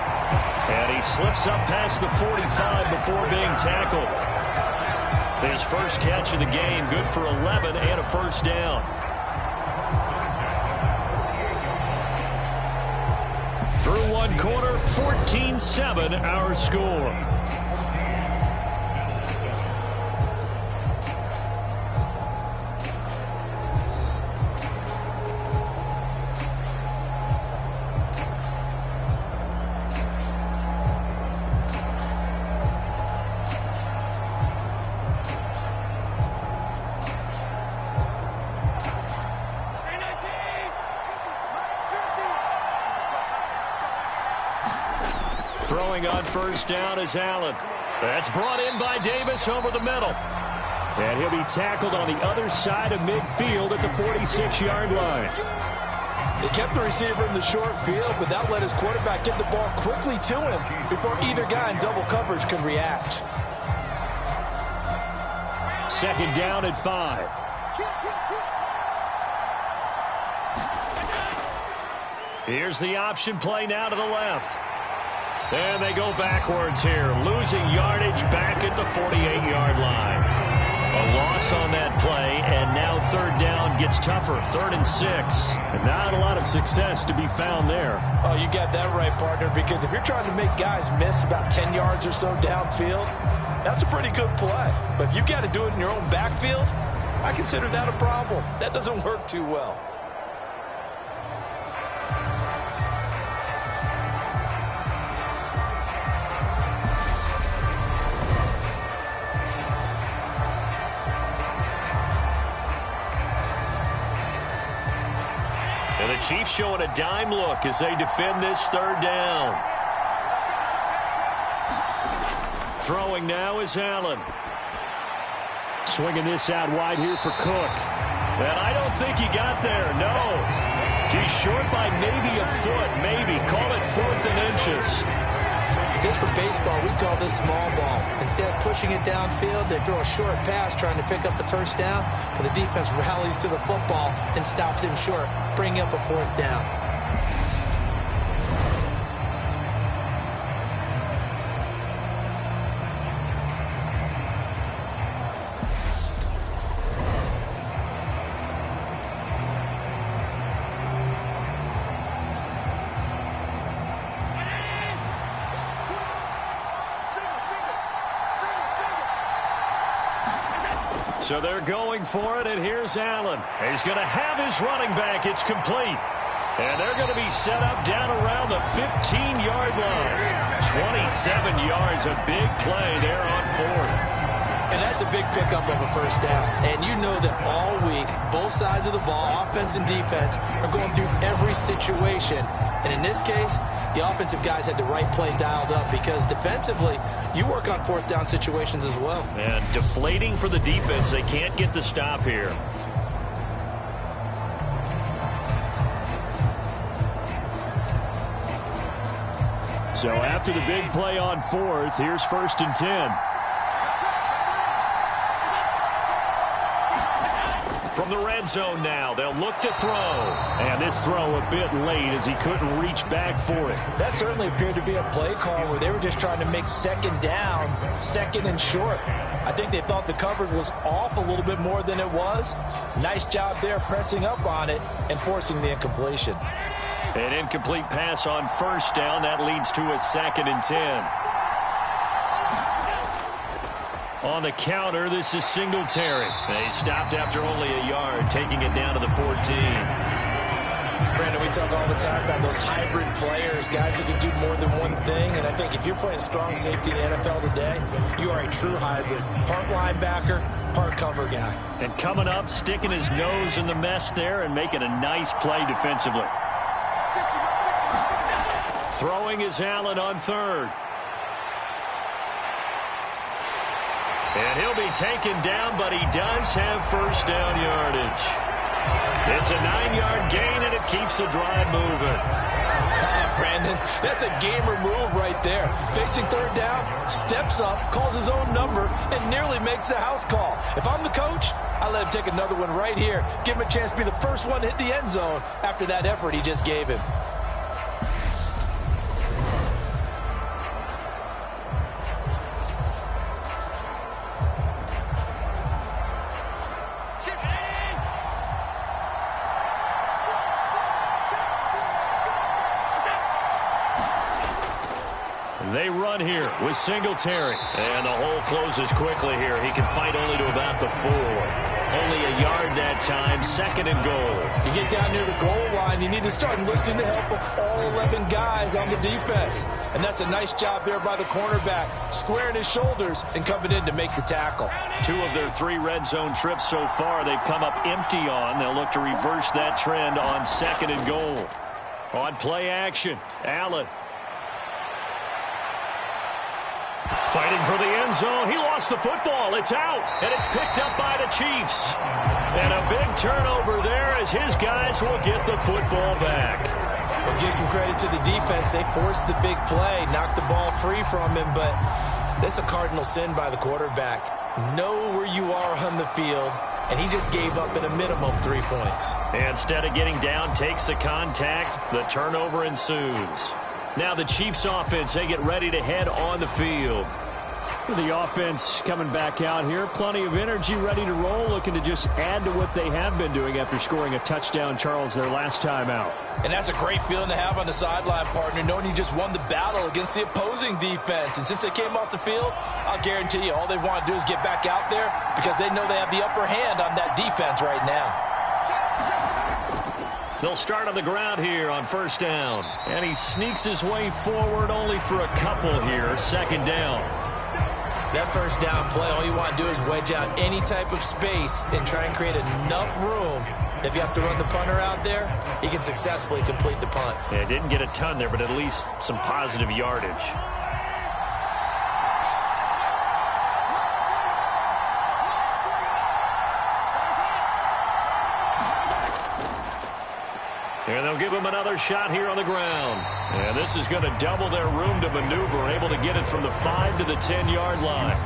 And he slips up past the 45 before being tackled. His first catch of the game, good for 11 and a first down. Through one quarter, 14-7 our score. Throwing on first down is Allen. That's brought in by Davis over the middle. And he'll be tackled on the other side of midfield at the 46-yard line. They kept the receiver in the short field, but that let his quarterback get the ball quickly to him before either guy in double coverage could react. Second down at 5. Here's the option play now to the left. And they go backwards here, losing yardage back at the 48-yard line. A loss on that play, and now third down gets tougher, 3rd and 6. And not a lot of success to be found there. Oh, you got that right, partner, because if you're trying to make guys miss about 10 yards or so downfield, that's a pretty good play. But if you got to do it in your own backfield, I consider that a problem. That doesn't work too well. And the Chiefs showing a dime look as they defend this third down. Throwing now is Allen. Swinging this out wide here for Cook. And I don't think he got there, no. He's short by maybe a foot, maybe. Call it 4th and inches. Just for baseball, we call this small ball. Instead of pushing it downfield, they throw a short pass trying to pick up the first down, but the defense rallies to the football and stops him short, bringing up a fourth down. So they're going for it, and here's Allen. He's going to have his running back. It's complete. And they're going to be set up down around the 15-yard line. 27 yards, a big play there on fourth. And that's a big pickup of a first down. And you know that all week, both sides of the ball, offense and defense, are going through every situation. And in this case, the offensive guys had the right play dialed up because defensively, you work on fourth down situations as well. And deflating for the defense. They can't get the stop here. So after the big play on fourth, here's 1st and 10. From the red zone now, they'll look to throw. And this throw a bit late as he couldn't reach back for it. That certainly appeared to be a play call where they were just trying to make second down, second and short. I think they thought the coverage was off a little bit more than it was. Nice job there pressing up on it and forcing the incompletion. An incomplete pass on first down. That leads to a 2nd and 10. On the counter, this is Singletary. They stopped after only a yard, taking it down to the 14. Brandon, we talk all the time about those hybrid players, guys who can do more than one thing. And I think if you're playing strong safety in the NFL today, you are a true hybrid. Part linebacker, part cover guy. And coming up, sticking his nose in the mess there and making a nice play defensively. Throwing is Allen on third. And he'll be taken down, but he does have first down yardage. It's a 9-yard gain, and it keeps the drive moving. Brandon, that's a gamer move right there. Facing third down, steps up, calls his own number, and nearly makes the house call. If I'm the coach, I let him take another one right here. Give him a chance to be the first one to hit the end zone after that effort he just gave him. They run here with Singletary. And the hole closes quickly here. He can fight only to about the 4. Only a yard that time, 2nd and goal. You get down near the goal line, you need to start enlisting the help of all 11 guys on the defense. And that's a nice job there by the cornerback, squaring his shoulders and coming in to make the tackle. 2 of their 3 red zone trips so far, they've come up empty on. They'll look to reverse that trend on 2nd and goal. On play action, Allen. Fighting for the end zone. He lost the football. It's out, and it's picked up by the Chiefs. And a big turnover there as his guys will get the football back. Well, give some credit to the defense. They forced the big play, knocked the ball free from him, but that's a cardinal sin by the quarterback. Know where you are on the field, and he just gave up at a minimum 3 points. And instead of getting down, takes the contact. The turnover ensues. Now the Chiefs offense, they get ready to head on the field. The offense coming back out here. Plenty of energy, ready to roll, looking to just add to what they have been doing after scoring a touchdown, Charles, their last time out. And that's a great feeling to have on the sideline, partner, knowing you just won the battle against the opposing defense. And since they came off the field, I'll guarantee you all they want to do is get back out there because they know they have the upper hand on that defense right now. They'll start on the ground here on first down. And he sneaks his way forward only for a couple here. 2nd down. That first down play, all you want to do is wedge out any type of space and try and create enough room. If you have to run the punter out there, he can successfully complete the punt. Yeah, didn't get a ton there, but at least some positive yardage. And they'll give him another shot here on the ground. And this is going to double their room to maneuver, able to get it from the 5 to the 10-yard line.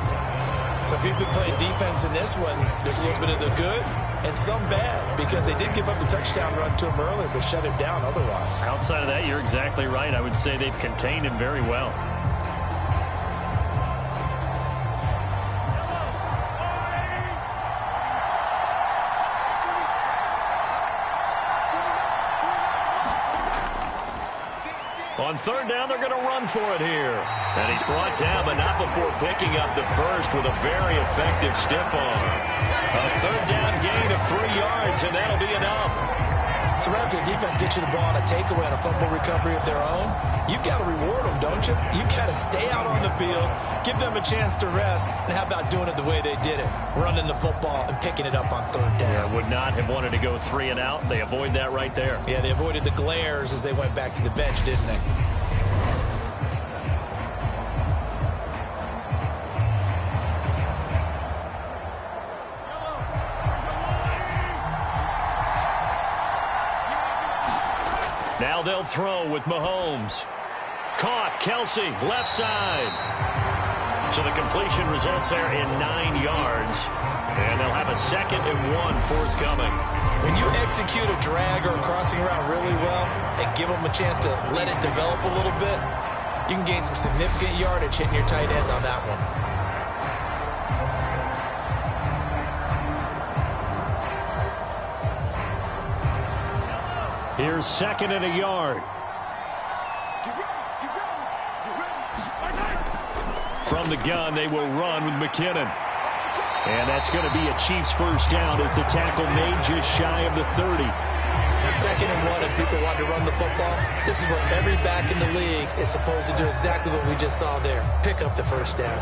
So if you've been playing defense in this one, there's a little bit of the good and some bad, because they did give up the touchdown run to him earlier, but shut him down otherwise. Outside of that, you're exactly right. I would say they've contained him very well. On third down, they're going to run for it here. And he's brought down, but not before picking up the first with a very effective stiff arm. A third down gain of 3 yards, and that'll be enough. So right after the defense gets you the ball on a takeaway and a fumble recovery of their own, you've got to reward them, don't you? You've got to stay out on the field, give them a chance to rest, and how about doing it the way they did it, running the football and picking it up on third down. Yeah, would not have wanted to go 3 and out. They avoid that right there. Yeah, they avoided the glares as they went back to the bench, didn't they? Now they'll throw with Mahomes. Caught, Kelsey, left side. So the completion results there in 9 yards. And they'll have a 2nd and 1 forthcoming. When you execute a drag or a crossing route really well and give them a chance to let it develop a little bit, you can gain some significant yardage hitting your tight end on that one. Here's 2nd and a yard. From the gun, they will run with McKinnon. And that's going to be a Chiefs first down as the tackle made just shy of the 30. 2nd and 1, if people want to run the football, this is where every back in the league is supposed to do exactly what we just saw there. Pick up the first down.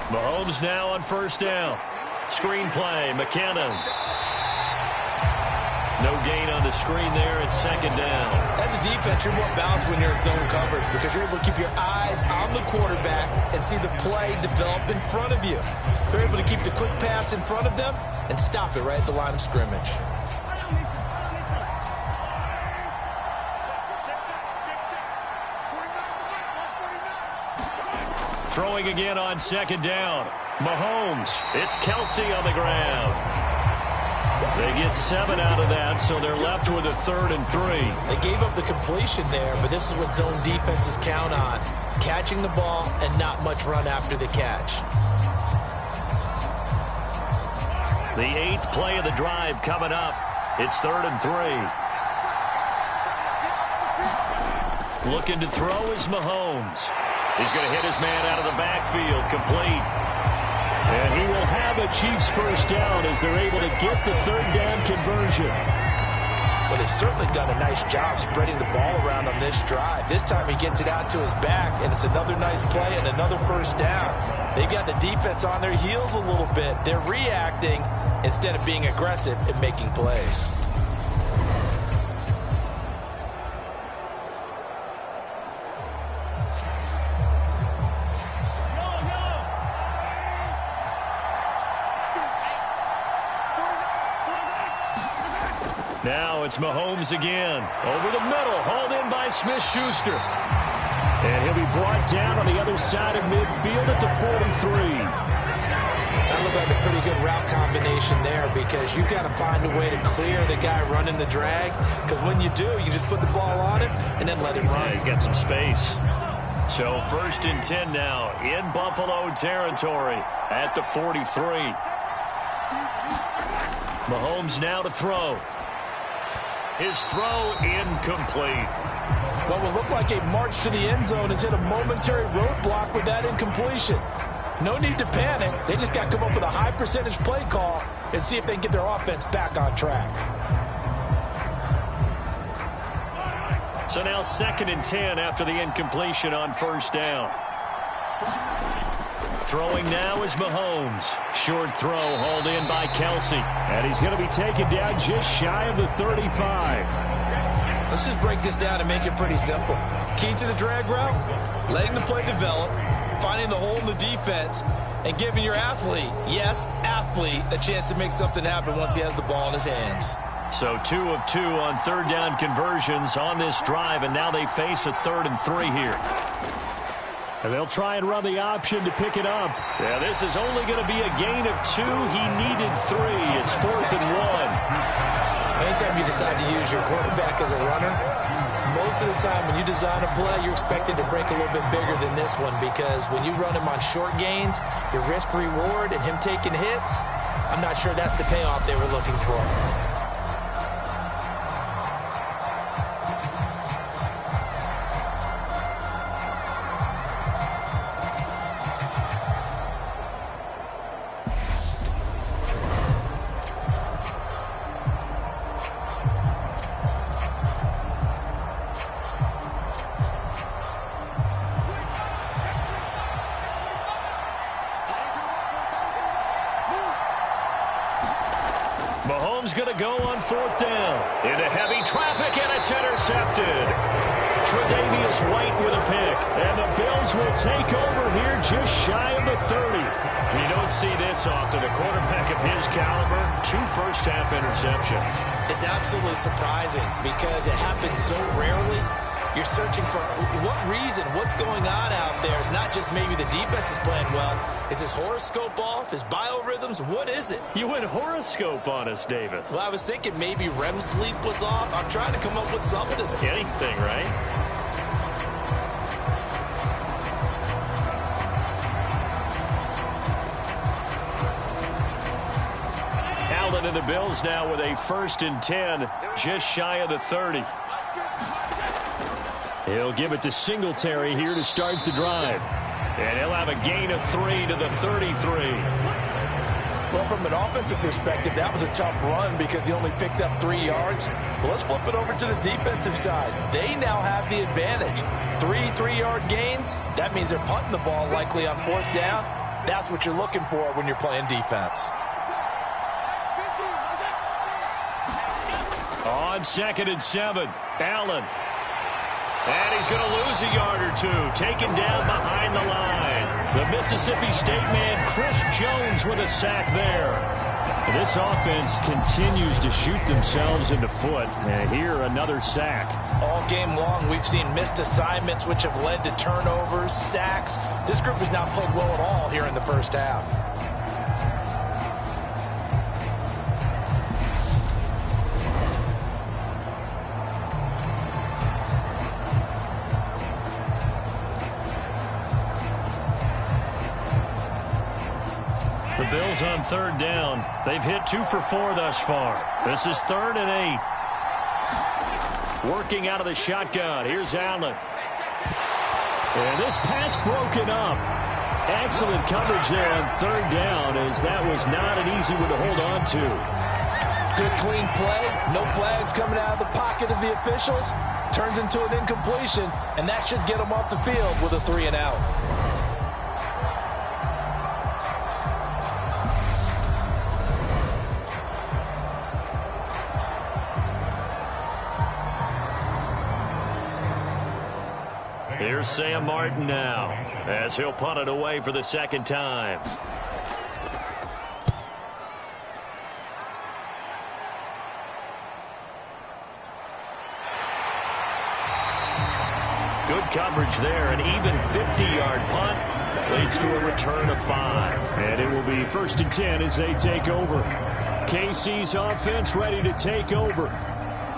Mahomes now on first down. Screen play, McKinnon. No gain on the screen there at 2nd down. As a defense, you're more balanced when you're in zone coverage because you're able to keep your eyes on the quarterback and see the play develop in front of you. They're able to keep the quick pass in front of them and stop it right at the line of scrimmage. Throwing again on 2nd down. Mahomes. It's Kelsey on the ground. They get 7 out of that, so they're left with a 3rd and 3. They gave up the completion there, but this is what zone defenses count on. Catching the ball and not much run after the catch. The 8th play of the drive coming up. It's 3rd and 3. Looking to throw is Mahomes. He's going to hit his man out of the backfield, complete. And he will have a Chiefs first down as they're able to get the 3rd down conversion. Well, they've certainly done a nice job spreading the ball around on this drive. This time he gets it out to his back, and it's another nice play and another first down. They've got the defense on their heels a little bit. They're reacting instead of being aggressive and making plays. Now it's Mahomes again. Over the middle, hauled in by Smith-Schuster. And he'll be brought down on the other side of midfield at the 43. That looked like a pretty good route combination there because you've got to find a way to clear the guy running the drag. Because when you do, you just put the ball on him and then let him run. Yeah, he's got some space. So 1st and 10 now in Buffalo territory at the 43. Mahomes now to throw. His throw incomplete. What will look like a march to the end zone has hit a momentary roadblock with that incompletion. No need to panic. They just got to come up with a high percentage play call and see if they can get their offense back on track. So now 2nd and 10 after the incompletion on first down. Throwing now is Mahomes. Short throw hauled in by Kelsey. And he's going to be taken down just shy of the 35. Let's just break this down and make it pretty simple. Key to the drag route, letting the play develop, finding the hole in the defense, and giving your athlete, yes, athlete, a chance to make something happen once he has the ball in his hands. So 2 of 2 on third down conversions on this drive, and now they face a 3rd and 3 here. And they'll try and run the option to pick it up. Yeah, this is only going to be a gain of 2. He needed 3. It's 4th and 1. Anytime you decide to use your quarterback as a runner, most of the time when you design a play, you're expected to break a little bit bigger than this one, because when you run him on short gains, your risk-reward and him taking hits, I'm not sure that's the payoff they were looking for. Mahomes going to go on 4th down. Into heavy traffic, and it's intercepted. Tre'Davious White with a pick. And the Bills will take over here just shy of the 30. You don't see this often. A quarterback of his caliber, 2 first-half interceptions. It's absolutely surprising because it happens so rarely. You're searching for what reason, what's going on out there. It's not just maybe the defense is playing well. Is his horoscope off? His biorhythms? What is it? You went horoscope on us, Davis. Well, I was thinking maybe REM sleep was off. I'm trying to come up with something. Anything, right? Allen and the Bills now with a 1st and 10, just shy of the 30. He'll give it to Singletary here to start the drive. And he'll have a gain of 3 to the 33. Well, from an offensive perspective, that was a tough run because he only picked up 3 yards. But let's flip it over to the defensive side. They now have the advantage. 3 3-yard gains. That means they're punting the ball likely on 4th down. That's what you're looking for when you're playing defense. On 2nd and 7, Allen. And he's going to lose a yard or 2, taken down behind the line. The Mississippi State man, Chris Jones, with a sack there. This offense continues to shoot themselves in the foot. And here, another sack. All game long, we've seen missed assignments, which have led to turnovers, sacks. This group has not played well at all here in the first half. The Bills on 3rd down. They've hit 2 for 4 thus far. This is 3rd and 8. Working out of the shotgun. Here's Allen. And this pass broken up. Excellent coverage there on 3rd down, as that was not an easy one to hold on to. Good clean play. No flags coming out of the pocket of the officials. Turns into an incompletion, and that should get them off the field with a 3 and out. Here's Sam Martin now, as he'll punt it away for the 2nd time. Good coverage there. An even 50-yard punt leads to a return of 5. And it will be 1st and 10 as they take over. KC's offense ready to take over.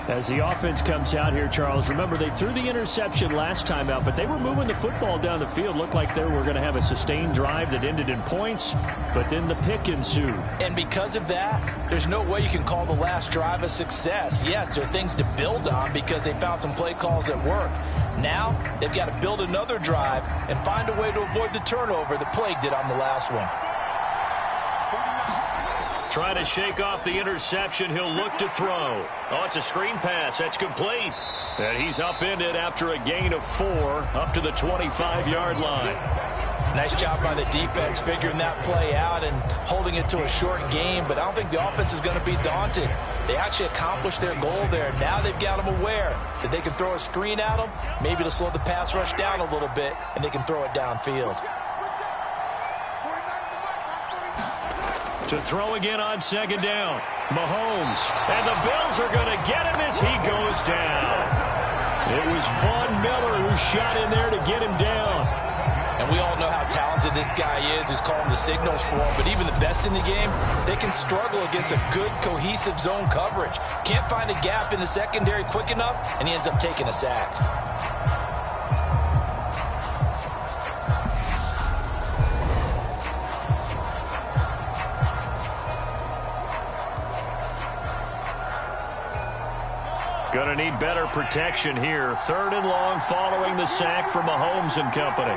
As the offense comes out here, Charles, remember they threw the interception last time out, but they were moving the football down the field. Looked like they were going to have a sustained drive that ended in points, but then the pick ensued. And because of that, there's no way you can call the last drive a success. Yes, there are things to build on because they found some play calls that work. Now, they've got to build another drive and find a way to avoid the turnover that plagued it on the last one. Trying to shake off the interception. He'll look to throw. Oh, it's a screen pass. That's complete. And he's upended after a gain of 4 up to the 25-yard line. Nice job by the defense figuring that play out and holding it to a short game, but I don't think the offense is going to be daunted. They actually accomplished their goal there. Now they've got them aware that they can throw a screen at them, maybe to slow the pass rush down a little bit, and they can throw it downfield. To throw again on second down. Mahomes. And the Bills are going to get him as he goes down. It was Von Miller who shot in there to get him down. And we all know how talented this guy is who's calling the signals for him. But even the best in the game, they can struggle against a good, cohesive zone coverage. Can't find a gap in the secondary quick enough, and he ends up taking a sack. Going to need better protection here. 3rd and long following the sack from Mahomes and company.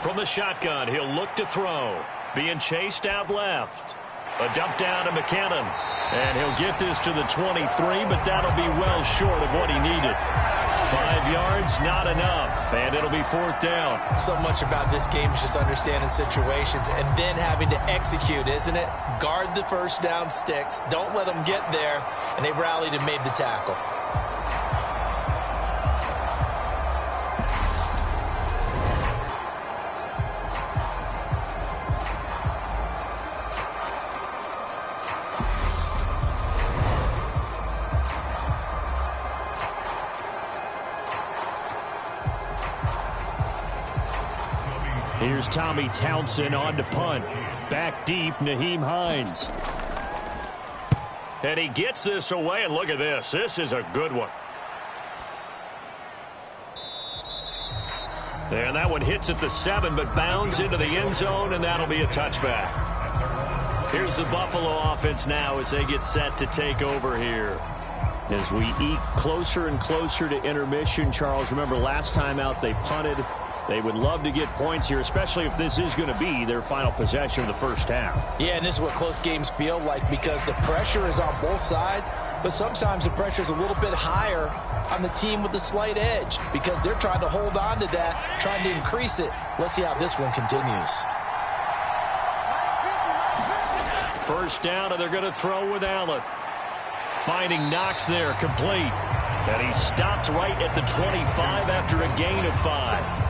From the shotgun, he'll look to throw. Being chased out left. A dump down to McKinnon. And he'll get this to the 23, but that'll be well short of what he needed. 5 yards, not enough. And it'll be 4th down. So much about this game is just understanding situations and then having to execute, isn't it? Guard the first down sticks. Don't let them get there. And they rallied and made the tackle. Here's Tommy Townsend on to punt. Back deep, Nyheim Hines. And he gets this away, and look at this. This is a good one. And that one hits at the 7, but bounds into the end zone, and that'll be a touchback. Here's the Buffalo offense now as they get set to take over here. As we eke closer and closer to intermission, Charles, remember last time out they punted. They would love to get points here, especially if this is going to be their final possession of the first half. Yeah, and this is what close games feel like because the pressure is on both sides, but sometimes the pressure is a little bit higher on the team with the slight edge because they're trying to hold on to that, trying to increase it. Let's see how this one continues. First down, and they're going to throw with Allen. Finding Knox there, complete. And he stopped right at the 25 after a gain of 5.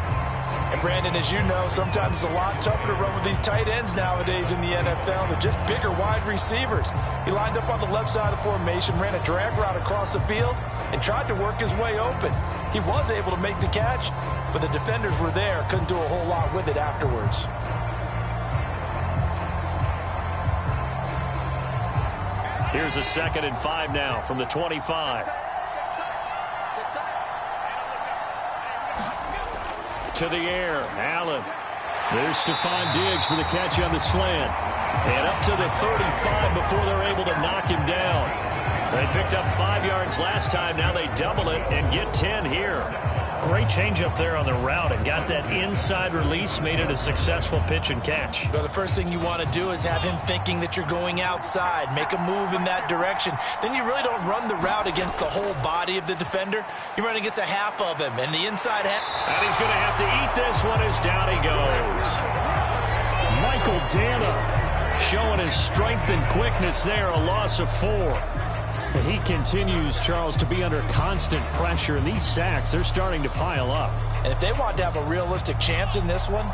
And Brandon, as you know, sometimes it's a lot tougher to run with these tight ends nowadays in the NFL. They're just bigger wide receivers. He lined up on the left side of the formation, ran a drag route across the field, and tried to work his way open. He was able to make the catch, but the defenders were there, couldn't do a whole lot with it afterwards. Here's a 2nd and 5 now from the 25. To the air, Allen. There's Stephon Diggs for the catch on the slant. And up to the 35 before they're able to knock him down. They picked up 5 yards last time. Now they double it and get 10 here. Great change up there on the route and got that inside release, made it a successful pitch and catch. Well, the first thing you want to do is have him thinking that you're going outside, make a move in that direction. Then you really don't run the route against the whole body of the defender. You run against a half of him, and the inside half. And he's going to have to eat this one as down he goes. Michael Dana showing his strength and quickness there, a loss of 4. He continues, Charles, to be under constant pressure, and these sacks, they're starting to pile up. And if they want to have a realistic chance in this one,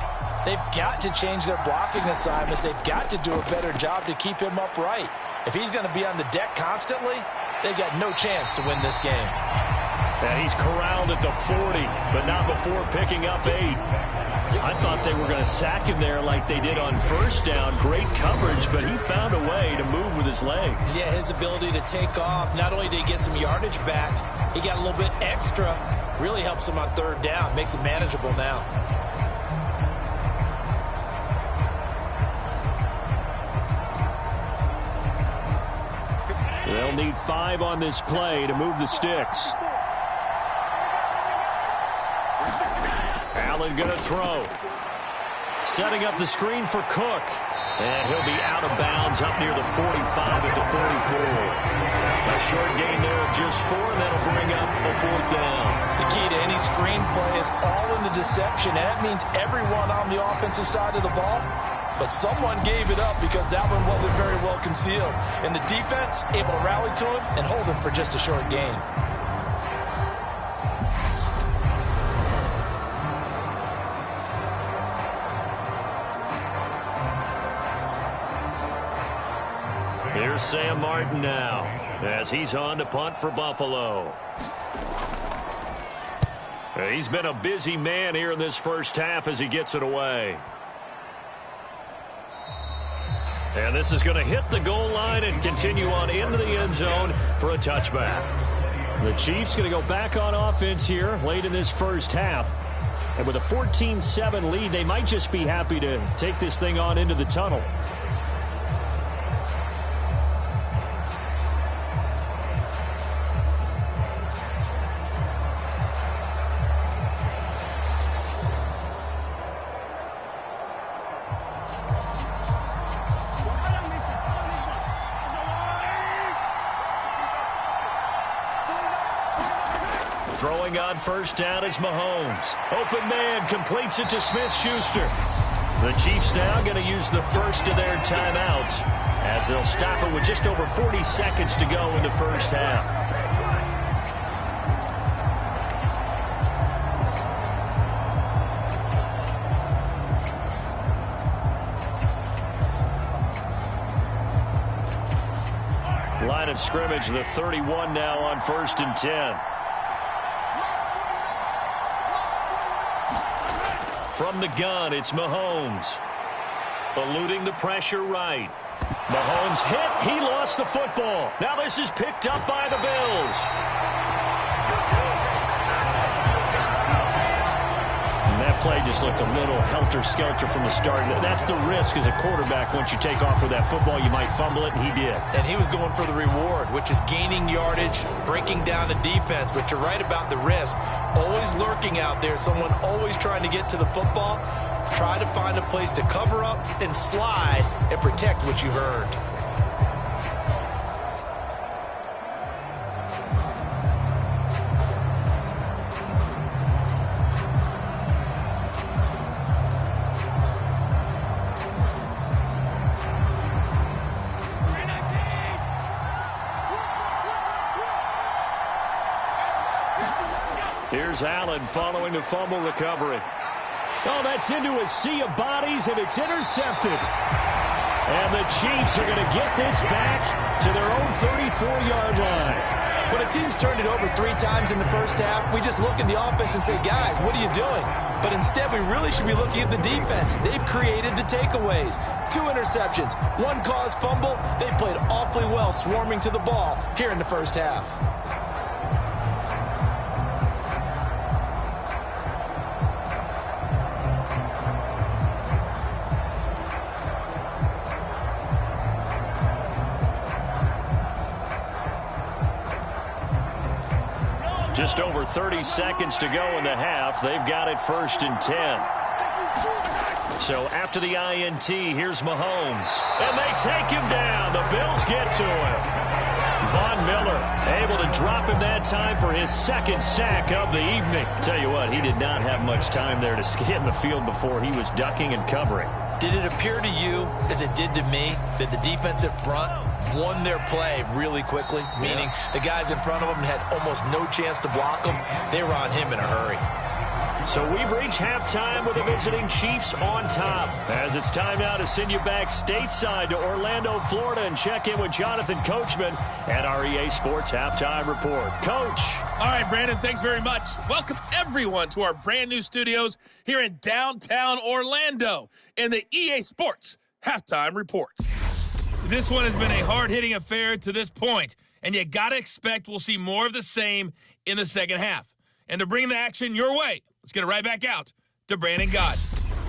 they've got to change their blocking assignments. They've got to do a better job to keep him upright. If he's going to be on the deck constantly, they've got no chance to win this game. And he's corralled at the 40, but not before picking up 8. I thought they were going to sack him there like they did on first down. Great coverage, but he found a way to move with his legs. Yeah, his ability to take off. Not only did he get some yardage back, he got a little bit extra. Really helps him on 3rd down. Makes it manageable now. They'll need 5 on this play to move the sticks. Allen going to throw. Setting up the screen for Cook. And he'll be out of bounds up near the 45 at the 44. A short gain there of just 4, and that'll bring up a 4th down. The key to any screen play is all in the deception, and that means everyone on the offensive side of the ball but someone gave it up because that one wasn't very well concealed. And the defense able to rally to him and hold him for just a short gain. Here's Sam Martin now as he's on to punt for Buffalo. He's been a busy man here in this first half as he gets it away. And this is going to hit the goal line and continue on into the end zone for a touchback. The Chiefs going to go back on offense here late in this first half. And with a 14-7 lead, they might just be happy to take this thing on into the tunnel. Throwing on first down is Mahomes. Open man completes it to Smith-Schuster. The Chiefs now going to use the first of their timeouts as they'll stop it with just over 40 seconds to go in the first half. Line of scrimmage, the 31 now on 1st and 10. From the gun, it's Mahomes. Eluding the pressure right. Mahomes hit. He lost the football. Now this is picked up by the Bills. And that play just looked a little helter-skelter from the start. That's the risk as a quarterback. Once you take off with that football, you might fumble it, and he did. And he was going for the reward, which is gaining yardage, breaking down the defense. But you're right about the risk. Always lurking out there, someone always trying to get to the football. Try to find a place to cover up and slide and protect what you've earned. Here's Allen following the fumble recovery. Oh, that's into a sea of bodies, and it's intercepted. And the Chiefs are going to get this back to their own 34-yard line. When a team's turned it over 3 times in the first half, we just look at the offense and say, guys, what are you doing? But instead, we really should be looking at the defense. They've created the takeaways. 2 interceptions, 1 caused fumble. They played awfully well swarming to the ball here in the first half. Just over 30 seconds to go in the half. They've got it 1st and 10. So after the INT, here's Mahomes. And they take him down. The Bills get to him. Von Miller able to drop him that time for his 2nd sack of the evening. Tell you what, he did not have much time there to scan the field before he was ducking and covering. Did it appear to you, as it did to me, that the defensive front won their play really quickly? Meaning the guys in front of them had almost no chance to block them. They were on him in a hurry. So we've reached halftime with the visiting Chiefs on top. As it's time now to send you back stateside to Orlando, Florida, and check in with Jonathan Coachman at our EA Sports Halftime Report. Coach. All right, Brandon, thanks very much. Welcome, everyone, to our brand new studios here in downtown Orlando in the EA Sports Halftime Report. This one has been a hard-hitting affair to this point, and you got to expect we'll see more of the same in the second half. And to bring the action your way, let's get it right back out to Brandon Gott.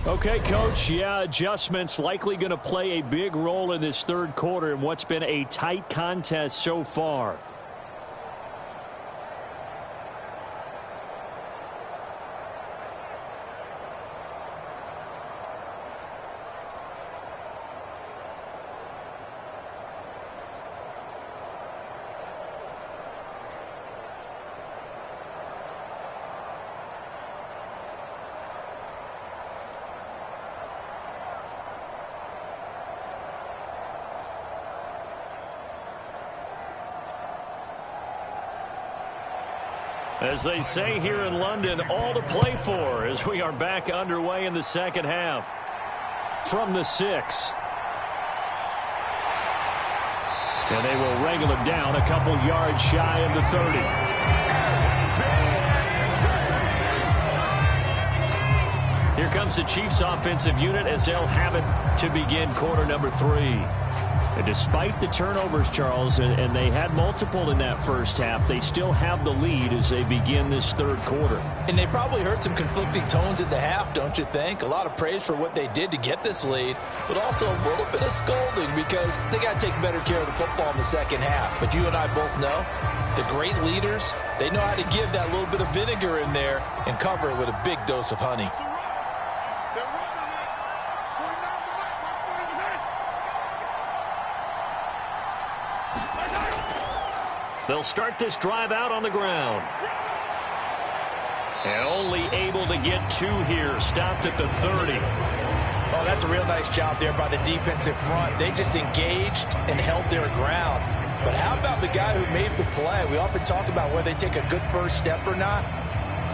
Okay, Coach. Yeah, adjustments likely going to play a big role in this third quarter in what's been a tight contest so far. As they say here in London, all to play for as we are back underway in the second half. From the 6. And they will wrangle him down a couple yards shy of the 30. Here comes the Chiefs offensive unit as they'll have it to begin quarter number 3. And despite the turnovers, Charles, and they had multiple in that first half, they still have the lead as they begin this third quarter. And they probably heard some conflicting tones in the half, don't you think? A lot of praise for what they did to get this lead, but also a little bit of scolding because they got to take better care of the football in the second half. But you and I both know the great leaders, they know how to give that little bit of vinegar in there and cover it with a big dose of honey. They'll start this drive out on the ground. And only able to get 2 here. Stopped at the 30. Oh, that's a real nice job there by the defensive front. They just engaged and held their ground. But how about the guy who made the play? We often talk about whether they take a good first step or not.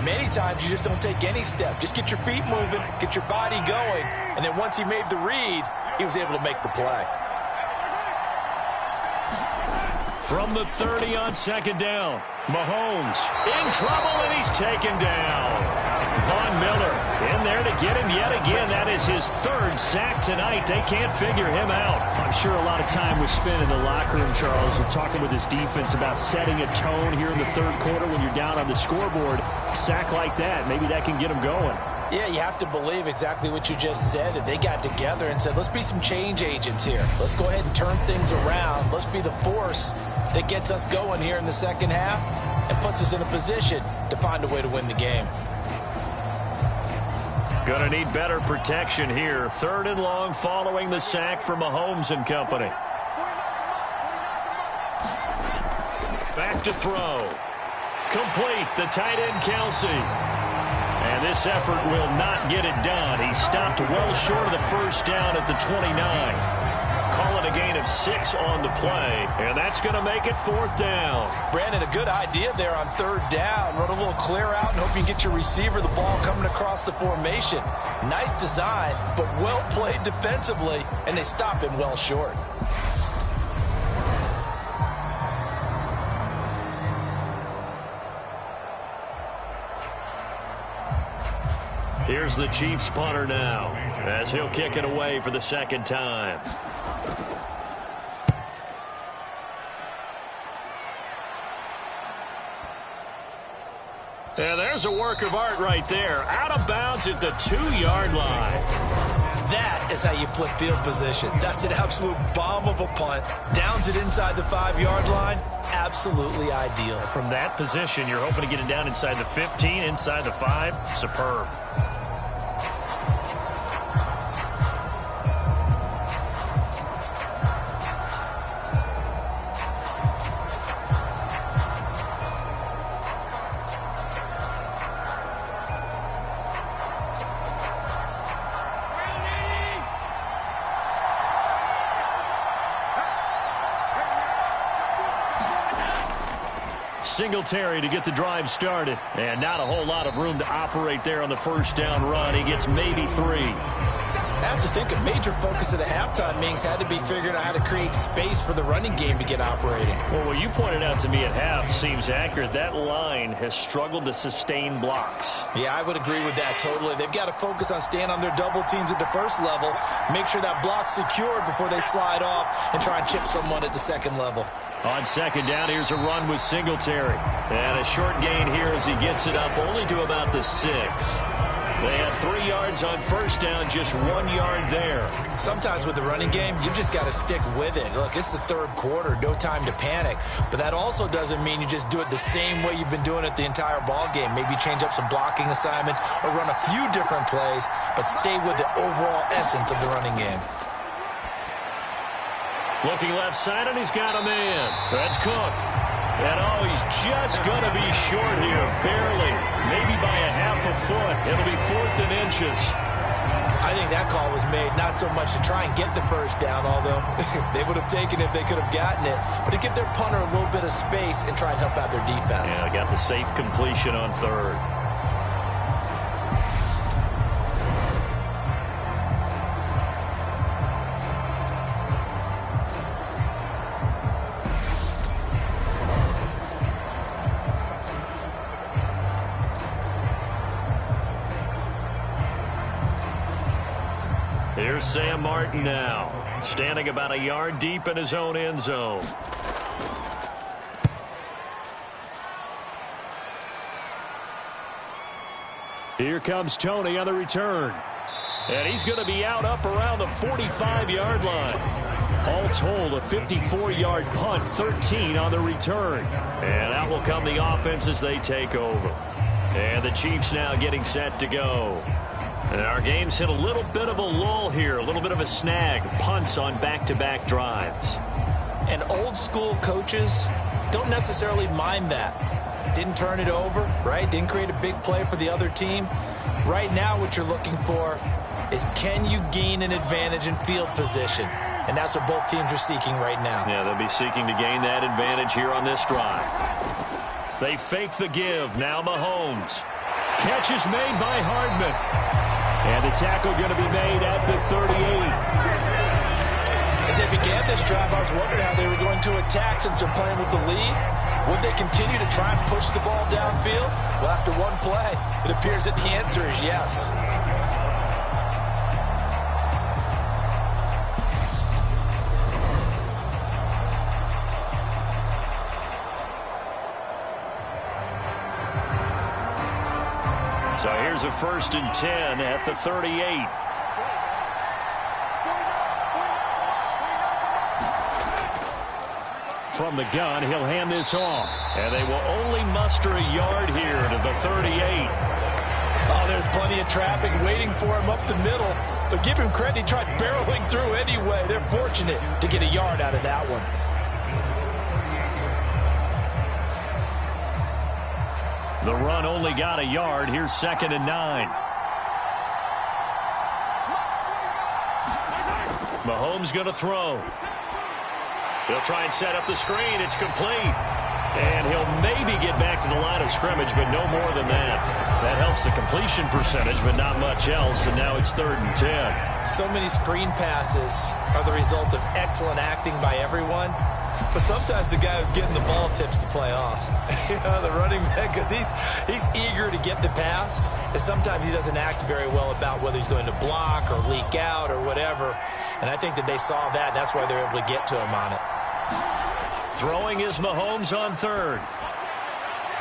Many times you just don't take any step. Just get your feet moving, get your body going, and then once he made the read, he was able to make the play. From the 30 on second down, Mahomes in trouble, and he's taken down. Von Miller in there to get him yet again. That is his 3rd sack tonight. They can't figure him out. I'm sure a lot of time was spent in the locker room, Charles, and talking with his defense about setting a tone here in the third quarter when you're down on the scoreboard. A sack like that, maybe that can get him going. Yeah, you have to believe exactly what you just said, that they got together and said, let's be some change agents here. Let's go ahead and turn things around. Let's be the force that gets us going here in the second half and puts us in a position to find a way to win the game. Gonna need better protection here. 3rd and long following the sack for Mahomes and company. Back to throw. Complete. The tight end, Kelsey. And this effort will not get it done. He stopped well short of the first down at the 29. Call it a gain of 6 on the play, and that's going to make it 4th down. Brandon, a good idea there on 3rd down. Run a little clear out and hope you get your receiver the ball coming across the formation. Nice design, but well played defensively, and they stop him well short. Here's the Chiefs punter now as he'll kick it away for the 2nd time. And there's a work of art right there. Out of bounds at the 2-yard line. That is how you flip field position. That's an absolute bomb of a punt. Downs it inside the 5-yard line. Absolutely ideal. From that position, you're hoping to get it down inside the 15, inside the 5. Superb. Singletary to get the drive started. And not a whole lot of room to operate there on the first down run. He gets maybe 3. I have to think a major focus at the halftime meetings had to be figuring out how to create space for the running game to get operating. Well, what you pointed out to me at half seems accurate. That line has struggled to sustain blocks. Yeah, I would agree with that totally. They've got to focus on staying on their double teams at the first level, make sure that block's secured before they slide off and try and chip someone at the second level. On second down, here's a run with Singletary. And a short gain here as he gets it up only to about the 6. They had 3 yards on first down, just 1 yard there. Sometimes with the running game, you've just got to stick with it. Look, it's the third quarter, no time to panic. But that also doesn't mean you just do it the same way you've been doing it the entire ball game. Maybe change up some blocking assignments or run a few different plays, but stay with the overall essence of the running game. Looking left side, and he's got a man. That's Cook. And, oh, he's just going to be short here, barely. Maybe by a half a foot. It'll be 4th and inches. I think that call was made not so much to try and get the first down, although they would have taken it if they could have gotten it, but to give their punter a little bit of space and try and help out their defense. Yeah, got the safe completion on third. Here's Sam Martin now, standing about a yard deep in his own end zone. Here comes Tony on the return. And he's going to be out up around the 45-yard line. All told, a 54-yard punt, 13 on the return. And out will come the offense as they take over. And the Chiefs now getting set to go. And our game's hit a little bit of a lull here, a little bit of a snag. Punts on back-to-back drives. And old school coaches don't necessarily mind that. Didn't turn it over, right? Didn't create a big play for the other team. Right now what you're looking for is, can you gain an advantage in field position? And that's what both teams are seeking right now. Yeah, they'll be seeking to gain that advantage here on this drive. They fake the give. Now Mahomes. Catch is made by Hardman. And the tackle going to be made at the 38. As they began this drive, I was wondering how they were going to attack since they're playing with the lead. Would they continue to try and push the ball downfield? Well, after one play, it appears that the answer is yes. So here's a 1st and 10 at the 38. From the gun, he'll hand this off. And they will only muster a yard here to the 38. Oh, there's plenty of traffic waiting for him up the middle. But give him credit, he tried barreling through anyway. They're fortunate to get a yard out of that one. The run only got a yard. Here's 2nd and 9. Mahomes going to throw. He'll try and set up the screen. It's complete. And he'll maybe get back to the line of scrimmage, but no more than that. That helps the completion percentage, but not much else. And now it's 3rd and 10. So many screen passes are the result of excellent acting by everyone. But sometimes the guy who's getting the ball tips the play off. You know, the running back, because he's eager to get the pass. And sometimes he doesn't act very well about whether he's going to block or leak out or whatever. And I think that they saw that, and that's why they're able to get to him on it. Throwing is Mahomes on 3rd.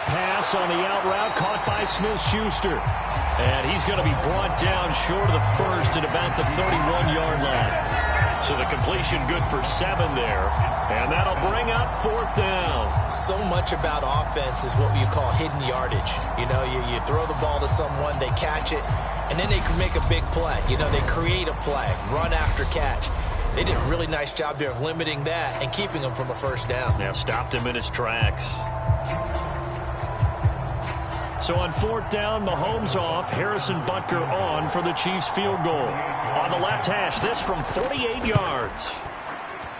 Pass on the out route caught by Smith-Schuster. And he's going to be brought down short of the 1st at about the 31-yard line. So the completion good for 7 there. And that'll bring up 4th down. So much about offense is what you call hidden yardage. You know, you throw the ball to someone, they catch it, and then they can make a big play. You know, they create a play, run after catch. They did a really nice job there of limiting that and keeping him from a 1st down. Now stopped him in his tracks. So on 4th down, Mahomes off, Harrison Butker on for the Chiefs field goal. On the left hash, this from 48 yards.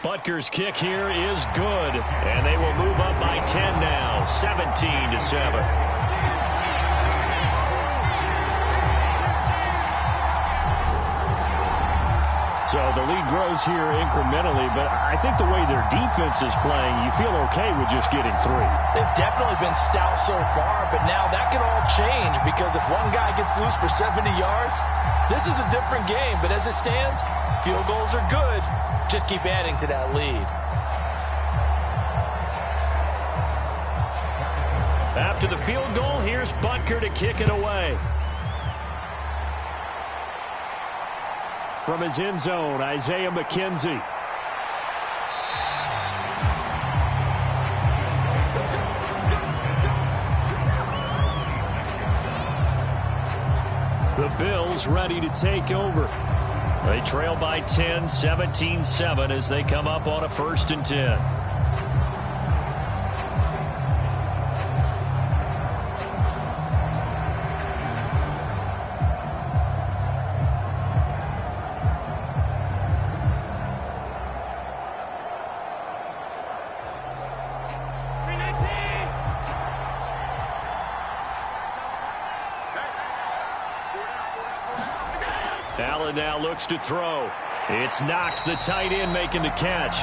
Butker's kick here is good, and they will move up by 10 now, 17-7. So the lead grows here incrementally, but I think the way their defense is playing, you feel okay with just getting 3. They've definitely been stout so far, but now that can all change because if one guy gets loose for 70 yards, this is a different game. But as it stands, field goals are good. Just keep adding to that lead. After the field goal, here's Butker to kick it away. From his end zone, Isaiah McKenzie. The Bills ready to take over. They trail by 10, 17-7 as they come up on a 1st and 10. Allen now looks to throw. It's Knox, the tight end, making the catch.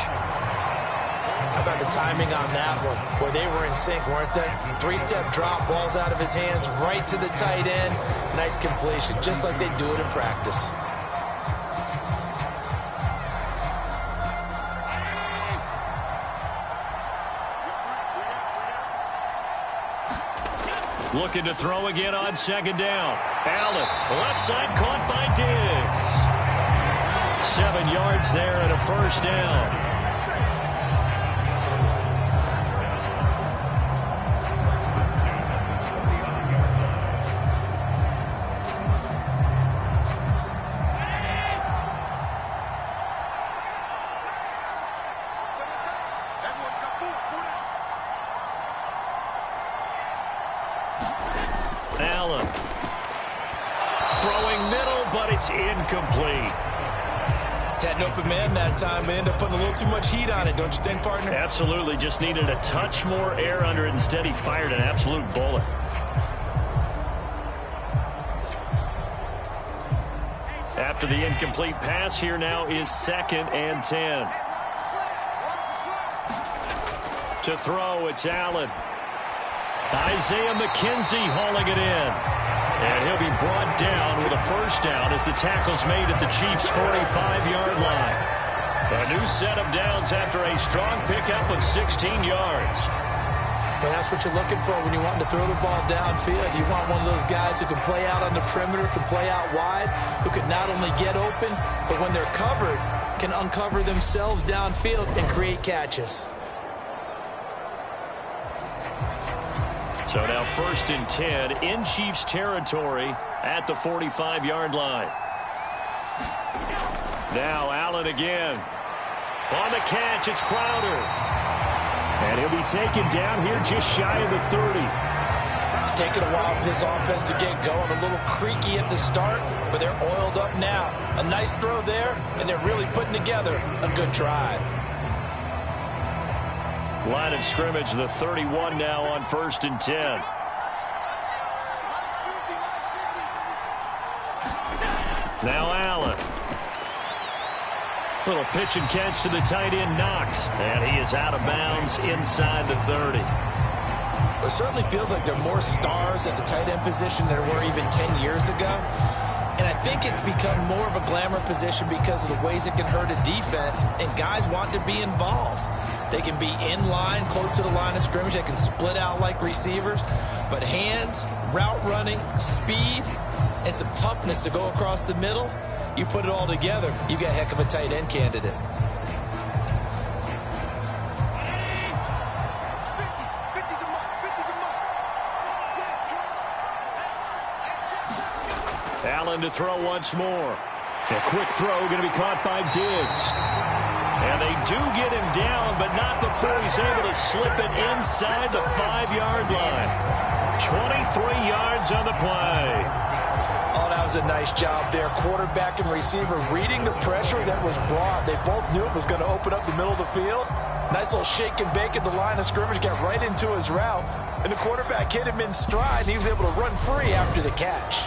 How about the timing on that one, where they were in sync, weren't they? Three-step drop, balls out of his hands, right to the tight end. Nice completion, just like they do it in practice. Looking to throw again on second down. Allen, left side, caught by Diggs. 7 yards there and a first down. Allen throwing middle, but it's incomplete. Had an open man that time and ended up putting a little too much heat on it, don't you think, partner? Absolutely, just needed a touch more air under it. Instead, he fired an absolute bullet. After the incomplete pass, here now is 2nd and 10. To throw, it's Allen. Isaiah McKenzie hauling it in. And he'll be brought down with a first down as the tackle's made at the Chiefs' 45-yard line. A new set of downs after a strong pickup of 16 yards. But that's what you're looking for when you want to throw the ball downfield. You want one of those guys who can play out on the perimeter, can play out wide, who can not only get open, but when they're covered, can uncover themselves downfield and create catches. So now 1st and 10 in Chiefs territory at the 45-yard line. Now Allen again. On the catch, it's Crowder. And he'll be taken down here just shy of the 30. It's taken a while for this offense to get going. A little creaky at the start, but they're oiled up now. A nice throw there, and they're really putting together a good drive. Line of scrimmage, the 31 now on 1st and 10. Now Allen. Little pitch and catch to the tight end, Knox. And he is out of bounds inside the 30. It certainly feels like there are more stars at the tight end position than there were even 10 years ago. And I think it's become more of a glamour position because of the ways it can hurt a defense, and guys want to be involved. They can be in line, close to the line of scrimmage. They can split out like receivers. But hands, route running, speed, and some toughness to go across the middle, you put it all together, you got a heck of a tight end candidate. Allen to throw once more. A quick throw going to be caught by Diggs. And they do get him down, but not before he's able to slip it inside the 5-yard line. 23 yards on the play. Oh, that was a nice job there. Quarterback and receiver reading the pressure that was brought. They both knew it was going to open up the middle of the field. Nice little shake and bake at the line of scrimmage, got right into his route. And the quarterback hit him in stride, and he was able to run free after the catch.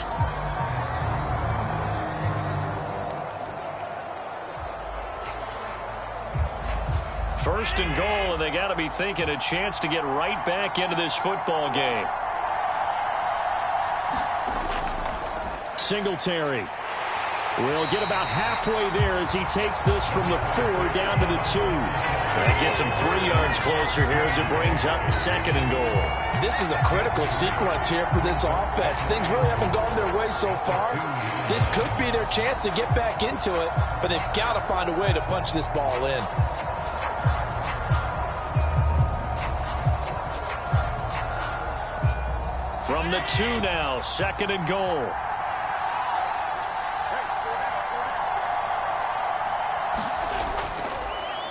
First and goal, and they got to be thinking a chance to get right back into this football game. Singletary will get about halfway there as he takes this from the 4 down to the 2. That gets him 3 yards closer here as it brings up 2nd and goal. This is a critical sequence here for this offense. Things really haven't gone their way so far. This could be their chance to get back into it, but they've got to find a way to punch this ball in. From the 2 now, 2nd and goal.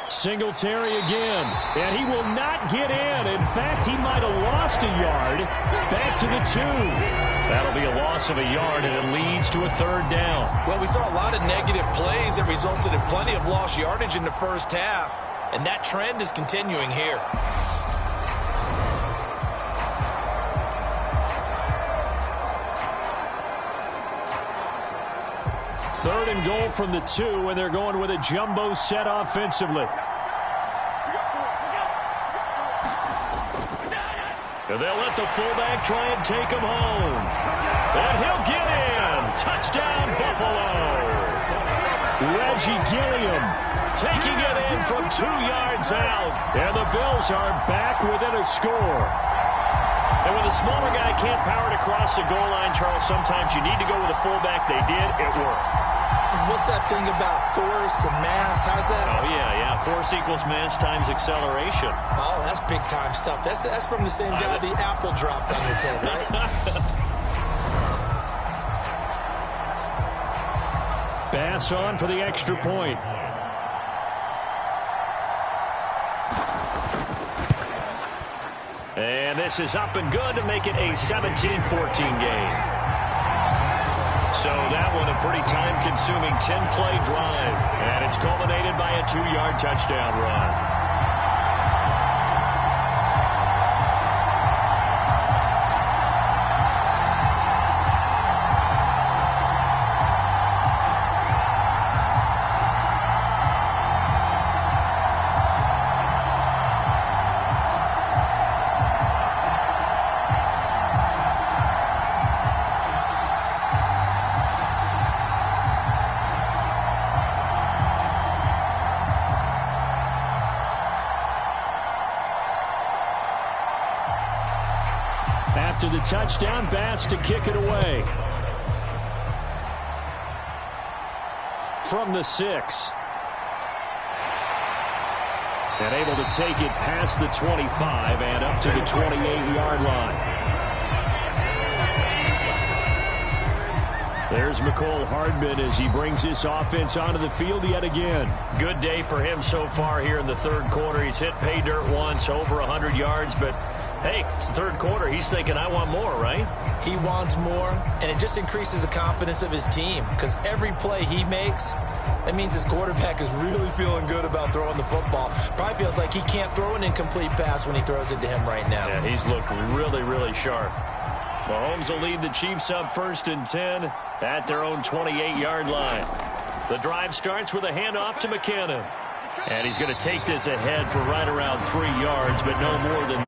Singletary again, and he will not get in. In fact, he might have lost a yard. Back to the 2. That'll be a loss of a yard, and it leads to a 3rd down. Well, we saw a lot of negative plays that resulted in plenty of lost yardage in the first half, and that trend is continuing here. 3rd and goal from the 2, and they're going with a jumbo set offensively. And they'll let the fullback try and take him home. And he'll get in. Touchdown, Buffalo. Reggie Gilliam taking it in from 2 yards out. And the Bills are back within a score. And when the smaller guy can't power it across the goal line, Charles, sometimes you need to go with a fullback. They did. It worked. What's that thing about force and mass? How's that? Oh, yeah. Force equals mass times acceleration. Oh, that's big-time stuff. That's from the same guy the apple dropped on his head, right? Bass on for the extra point. And this is up and good to make it a 17-14 game. So that one a pretty time-consuming 10-play drive. And it's culminated by a 2-yard touchdown run. After the touchdown, Bass to kick it away. From the 6. And able to take it past the 25 and up to the 28-yard line. There's McCole Hardman as he brings this offense onto the field yet again. Good day for him so far here in the 3rd quarter. He's hit pay dirt once, over 100 yards, but hey, it's the 3rd quarter. He's thinking, I want more, right? He wants more, and it just increases the confidence of his team because every play he makes, that means his quarterback is really feeling good about throwing the football. Probably feels like he can't throw an incomplete pass when he throws it to him right now. Yeah, he's looked really, really sharp. Mahomes will lead the Chiefs up 1st and 10 at their own 28-yard line. The drive starts with a handoff to McKinnon. And he's going to take this ahead for right around 3 yards, but no more than